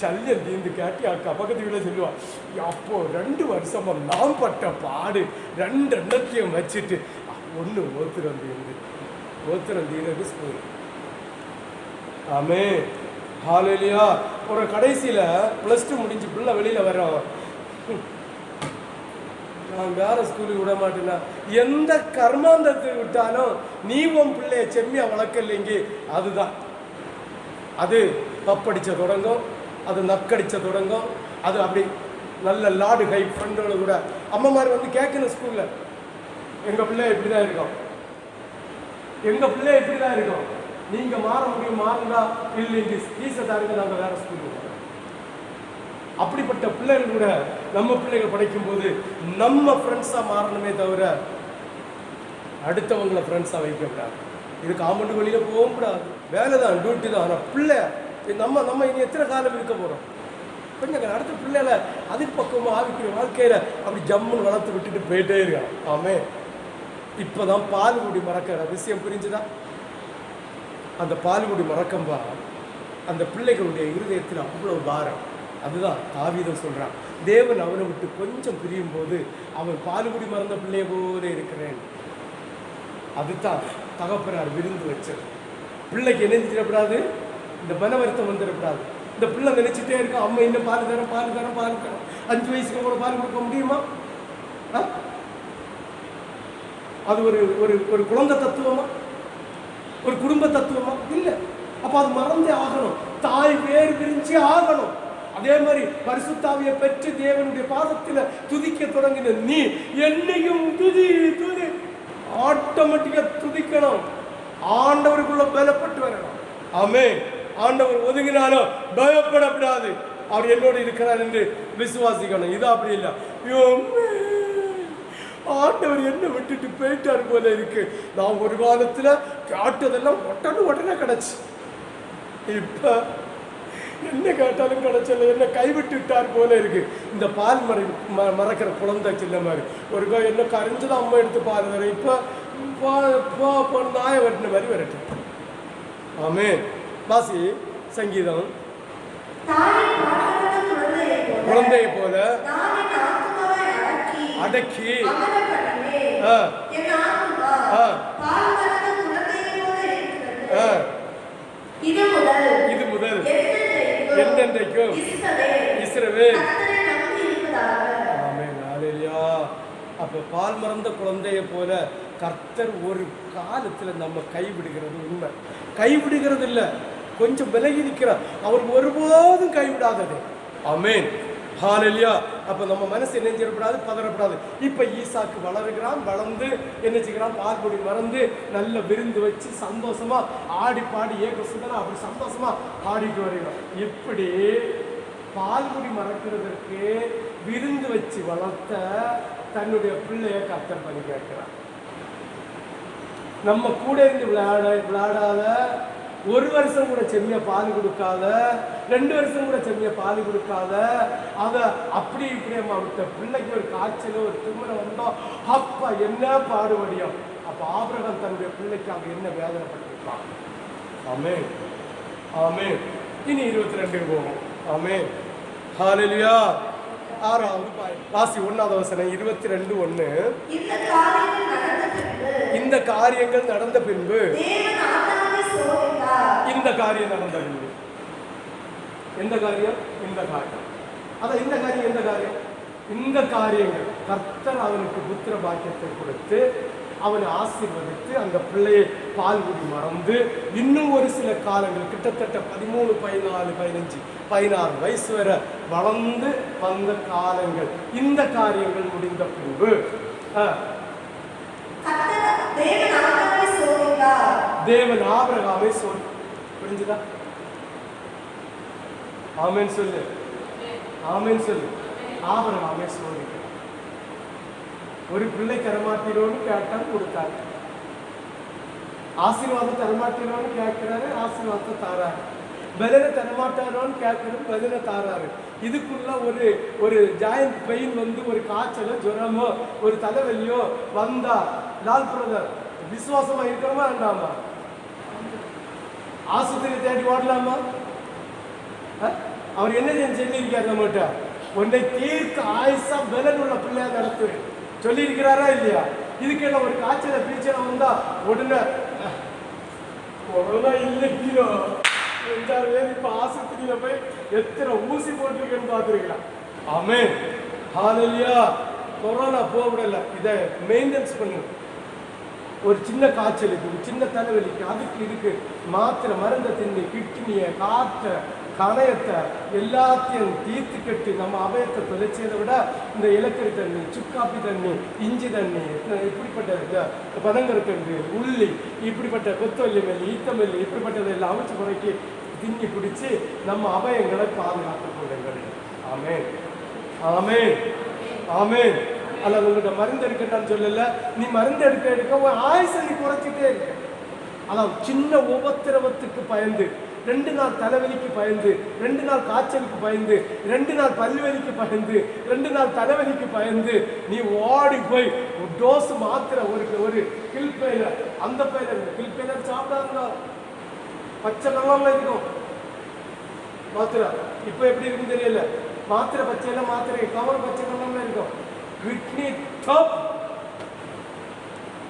சல்லியம் தீர்ந்து காட்டி அக்கா பக்கத்து வீட்டில் சொல்லுவான், அப்போ 2 வருஷமா நாம் பட்ட பாடு 2 எண்ணத்தையும் வச்சுட்டு ஒன்று ஓத்துரம் தீர்ந்து ஸ்கூல். ஆமே, ஹல்லேலூயா. ஒரு கடைசியில் +2 முடிஞ்சு பிள்ளை வெளியில் வர்றோம். நான் வேற ஸ்கூலுக்கு விட மாட்டேன்னா, எந்த கர்மாந்தத்தை விட்டாலும் நீ உன் பிள்ளைய செம்மியா வளர்க்கலைங்க. அதுதான் அது பப்படிச்ச தொடங்கும், அது நக்கடிச்ச தொடங்கும். அது அப்படி நல்ல லாடு கை ஃப்ரெண்டோட கூட அம்மா மாதிரி வந்து கேட்கணும் ஸ்கூலில், எங்கள் பிள்ளை இப்படி தான் இருக்கும், எங்கள் பிள்ளை இப்படி தான் இருக்கும், நீங்கள் மாற முடியும், மாறுந்தா இல்லைங்க டீச்சர்ஸாக இருக்கு, நாங்கள் வேற ஸ்கூலுக்கு. அப்படிப்பட்ட பிள்ளைகள் கூட நம்ம பிள்ளைகள் படிக்கும்போது நம்ம ஃப்ரெண்ட்ஸாக மாறணுமே தவிர அடுத்தவங்களை ஃப்ரெண்ட்ஸாக வைக்கக்கூடாது. இது காம்பவுண்டு வழியில் போகக்கூடாது. வேலை தான், டியூட்டி தான். ஆனால் பிள்ளை நம்ம நம்ம இனி எத்தனை காலம் இருக்க போகிறோம்? கொஞ்சம் அடுத்த பிள்ளைகளை அதுக்கு பக்கமாக ஆவிக்கிற வாழ்க்கையில் அப்படி ஜம்முன்னு வளர்த்து விட்டுட்டு போயிட்டே இருக்கான். ஆமே, இப்போ தான் பால்குடி மறக்கிற விஷயம் புரிஞ்சுதான். அந்த பால்குடி மறக்கம்பா அந்த பிள்ளைகளுடைய இருதயத்தில் அவ்வளோ பாரம். அதுதான் தாவீது சொல்கிறான், தேவன் அவனை விட்டு கொஞ்சம் பிரியும் போது அவன் பால்குடி மறந்த பிள்ளைய போல இருக்கிறேன். அதுதான் தகப்பனார் விருந்து வச்சது. பிள்ளைக்கு என்ன செஞ்சிடக்கூடாது, இந்த மன வருத்தம் வந்துடக்கூடாது. இந்த பிள்ளை நினைச்சிட்டே இருக்கும், அம்மா இன்னும் பால் தரம் பால் தரம் பால் தரம். 5 வயசுக்கு கூட பால் கொடுக்க முடியுமா? அது ஒரு ஒரு ஒரு குழந்தை தத்துவமா, ஒரு குடும்ப தத்துவமா? இல்லை. அப்போ அது மறந்தே ஆகணும். தாய் வேறு பிரிஞ்சு ஆகணும். அதே மாதிரி பரிசுத்தாவியை பெற்று தேவனுடைய பாதத்தில் துதிக்க தொடங்கின நீ என்னையும் துதி துதி ஆட்டோமேட்டிக்கா துதிக்கணும். ஆண்டவருக்குள்ள பலப்பட்டு வரணும். ஆமே, ஆண்டவர் ஒதுங்கினாலும் பயப்படக்கூடாது. அவர் என்னோடு இருக்கிறார் என்று விசுவாசிக்கணும். இது அப்படி இல்லை, ஆண்டவர் என்ன விட்டுட்டு போயிட்டார் போல இருக்கு. நான் ஒரு காலத்துல கேட்டதெல்லாம் உடனே கிடைச்சு, இப்ப என்ன கேட்டாலும் கிடைச்சல, என்ன கைவிட்டு விட்டார் போல இருக்கு. இந்த பால் மறக்கிற குழந்தை சின்ன மாதிரி ஒரு என்ன கரைஞ்சதான் அம்மா எடுத்து பால் வர, இப்போ நாய வெட்டின மாதிரி வரட்டு. ஆமே, வாசி சங்கீதம். குழந்தையை போல அடக்கி இது முதல் என்றென்றைக்கும் இஸ்ரவேல். ஆமென், ஹல்லேலூயா. அப்ப பால் மறந்த குழந்தையை போல கர்த்தர் ஒரு காலத்துல நம்ம கைவிடுகிறது உண்மை. கைவிடுகிறது இல்லை, கொஞ்சம் விலகி நிற்கிறார். அவர் ஒருபோதும் கைவிடாதது. ஆமென், ஹல்லேலூயா. அப்ப நம்ம மனசு என்ன செய்யப்படாது, பதறப்படாது. இப்ப ஈசாக்கு வளருகிறான், வளர்ந்து என்ன செய்கிறான், பால்குடி மறந்து நல்ல விருந்து வச்சு சந்தோஷமா ஆடி பாடி ஏக சுதனா அப்படி சந்தோஷமா ஆடிட்டு வருகிறான். இப்படி பால்குடி மறக்கிறதற்கு விருந்து வச்சு வளர்த்த தன்னுடைய பிள்ளைய கர்த்தர் பண்ணி கேட்கிறான். நம்ம கூட இருந்து விளையாடாத, 1 வருஷம் கூட செம்மியா பால் கொடுக்காத, 2 வருஷம் கூட செம்மியா பால் கொடுக்காத, அதை அப்படி இப்படி விட்ட பிள்ளைக்கு ஒரு காய்ச்சல் ஒரு தும்மல் வந்தோம், அப்பா என்ன பாடுபடியும். அப்ப ஆபிரகாம் தன்னுடைய பிள்ளைக்கு அங்க என்ன வேதனைப்பட்டிருப்பான். ஆமென், ஆமென். இனி 22 போகும். ஆமென், ஹல்லேலூயா. 6வது வாசி 1வது வசனம் 22:1. இந்த காரியங்கள் நடந்த பின்பு, இந்த காரியம் நடந்த பின்பு, எந்த காரியம்? இந்த காரியம். அதான் இந்த காரியம், எந்த காரியம்? இந்த காரியங்கள் கர்த்தர் அவனுக்கு புத்திர பாக்கியத்தை கொடுத்து அவனை ஆசீர்வதித்து அந்த பிள்ளையை பால்குடி மறந்து இன்னும் ஒரு சில காலங்கள் கிட்டத்தட்ட 13, 14, 15, 16 வயசு வரை வளர்ந்து வந்த காலங்கள். இந்த காரியங்கள் முடிந்த பின்பு தேவன் ஆபிரகாமை சோதி. புரிஞ்சுதா? ஆமென் சொல்லு, ஆமென் சொல்லு. ஆபிரகாமை சோதிக்க ஒரு பிள்ளை தரமாட்டீரோன்னு கேட்டால் கொடுத்தாரு. ஆசீர்வாதம் தரமாட்டீரோன்னு கேட்கிறாரு, ஆசீர்வாதத்தை தாராரு. பலனை தரமாட்டாரோன்னு கேட்கறது, பலனை தாராரு. இதுக்குள்ள ஒரு ஜாயிண்ட் பெயின் வந்து ஒரு காய்ச்சலோ ஜுரமோ ஒரு தலைவலியோ வந்தா லால் பிரதர் விசுவாசமா இருக்கிறோமா வேண்டாமா? ஆஸ்பத்திரி தேடி ஓடலாமா? அவர் என்ன சொல்லியிருக்காரு நம்மகிட்ட? உன்னை தீர்க்க ஆயுசா பலன் உள்ள பிள்ளையா நடத்துவேன் சொல்லியிருக்கிறாரா இல்லையா? இதுக்கெல்லாம் ஒரு காய்ச்சல பீச்சல வந்தா உடனே இல்லையோ 5-6 பேர் இப்ப ஆஸ்பத்திரியில போய் எத்தனை ஊசி போட்டிருக்கேன்னு பார்த்துருக்கலாம். ஆமென், ஹல்லேலூயா. கொரோனா போக விடல, இதை மெயின்டெனன்ஸ் பண்ணுங்க. ஒரு சின்ன காய்ச்சலுக்கு, ஒரு சின்ன தலைவலிக்கு, அதுக்கு இதுக்கு மாத்திரை மருந்தை தின்னு கிட்னியை, காற்றை, கணையத்தை எல்லாத்தையும் தீர்த்து கட்டி நம்ம அபயத்தை தொலைச்சதை விட இந்த இலக்கரி தண்ணி, சுக்காப்பி தண்ணி, இஞ்சி தண்ணி, இப்படிப்பட்ட பனங்கற்கண்டு, உள்ளி, இப்படிப்பட்ட கொத்தமல்லி மெல்லி, ஈத்தமல்லி, இப்படிப்பட்டதை எல்லாம் அமைச்சு குறைக்கி திண்ணி பிடிச்சி நம்ம அபயங்களை பாதுகாத்துக் கொள்ளுங்கள். ஆமென், ஆமென், ஆமென். அல்ல உங்கள்கிட்ட மருந்து எடுக்கட்டான்னு சொல்லல, நீ மருந்து எடுக்க ஆயுசை நீ குறைச்சிட்டே இருக்க. அதான் சின்ன உபத்திரவத்துக்கு பயந்து, 2 நாள் தலைவலிக்கு பயந்து, 2 நாள் காய்ச்சலுக்கு பயந்து, 2 நாள் பல்வலிக்கு பயந்து, 2 நாள் தலைவலிக்கு பயந்து நீ ஓடி போய் ஒரு டோஸ் மாத்திரை, ஒரு கில் பெயினர், அந்த கில் பெயினர் சாப்பிடாதுங்க, பச்சை கலர்ல இருக்கும் மாத்திரை. இப்ப எப்படி இருக்குன்னு தெரியல, மாத்திரை பச்சையில மாத்திரை கவர் பச்சை கலர்ல இருக்கும். கிட்னி டாப்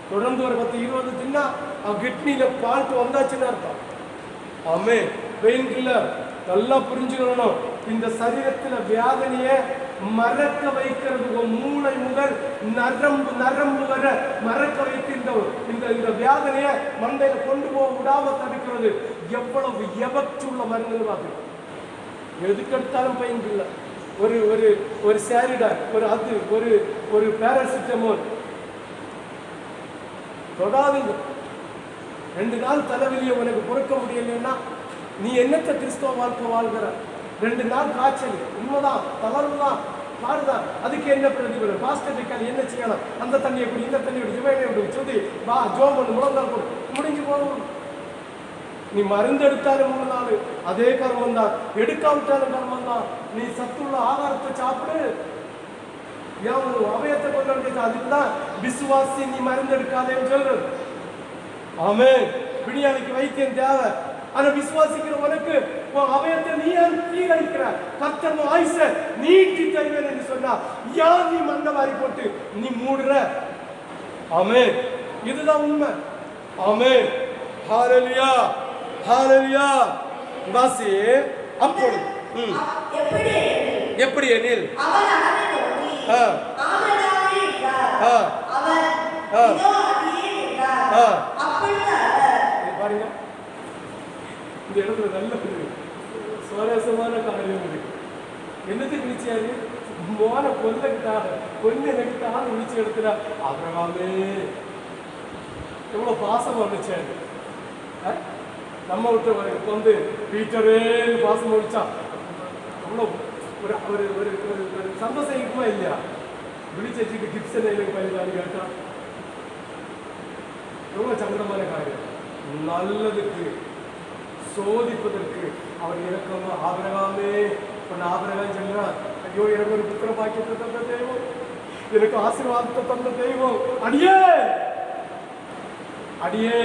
தொடர்ந்து ஒரு 10-20 தின்னா கிட்னியில பால்ட் வந்தாச்சுன்னு அர்த்தம். ஆமே, பெயின் கில்லர் நல்லா புரிஞ்சுக்கணும். இந்த சரீரத்துல வியாதனைய மறக்க வைக்கிறது, மூளை முதல் நரம்பு வர மறக்க வைத்து இந்த வியாதனைய மண்டையில கொண்டு போக விடாம தடுக்கிறது. எவ்வளவு எபக்டுள்ள மருந்துன்னு பார்த்து எதுக்கெடுத்தாலும் பெயின் கில்லர், ஒரு சாரிடார், ஒரு பேராசிட்டமோல் தொடாதுங்க. 2 நாள் தலைவலியை உனக்கு பொறுக்க முடியலன்னா நீ என்னத்தை கிறிஸ்தவ வாழ்க்கை வாழ்கிற? 2 நாள் காய்ச்சல் உண்மைதான், தளர்வுதான், பாருதான், அதுக்கு என்ன பிரதிபலன்? பாஸ்டர் என்ன செய்யணும்? அந்த தண்ணியை குடி, இந்த தண்ணியை குடி, ஜிமையை விடு, சுதி வா, ஜோம் பண்ணு, முழங்கால் கொடு, முடிஞ்சு போகும். நீ மருந்து எடுத்தாலும் 3 நாள் அதே கர்மம் தான், எடுக்காவிட்டாலும் கர்மம் தான். நீ சத்துள்ள ஆகாரத்தை சாப்பிடு, அபயத்தை கொண்டு வந்து, அதுக்குதான் விசுவாசி நீ மருந்து எடுக்காதேன்னு சொல்றது. ஆமென். பிணியாளிக்கு வைத்தியம் தேவை, ஆனா விசுவாசிக்கிற உனக்கு அபயத்தை நீ தீரழிக்கிற. கர்த்தர் ஆயுசை நீட்டி தருவேன் என்று சொன்னா யார் நீ மண்ணை வாரி போட்டு நீ மூடுற? ஆமென், இதுதான் உண்மை. ஆமென், ஹalleluya, ஹalleluya. வாசி. அப்பொழுது எப்படி எனில் பாருங்க, இந்த இடத்துல நல்ல சுவாரஸ்யமான காரியம் இருக்கு. என்னத்துக்கு நிச்சயாரு மோன கொல்லக்கிட்டாக கொஞ்சம் எனக்குத்தான் நிச்சயம் எடுத்துட்டா. ஆபிரகாமே எவ்வளவு பாசம் வந்துச்சாரு. நம்ம விட்டு வந்து பீட்டரே பாசம் முடிச்சா அவ்வளோ ஒரு சந்தோஷம் இருக்குமா இல்லையா? விழிச்சிட்டு கிப்சன் எனக்கு பயிலான்னு கேட்டா எவ்வளவு சங்கடமான காரியம். நல்லதுக்கு சோதிப்பதற்கு அவர் இறக்கமா. ஆபிரகாமே ஆபிரகாம் சொல்றான், ஐயோ எனக்கு ஒரு புத்திர பாக்கியத்தை தந்த தெய்வம், எனக்கு ஆசீர்வாதத்தை தந்த தெய்வம், அடியே அடியே.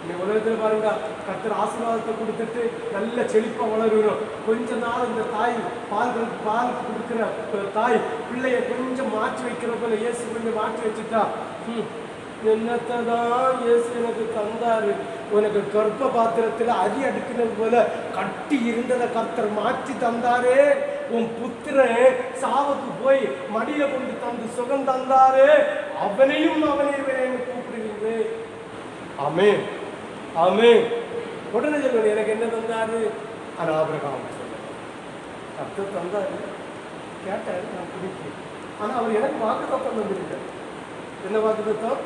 இந்த உலகத்தில் பாருங்க, கர்த்தர் ஆசீர்வாதத்தை கொடுத்துட்டு நல்ல செழிப்பா வளருகிறோம். கொஞ்ச நாள் இந்த தாய் பால் கொடுக்கிற தாய் பிள்ளைய கொஞ்சம் மாற்றி வைக்கிற போல இயேசு கொஞ்சம் மாற்றி வச்சுட்டா, என்னத்தை தான் இயேசு எனக்கு தந்தாரு? உனக்கு கர்ப்ப பாத்திரத்தில் அரி அடுக்கிறது போல கட்டி இருந்ததை கர்த்தர் மாற்றி தந்தாரே. உன் புத்திரன் சாவுக்கு போய் மடியில கொண்டு தந்து சுகம் தந்தாரே, அவனையும் கூப்பிடுவீங்க. ஆமென், ஆமென். உடனே சொல்லுங்க, எனக்கு என்ன தந்தாரு? ஆனா ஆபிரகாம் சொல்ல கர்த்தர் தந்தாரு, கேட்டாரு, நான் பிடிக்கிறேன். ஆனா அவர் எனக்கு வாக்குத்தத்தம் தந்திருக்காரு. என்ன வாக்குத்தத்தம்?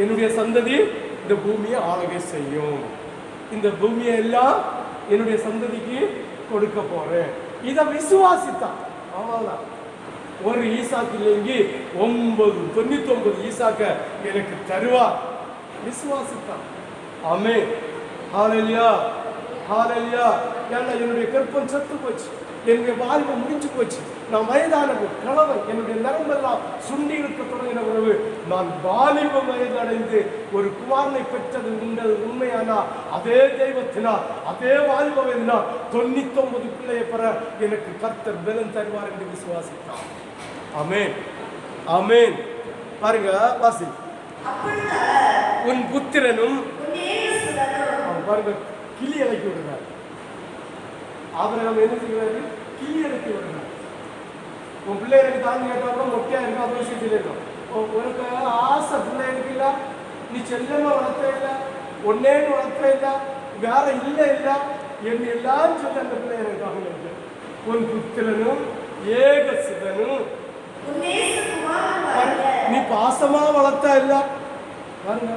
என்னுடைய சந்ததி இந்த பூமியை ஆளுகை செய்யும், இந்த பூமியை எல்லாம் என்னுடைய சந்ததிக்கு கொடுக்க போறேன். இதை விசுவாசித்தான். அவ்வளவுதான். ஒரு ஈசாக்கு இல்லைங்கி 99 ஈசாக்க எனக்கு தருவா. விசுவாசித்தான். ஆமென், ஹalleluya, ஹalleluya. ஏன்னா என்னுடைய கற்பம் செத்து போச்சு, என்னுடைய வாழ்வு முடிஞ்சு போச்சு, நான் வயதானது கணவன், என்னுடைய நரம்பெல்லாம் சுண்டி இருக்க தொடங்கின உறவு, நான் வாலிப வயதடைந்து ஒரு குமாரனை பெற்றது உண்மையானா அதே தெய்வத்தினா அதே வாலிப வயதினா 99 பிள்ளையை பெற எனக்கு கர்த்தர் பலன் தருவார் என்று விசுவாசித்தான். ஆமென், ஆமென். பாருங்க, வாசி. உன் புத்திரனும் பாருங்க கிளி இறக்கி விடுறார். ஆபிரகாம் என்ன செய்கிறாரு? கிளி இறக்கி விடுறார். உன் பிள்ளை எனக்கு தாங்க கேட்டாலும் மொட்டையா இருக்கும், அது விஷயத்தில் இருக்கும். உனக்கு ஆசை பிள்ளை இருக்குல்ல, நீ செல்லமா வளர்த்த இல்லை, ஒன்னேன்னு வளர்த்த இல்லை, வேற இல்லை இல்லை என்று எல்லாரும் சொல்லி அந்த பிள்ளை எனக்கு அவங்க உன் புத்திரனும் ஏகசுதனும் நீ பாசமா வளர்த்தா இல்ல பாருங்க.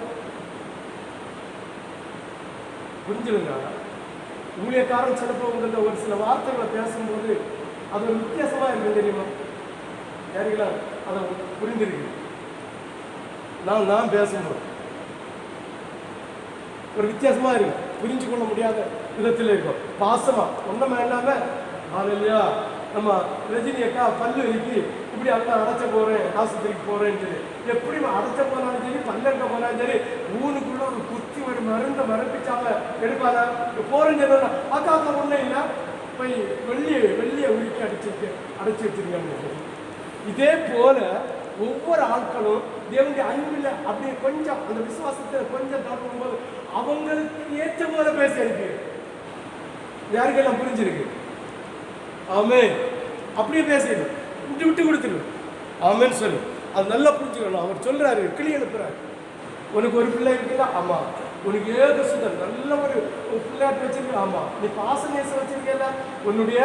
புரிஞ்சுருங்க. ஊழியக்காரன் சிலப்போ உங்கள்கிட்ட ஒரு சில வார்த்தைகளை பேசும்போது அது ஒரு வித்தியாசமா இருக்கு தெரியுமா? யாருங்களா அதை புரிஞ்சிருக்கு? நான் பேசும்போது ஒரு வித்தியாசமா இருக்கு, புரிஞ்சு கொள்ள முடியாத விதத்தில் இருக்கும். பாசமா ஒன்றும் இல்லாம இல்லையா நம்ம ரஜினி அக்கா பல்லு இருக்கு இப்படி அதான் அடைச்ச போறேன், ஆஸ்பத்திரிக்கு போறேன்னு சொல்லி எப்படி அடைச்ச போனாலும் சரி, பல்லெடுக்க போனாலும் சரி, ஊனுக்குள்ள ஒரு குத்தி ஒரு மருந்தை மரப்பிச்சாம எடுப்பாங்க. போறேன்னு சொன்னா அக்கா அக்கா ஒன்றும் இல்லை, போய் வெள்ளியை உருக்கி அடைச்சி வச்சிருக்காங்க. இதே போல ஒவ்வொரு ஆட்களும் தேவனுடைய அன்பில் அப்படி கொஞ்சம் அந்த விசுவாசத்தை கொஞ்சம் தாக்கும் போது அவங்களுக்கு ஏற்ற போல பேச இருக்கு. யாருக்கெல்லாம் புரிஞ்சிருக்கு? ஆமே அப்படியே பேசணும், விட்டு கொடுத்துருவோம். ஆமேன்னு சொல்லு, அது நல்லா புரிஞ்சுக்கணும். அவர் சொல்றாரு, கிளி எழுப்புறாரு, உனக்கு ஒரு பிள்ளை இருக்குதா? ஆமா. உனக்கு ஏதோ சுதன் நல்ல ஒரு பிள்ளையாட்டு வச்சிருக்க? ஆமா. நீ பாச நேசம் வச்சிருக்கல, உன்னுடைய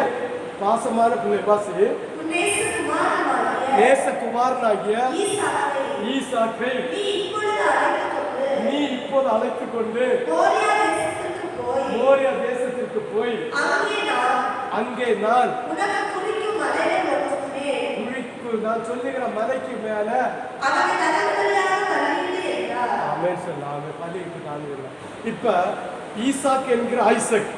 பாசமான பிள்ளை பாசு நேசகுமாரனாகிய ஈசாக்கை நீ இப்போது அழைத்து கொண்டு மோரியா தேசத்திற்கு போய் அங்கே நான் நான் சொல்லுகிற மலைக்கு மேல இப்ப ஈசாக் என்கிற ஐசக்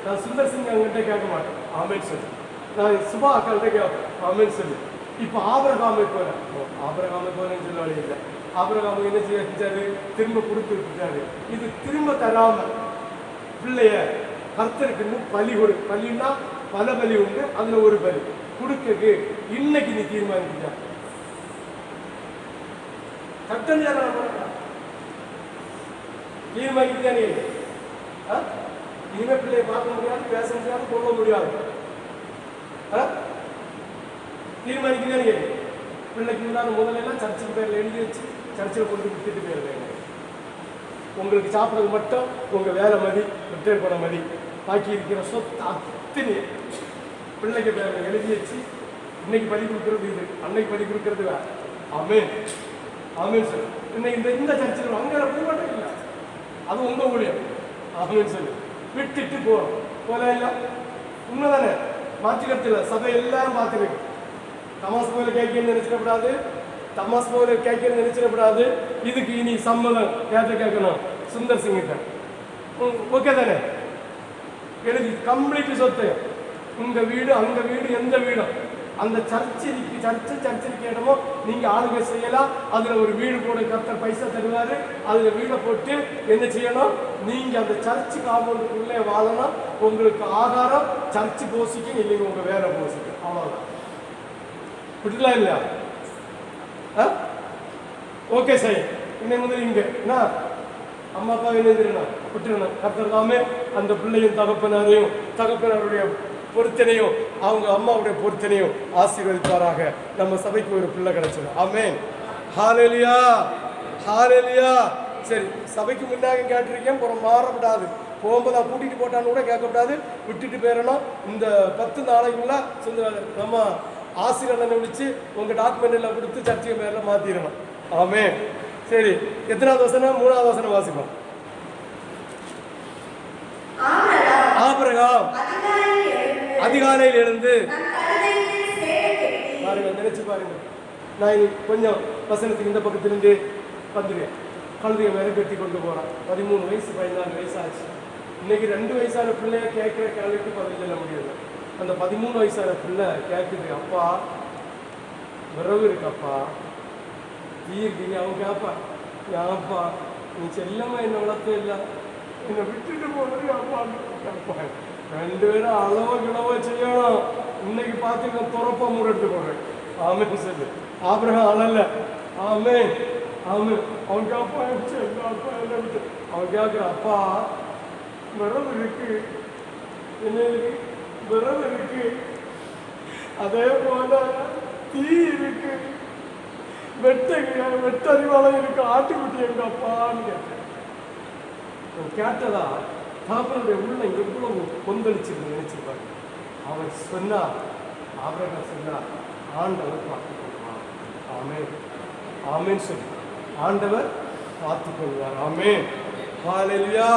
நான் சுந்தர் சிங் அவங்ககிட்ட கேட்க மாட்டேன், ஆமேன் சொல்லு. நான் சுபா அக்காள்கிட்ட கேட்பேன், ஆமேன் சொல்லு. இப்ப ஆபிரகாமை போறேன் சொல்ல வழி இல்லை. ஆபிரகாம் என்ன செஞ்சாரு? திரும்ப கொடுத்து விட்டுட்டாரு. இது திரும்ப தராம பிள்ளைய கர்த்தருக்கு பலி கொடு. பலின்னா பல பலி உண்டு, அதுல ஒரு பலி கொடுக்க இன்னைக்கு நீ தீர்மானிக்கிட்ட கட்டம் தீர்மானிக்கிட்டா நீ இனிமே பிள்ளைய பார்க்க முடியாது, பேச முடியாது, கொள்ள முடியாது. தீர்மானிக்கிறதே நீ பிள்ளைக்கு முன்னாடி முதல்ல சர்ச்சுக்கு பேர்ல எழுதி வச்சு சர்ச்சில் கொண்டு விட்டுட்டு போயிருந்தேன். உங்களுக்கு சாப்பிட்றது மட்டும் உங்க வேலை மதி, ரிட்டையர் பண்ண மதி, பாக்கி இருக்கிற சொத்து அத்தனை பிள்ளைக்கு பேர்ல எழுதி வச்சு இன்னைக்கு பலி கொடுக்கறது இது, அன்னைக்கு பலி கொடுக்கறது வேற. ஆமேன் சார். இன்னைக்கு இந்த சர்ச்சில் அங்கே போய் மட்டும் இல்லை, அது உங்க ஊழியம். ஆமேன் சொல்லு, விட்டுட்டு போறோம் போல இல்லை. உண்மைதானே? மாற்றிக்கத்துல சபை எல்லாரும் பார்த்துருக்கு. தமாஸ் போல கேட்கணும்னு நினைச்சிடக்கூடாது, தமாஸ் போல கேட்கணும்னு நினைச்சிடக்கூடாது. இதுக்கு இனி சம்மதம் யார்கிட்ட கேட்கணும்? சுந்தர் சிங் கிட்ட. ஓகே தானே? எழுதி கம்ப்ளீட் சொத்து உங்க வீடு, அங்க வீடு, எந்த வீடும் அந்த சர்ச்சைக்கு இடமோ நீங்க ஆளுகை செய்யலாம். அதுல ஒரு வீடு போட கர்த்தர் பைசா தருவாரு. அதுல வீடை போட்டு என்ன செய்யணும்? நீங்க அந்த சர்ச்சு காம்பவுண்டுக்குள்ளே வாழணும். உங்களுக்கு ஆகாரம் சர்ச்சு போசிக்கும், இல்லைங்க உங்க வேலை போசிக்கும். அவ்வளவுதான். விட்டுலாம் இல்லையா? Okay sir. இன்னைக்கு முதல் இங்க என்ன அம்மா அப்பா என்ன விட்டுருணும். கர்த்தர் தாமே அந்த பிள்ளையும் தகப்பனாருடைய பொருத்தனையும் அவங்க அம்மாவுடைய பொருத்தனையும் ஆசீர்வதிப்பாராக. நம்ம சபைக்கு ஒரு பிள்ளை கிடைச்சது. ஆமென். ஹல்லேலூயா, ஹல்லேலூயா. சரி, சபைக்கு முன்னாக கேட்டிருக்கேன், புறம் மாறக்கூடாது. போகும்போது நான் கூட்டிகிட்டு போட்டான்னு கூட கேட்கக்கூடாது, விட்டுட்டு போயிடணும். இந்த 10 நாளைக்குள்ள நம்ம ஆசிரியர் விழிச்சு உங்கள் டாக்குமெண்ட் எல்லாம் கொடுத்து சர்ச்சை பேரில் மாற்றிடணும். ஆமென். சரி, எத்தனாவது வசனம்? 3வது வசனம் வாசிப்போம். ஆபிரகாம் அதிகாலையில் எழுந்து பாருங்க, நினைச்சு பாருங்க. நான் கொஞ்சம் வசனத்துக்கு இந்த பக்கத்திலிருந்து வந்துடுவேன். கழுதைய மேலே கட்டி கொண்டு போறான். 13 வயசு 14 வயசு ஆச்சு. இன்னைக்கு 2 வயசான பிள்ளைய கேட்கிற கேள்விக்கு பதில் சொல்ல முடியாது. அந்த 13 வயசான பிள்ளை கேட்குது, அப்பா விரவு இருக்கப்பா, தீ இருக்கீங்க. அவங்க கேட்பா, ஏப்பா நீ செல்லம்மா என்னை வளர்த்த இல்லை, என்னை விட்டுட்டு போனது அப்பா கேட்பா. 2 பேரும் அளவோ கிளவோ செய்யணும். இன்னைக்கு பார்த்து துறப்பா முறைட்டு போறேன். ஆமேன்னு சொல்லு. ஆபிரகாம் அழல. ஆமேன், ஆமேன். அவன் கேட்பா, அப்பா என்ன விட்டு அவன் கேட்குற, அப்பா விரவு இருக்கு, என்ன இருக்கு, விரல் இருக்கு, அதே போல தீ இருக்கு, வெட்டறிவாளம் இருக்கு, ஆட்டுக்குட்டி எங்க அப்பான்னு கேட்டேன். கேட்டதா தகப்பனுடைய உள்ள எவ்வளவு கொந்தளிச்சிருந்து நினைச்சிருப்பாங்க. அவர் சொன்னார், ஆபிரகாம் சொன்னார், ஆண்டவர் பார்த்துக் கொள்வார். ஆமென், ஆமென் சொல்லி ஆண்டவர் பார்த்துக் கொள்வார். ஆமென், ஹல்லேலூயா,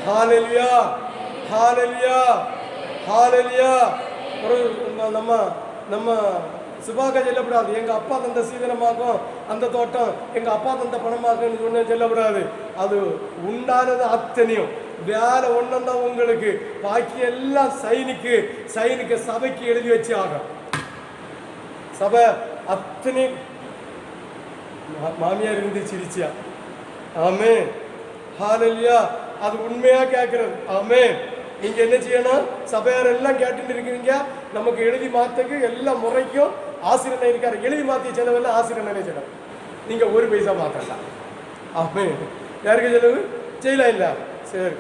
ஹல்லேலூயா, ஹல்லேலூயா, ஹல்லேலூயா. நம்ம நம்ம சுபாக செல்லப்படாது. எங்க அப்பா தந்த சீதனமாகும் அந்த தோட்டம், எங்க அப்பா தந்த பணமாகும் சொன்ன செல்லப்படாது. அது உண்டானது அத்தனையும் வேலை ஒன்றும் உங்களுக்கு, பாக்கி எல்லாம் சைனிக்கு சபைக்கு எழுதி வச்சு ஆகும். சபை அத்தனை மாமியார் இருந்து சிரிச்சியா. ஆமென், ஹல்லேலூயா. அது உண்மையா கேட்கறது. ஆமென். நீங்க என்ன செய்யணும்? சபையார் எல்லாம் கேட்டுட்டு இருக்கிறீங்க. நமக்கு எழுதி மாத்தக்கு எல்லா முறைக்கும் ஆசிரியர் இருக்காரு. எழுதி மாத்திய செலவெல்லாம் ஆசிரியர் நினைச்சிடும். நீங்க ஒரு பைசா மாத்தலாம். ஆமென். யாருக்கு செலவு செய்யலாம் இல்ல? சரி,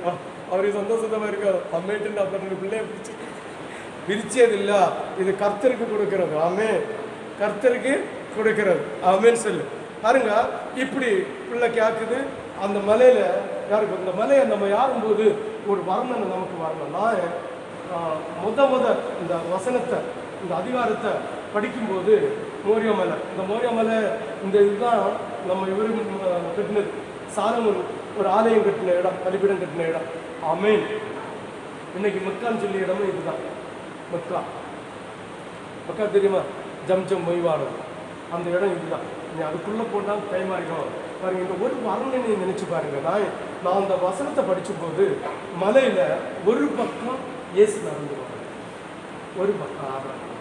அவருக்கு சந்தோஷமா இருக்க. அம்மேட்டு அப்படி பிள்ளைய பிரிச்சது இல்ல. இது கர்த்தருக்கு கொடுக்கிறது. ஆமென், கர்த்தருக்கு கொடுக்கிறது. ஆமென் சொல்லு. பாருங்க, இப்படி பிள்ளை கேட்குது. அந்த மலையில யாருக்கு இந்த மலையை நம்ம யாரும்போது ஒரு வர்ணனை நமக்கு வரணும். நான் முத இந்த வசனத்தை, இந்த அதிகாரத்தை படிக்கும்போது மோரியமலை, இந்த மோரியமலை, இந்த இதுதான் நம்ம இவரும் கட்டினது. சாலமோன் ஒரு ஆலயம் கட்டின இடம், பலிபீடம் கட்டின இடம். ஆமென். இன்னைக்கு மக்கான்னு சொல்லி இடமும் இதுதான். மக்கா தெரியுமா? ஜம்ஜம் மொய்வாடு அந்த இடம் இதுதான். நீ அதுக்குள்ளே போனால் கைமாறிடும். பாருங்க, இந்த ஒரு வர்ணனையை நினைச்சு பாருங்க. நான் அந்த வசனத்தை படிச்சும்போது மலையில ஒரு பக்கம் இயேசு நடந்துருவாங்க, ஒரு பக்கம் ஆபிரகாம்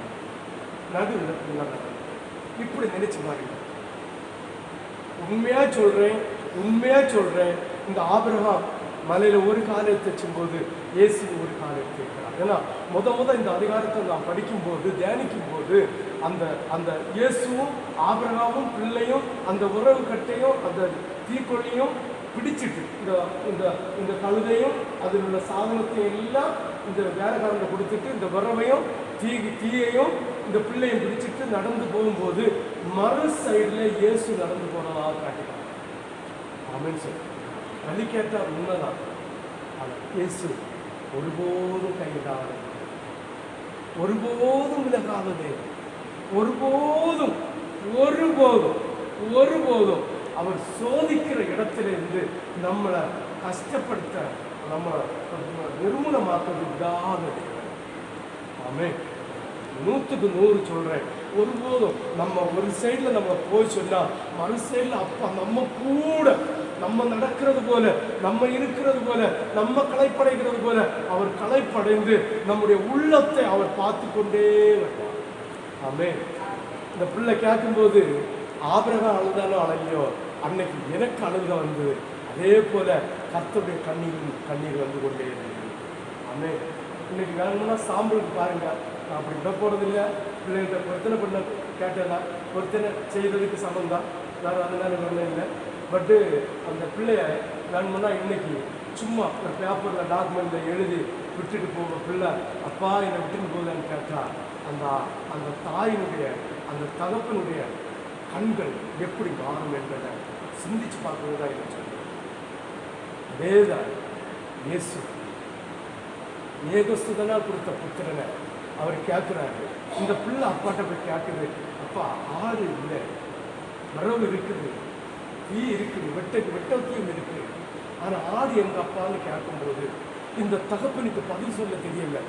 நடுவில். இப்படி நினைச்சு பாருங்க. உண்மையா சொல்றேன், இந்த ஆபிரகாம் மலையில ஒரு காலத்தை வச்சும்போது இயேசு ஒரு காலத்தை வைக்கிறார். ஏன்னா முத இந்த அதிகாரத்தை நான் படிக்கும்போது, தியானிக்கும் போது அந்த இயேசுவும் ஆபிரகாமும் பிள்ளையும் அந்த உறவு கட்டையும் அந்த தீக்கொள்ளையும் பிடிச்சிட்டு, இந்த கழுதையும் அதில் உள்ள சாதனத்தையும் எல்லாம் இந்த வேலைக்காரங்க கொடுத்துட்டு, இந்த உறவையும் தீயையும் இந்த பிள்ளையும் பிடிச்சிட்டு நடந்து போகும்போது மறு சைடில் இயேசு நடந்து போனதாக காட்டினார். ஆமென் சொல்லு. வழி கேட்டால் உண்மைதான். இயேசு ஒருபோதும் கைவிடாது, ஒருபோதும் விலகாததே, ஒருபோதும் அவர் சோதிக்கிற இடத்துல இருந்து நம்மளை கஷ்டப்படுத்த, நம்மளை நிர்மூலமாக்க விடாதது. ஆமென். 100க்கு 100 சொல்றேன். ஒருபோதும் நம்ம ஒரு சைடில் நம்ம போய் சொன்னா மறு சைடில் அப்பா நம்ம கூட, நம்ம நடக்கிறது போல, நம்ம இருக்கிறது போல, நம்ம களைப்படைகிறது போல அவர் களைப்படைந்து நம்முடைய உள்ளத்தை அவர் பார்த்து கொண்டே வருவார். ஆமென். இந்த பிள்ளை கேட்கும்போது ஆபிரகாம் அழுதானோ அழகியோ, அன்னைக்கு எனக்கு அழுக வந்தது. அதே போல கர்த்தருடைய கண்ணீர் வந்து கொண்டே இருந்தது. ஆமென். இன்னைக்கு வேணும்னா சாம்பலுக்கு பாருங்க, நான் அப்படி விட போறதில்லை. பிள்ளைகிட்ட பொருத்தனை பண்ண கேட்டேன்னா பொருத்தனை செய்யறதுக்கு சமம் தான், நான் அதனால ஒன்றும் இல்லை. பட்டு அந்த பிள்ளைய வேணும்னா இன்னைக்கு சும்மா ஒரு பேப்பரில் டாக்குமெண்ட்டில் எழுதி விட்டுட்டு போக பிள்ளை, அப்பா என்னை விட்டுட்டு போகுதுன்னு கேட்டால் அந்த தாயினுடைய, அந்த தகப்பனுடைய கண்கள் எப்படி மாறும் என்பதை சிந்திச்சு பார்க்கறது தான் எனக்கு சொல்லுவேன். அதேதான் இயேசு ஏகஸ்துதனா கொடுத்த புத்திரனை அவர் கேட்குறாரு. இந்த பிள்ளை அப்பாட்ட போய் கேட்குது, அப்பா ஆடு இல்லை, மரவு இருக்குது, தீ இருக்குது, வெட்டத்தையும் இருக்குது, ஆனால் ஆடு எங்கள் அப்பான்னு கேட்கும்போது இந்த தகப்பனுக்கு பதில் சொல்ல தெரியல.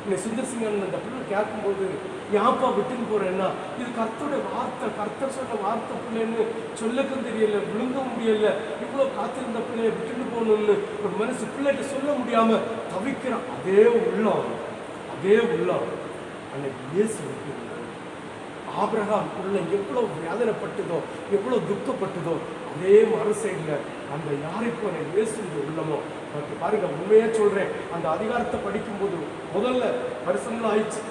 இன்னைக்கு சுந்தர்சிங்கன் அந்த பிள்ளை கேட்கும்போது யாப்பா விட்டுன்னு போறேன்னா, இது கர்த்தருடைய வார்த்தை, கர்த்தர் சொன்ன வார்த்தை பிள்ளைன்னு சொல்லக்கும் தெரியல, விழுங்கவும் முடியல. இவ்வளோ காத்திருந்த பிள்ளைய விட்டுட்டு போகணும்னு ஒரு மனசு பிள்ளைகிட்ட சொல்ல முடியாம தவிக்கிற அதே உள்ளம் அன்னைக்கு இயேசு ஆபிரகாம் உள்ள எவ்வளவு வேதனைப்பட்டதோ, எவ்வளவு துக்கப்பட்டதோ, அதே மறு சைடில் அந்த யாரை போன இயேசுடைய உள்ளமோ பாருங்க. உண்மையே சொல்றேன், அந்த அதிகாரத்தை படிக்கும்போது முதல்ல வருஷங்கள் ஆயிடுச்சு.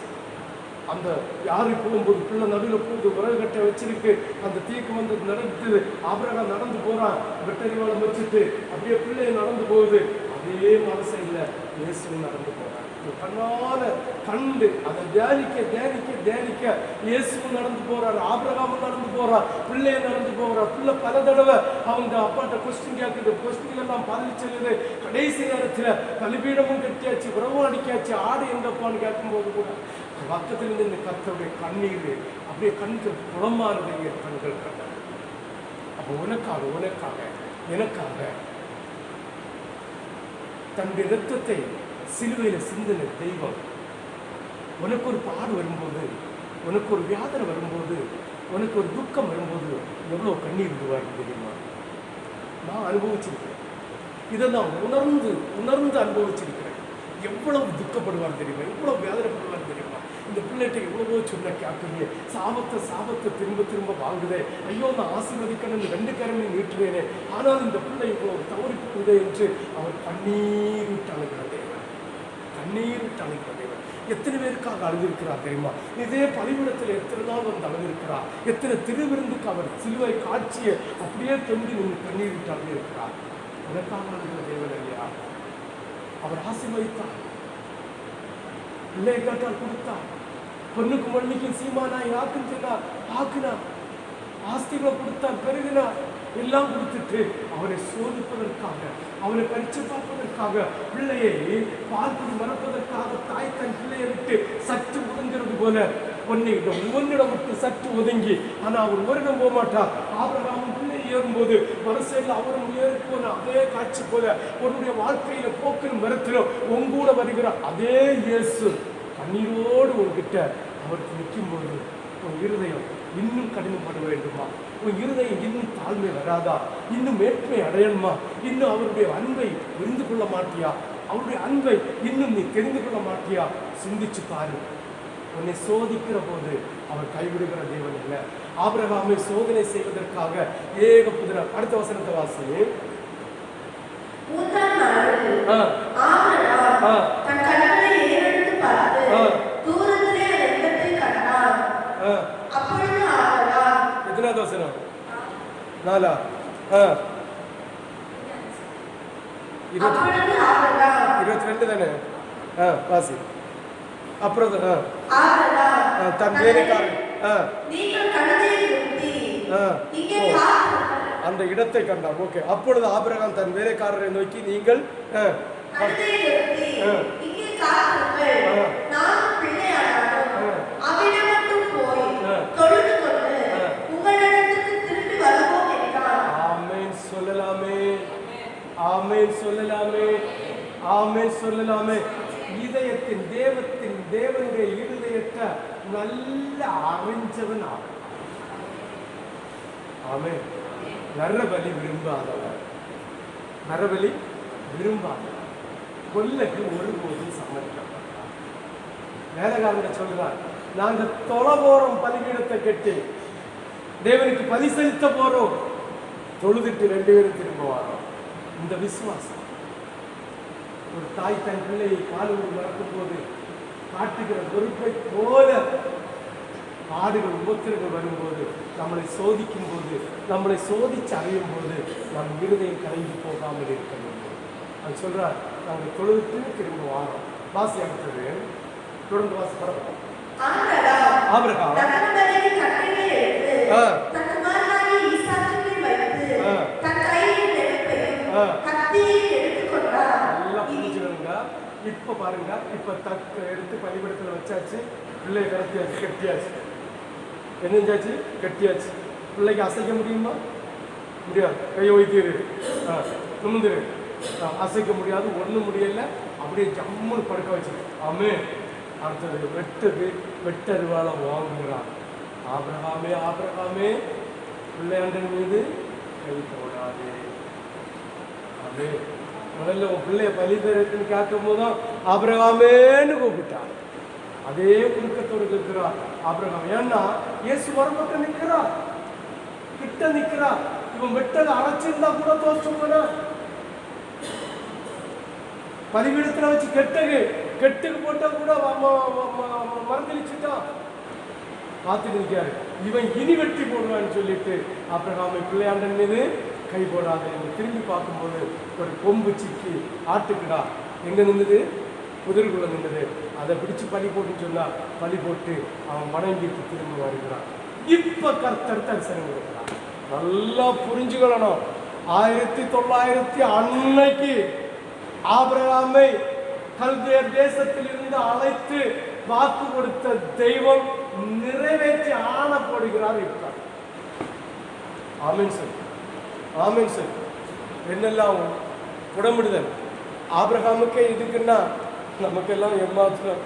அந்த யாரை போகும்போது பிள்ளை நடுவில் போகுது, உறவு கட்டை வச்சிருக்கு, அந்த தீக்கு வந்து நடக்குது, ஆபிரகாம் நடந்து போறான், வெட்டறிவாளம் வச்சுட்டு அப்படியே பிள்ளைய நடந்து போகுது. அதே மனசை இல்லை இயேசு நடந்து போறார். கண்ணால கண்டு அதை தியானிக்க தியானிக்க தியானிக்க இயேசு நடந்து போறார், ஆபிரகாமும் நடந்து போறார், பிள்ளைய நடந்து போகிறார். பிள்ளை பல தடவை அவங்க அப்பாட்ட கொஸ்டின் கேட்குது, கொஸ்டின் எல்லாம் பதில் சொல்லுது. கடைசி நேரத்தில் பலிபீடமும் கட்டியாச்சு, உறவும் அடிக்காச்சு, ஆடு எங்கப்பான்னு கேட்கும்போது கூட பக்கத்திலிருந்து இந்த கர்த்தருடைய கண்ணீர் அப்படியே கண்கள் புலமாறுடைய கண்கள் கண்ட. அப்போ உனக்காக உனக்காக எனக்காக தன்னுடைய இரத்தத்தை சிலுவையில் சிந்தின தெய்வம். உனக்கு ஒரு பாடு வரும்போது, உனக்கு ஒரு வியாதனை வரும்போது, உனக்கு ஒரு துக்கம் வரும்போது எவ்வளோ கண்ணீர் விடுவார் தெரியுமா? நான் அனுபவிச்சிருக்கிறேன். இதை நான் உணர்ந்து உணர்ந்து அனுபவிச்சிருக்கிறேன். எவ்வளவு துக்கப்படுவார் தெரியுமா? எவ்வளவு வேதனைப்படுவார் தெரியுமா? இந்த பிள்ளைகிட்ட எவ்வளவோ சொன்ன கேட்குறீங்க, சாபத்தை திரும்ப திரும்ப வாங்குதே, ஐயோ நான் ஆசீர்வதிக்கணும்னு 2 கரமே நீட்டுவேனே, ஆனால் இந்த பிள்ளை இவ்வளவு தவறி போகுதே என்று அவர் கண்ணீர் விட்டு அழுகிற தேவன், கண்ணீர் விட்டு அழுகிற தேவன். எத்தனை பேருக்காக அழுதிருக்கிறார் தெரியுமா? இதே பலிபீடத்தில் எத்தனை நாள் வந்து அழுதிருக்கிறார். எத்தனை திருவிருந்துக்கு அவர் சிலுவை காட்சியை அப்படியே தொண்டி நின்று கண்ணீர் விட்டு அழுதிருக்கிறார். எனக்காக அழுகிற தேவன் இல்லையா? அவர் ஆசீர்வதித்தார், பிள்ளை கேட்டால் கொடுத்தார், பொண்ணுக்கு மண்ணிக்கும் சீமானாய் ஆக்குன்னு சொன்னார், ஆக்குனார், ஆஸ்திகளை கொடுத்தார், பெருகினார், எல்லாம் கொடுத்துட்டு அவரை சோதிப்பதற்காக, அவரை பரிச்சு பார்ப்பதற்காக, பிள்ளையை பார்ப்பது மறப்பதற்காக தாய் தன் பிள்ளையை விட்டு சற்று ஒதுங்கிறது போல ஒன்னிடம் விட்டு சற்று ஒதுங்கி, ஆனா அவர் ஓரிடம் போக மாட்டார். ஆபிரகாமும் பிள்ளை ஏறும்போது வரிசையில் அவரும் ஏறி போன அதே காட்சி போல உன்னுடைய வாழ்க்கையில போக்கிலும் மரத்திலும் உங்கூட வருகிறார் அதே இயேசு கண்ணீரோடு உன்கிட்ட அவருக்கு நிற்கும்போது உன் இருதயம் இன்னும் கடினப்பட வேண்டுமா? உன் இருதயம் இன்னும் தாழ்மை வராதா? இன்னும் மேன்மை அடையணுமா? இன்னும் அவருடைய அன்பை புரிந்து கொள்ள மாட்டியா? அவருடைய அன்பை இன்னும் நீ தெரிந்து கொள்ள மாட்டியா? சிந்திச்சு பாரு. உன்னை சோதிக்கிற போது அவர் கைவிடுகிற தேவன் இல்லை. ஆபிரகாமை சோதனை செய்வதற்காக ஏக புதிர. அடுத்த வசனத்தை வாசி. எத்தனாவது வசனம்? 4. 22 தானே? வாசி. அப்புறம் தன் வேலைக்காரன் அந்த இடத்தை கண்டார். ஓகே. அப்பொழுது ஆபிரகாம் தன் வேலைக்காரரை நோக்கி, நீங்கள் ஆமென் சொல்லலாமே, ஆமென் சொல்லலாமே, ஆமென் சொல்லலாமே. இதயத்தின் தேவனுடைய இருதயத்தை நல்ல அறிஞ்சவன் ஆகும். ஆமென். நரபலி விரும்பாதவர், நரபலி விரும்பாதவர், கொல்லைக்கு ஒருபோதும் சம்மதிக்கப்பட்டார். வேலைக்காரங்க சொல்றார், நாங்க தொலை போறோம், பலிபீடத்தை கட்டி தேவனுக்கு பலி செலுத்த போறோம், தொழுதுட்டு 2 பேரும் திரும்ப வரோம். இந்த விசுவாசம் ஒரு தாய் தன் பிள்ளையை காலூர் மறக்கும் போது காட்டுகிற பொறுப்பை போல பாடுகள் உபத்திரங்கள் வரும்போது, நம்மளை சோதிக்கும் போது, நம்மளை சோதிச்சு அறியும் போது நம் இருதயம் கலங்கி போகாமல் இருக்க வேண்டும். அது சொல்றார், நாங்கள் தொழுதுட்டு திரும்ப வாரோம். வாசி அடுத்தது தொடர்ந்து வாசி. பரவாயில்ல. ஆபிரகாம் எல்லாம் புரிஞ்சுக்கணுங்க. இப்ப பாருங்க, இப்ப தக்க எடுத்து பள்ளிக்கூடத்துல வச்சாச்சு, பிள்ளைய கட்டியாச்சு, கட்டியாச்சு, என்னஞ்சாச்சு, கட்டியாச்சு. பிள்ளைக்கு அசைக்க முடியுமா? முடியாது. கையை வைத்திரு, நிமிந்துரு. அசைக்க முடியாது, ஒன்றும் முடியல. அப்படியே ஜம்முன்னு படுக்க வச்சு. ஆமென். அடுத்தது வெட்டருவாளை வாங்குகிறான். ஆபிரகாமே, ஆபிரகாமே, பிள்ளையாண்டன் மீது கை போடாதே. ஆமென். முதல்ல உன் பிள்ளைய பலி தரத்துன்னு கேட்கும் போதுதான் ஆபிரகாமேன்னு கூப்பிட்டான். அதே குறுக்கத்தோடு இருக்கிறார் ஆபிரகாம். ஏன்னா இயேசு வரப்பட்டு நிற்கிறார், கிட்ட நிற்கிறார். இவன் வெட்டதை அரைச்சிருந்தா கூட தோற்றுமான பலிபீடத்துல வச்சு கெட்டுக்கு போட்டா கூட மறந்தளிச்சுட்டான். பார்த்து நிற்காரு. இவன் இனி வெட்டி போடுவான்னு சொல்லிட்டு ஆபிரகாமை பிள்ளையாண்டன் மீது கை போடாத என்று திரும்பி பார்க்கும்போது ஒரு கொம்பு சிக்கி ஆட்டுக்குடா எங்கே நின்றுது, புதிர்குள்ள நின்றுது. அதை பிடிச்சு பழி போட்டுன்னு சொன்னா பழி போட்டு அவன் வணங்கிட்டு திரும்ப வருகிறான். இப்ப கர்த்தர் தரிசனம் கொடுக்கிறான். நல்லா புரிஞ்சுக்கணும். 1900 அன்னைக்கு ஆபிரகாமை கல்தேயர் தேசத்தில் இருந்து அழைத்து வாக்கு கொடுத்த தெய்வம் நிறைவேற்றி ஆண போடுகிறார். இப்ப ஆமீன் சார், ஆமீன் சார். என்னெல்லாம் புடமிடுதல் ஆபிரகாமுக்கே இதுக்குன்னா நமக்கெல்லாம் ஏமாத்திரம்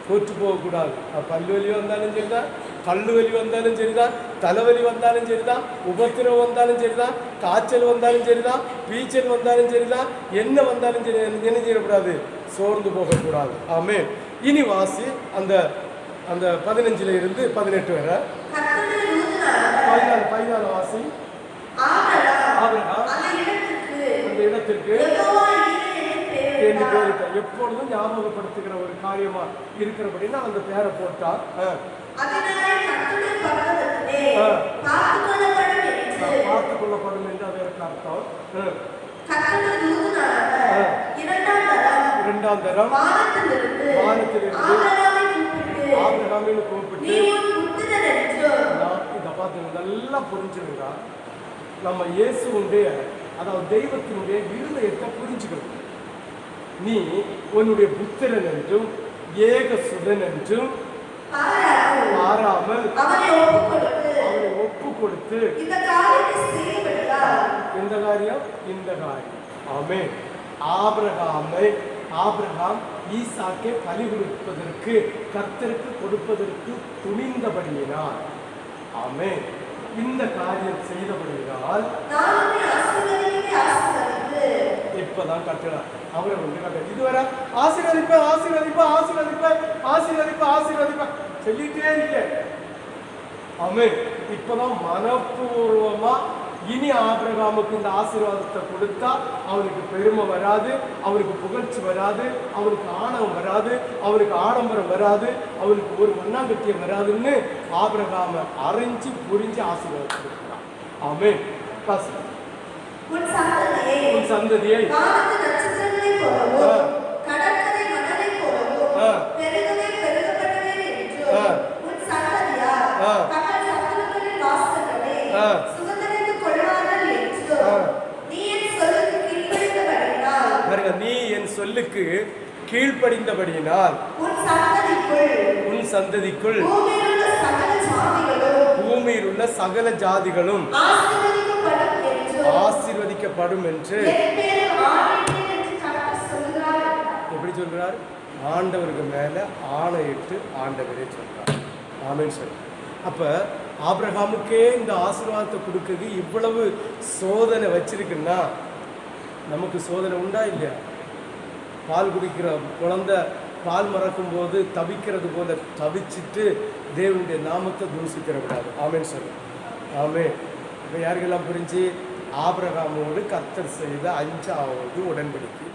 தோற்று போகக்கூடாது. பல்வலி வந்தாலும் சரிதான், கல்லு வலி வந்தாலும் சரிதான், தலைவலி வந்தாலும் சரிதான், உபத்திரவம் வந்தாலும் சரிதான், காய்ச்சல் வந்தாலும் சரிதான், பீச்சல் வந்தாலும் சரிதான், என்ன வந்தாலும் சரி, என்ன செய்யக்கூடாது, சோர்ந்து போகக்கூடாது. ஆமே. இனி வாசி அந்த அந்த 15 இருந்து 18 வரை 14 வாசி. அந்த இடத்திற்கு என்று பேருக்கு எப்பொழுதும் ஞாபகப்படுத்துகிற ஒரு காரியமா இருக்கிறபடினா அந்த பேரை போட்டார். பார்த்து கொள்ளப்படும் என்று அதற்கு அர்த்தம். இரண்டாம் தரம் வானத்திலிருந்து ஆபிரகாமை கூப்பிட்டு இதை பார்த்து நல்லா புரிஞ்சுருந்தா நம்ம இயேசுடைய அதாவது தெய்வத்தினுடைய இருதயத்தை புரிஞ்சுக்கணும். நீ உன்னுடைய புத்திரன் என்றும் ஏக சுதன் என்றும் மாறாமல் அவனை ஒப்பு கொடுத்து இந்த காரியம் ஆமென். ஆபிரகாம் ஈசாக்கை பலி கொடுப்பதற்கு கர்த்தருக்கு கொடுப்பதற்கு துணிந்தபடியினால் ஆமென். இந்த காரியம் செய்தபடியால் இப்பதான் கட்டலாம் அவரை வந்து இதுவரை ஆசீர்வதிப்ப சொல்லிட்டே இல்லை. ஆமென். இப்பதான் மனப்பூர்வமா இனி ஆபிரகாமுக்கு இந்த ஆசீர்வாதத்தை கொடுத்தா அவனுக்கு பெருமை வராது, அவனுக்கு புகழ்ச்சி வராது, அவனுக்கு ஆணவம் வராது, அவனுக்கு ஆடம்பரம் வராது, அவனுக்கு ஒரு மண்ணாங்கட்டியம் வராதுன்னு ஆபிரகாம அறிஞ்சு புரிஞ்சு ஆசீர்வாதம் கொடுக்கிறான். ஆமென். உன் சந்ததியை நீ என் சொல்லுக்கு கீழ்ப்படிந்தபடியினால் உன் சந்ததிக்குள் பூமியில் உள்ள சகல ஜாதிகளும் ஆசீர்வதிக்கப்படும் என்று எப்படி சொல்றார்? ஆண்டவருக்கு மேல ஆணையிட்டு ஆண்டவரே சொல்றார். ஆமென் சார். அப்ப ஆபிரகாமுக்கே இந்த ஆசீர்வாதத்தை கொடுக்குறது இவ்வளவு சோதனை வச்சிருக்குன்னா நமக்கு சோதனை உண்டா இல்லையா? பால் குடிக்கிற குழந்தை பால் மறக்கும் போது தவிக்கிறது போல தவிச்சிட்டு தேவனுடைய நாமத்தை தூசிக்கிறக்கூடாது. ஆமென் சார். ஆமென். இப்போ யாருக்கெல்லாம் புரிஞ்சு ஆபிரகாமோடு கர்த்தர் செய்த 5வது உடன்படிக்கை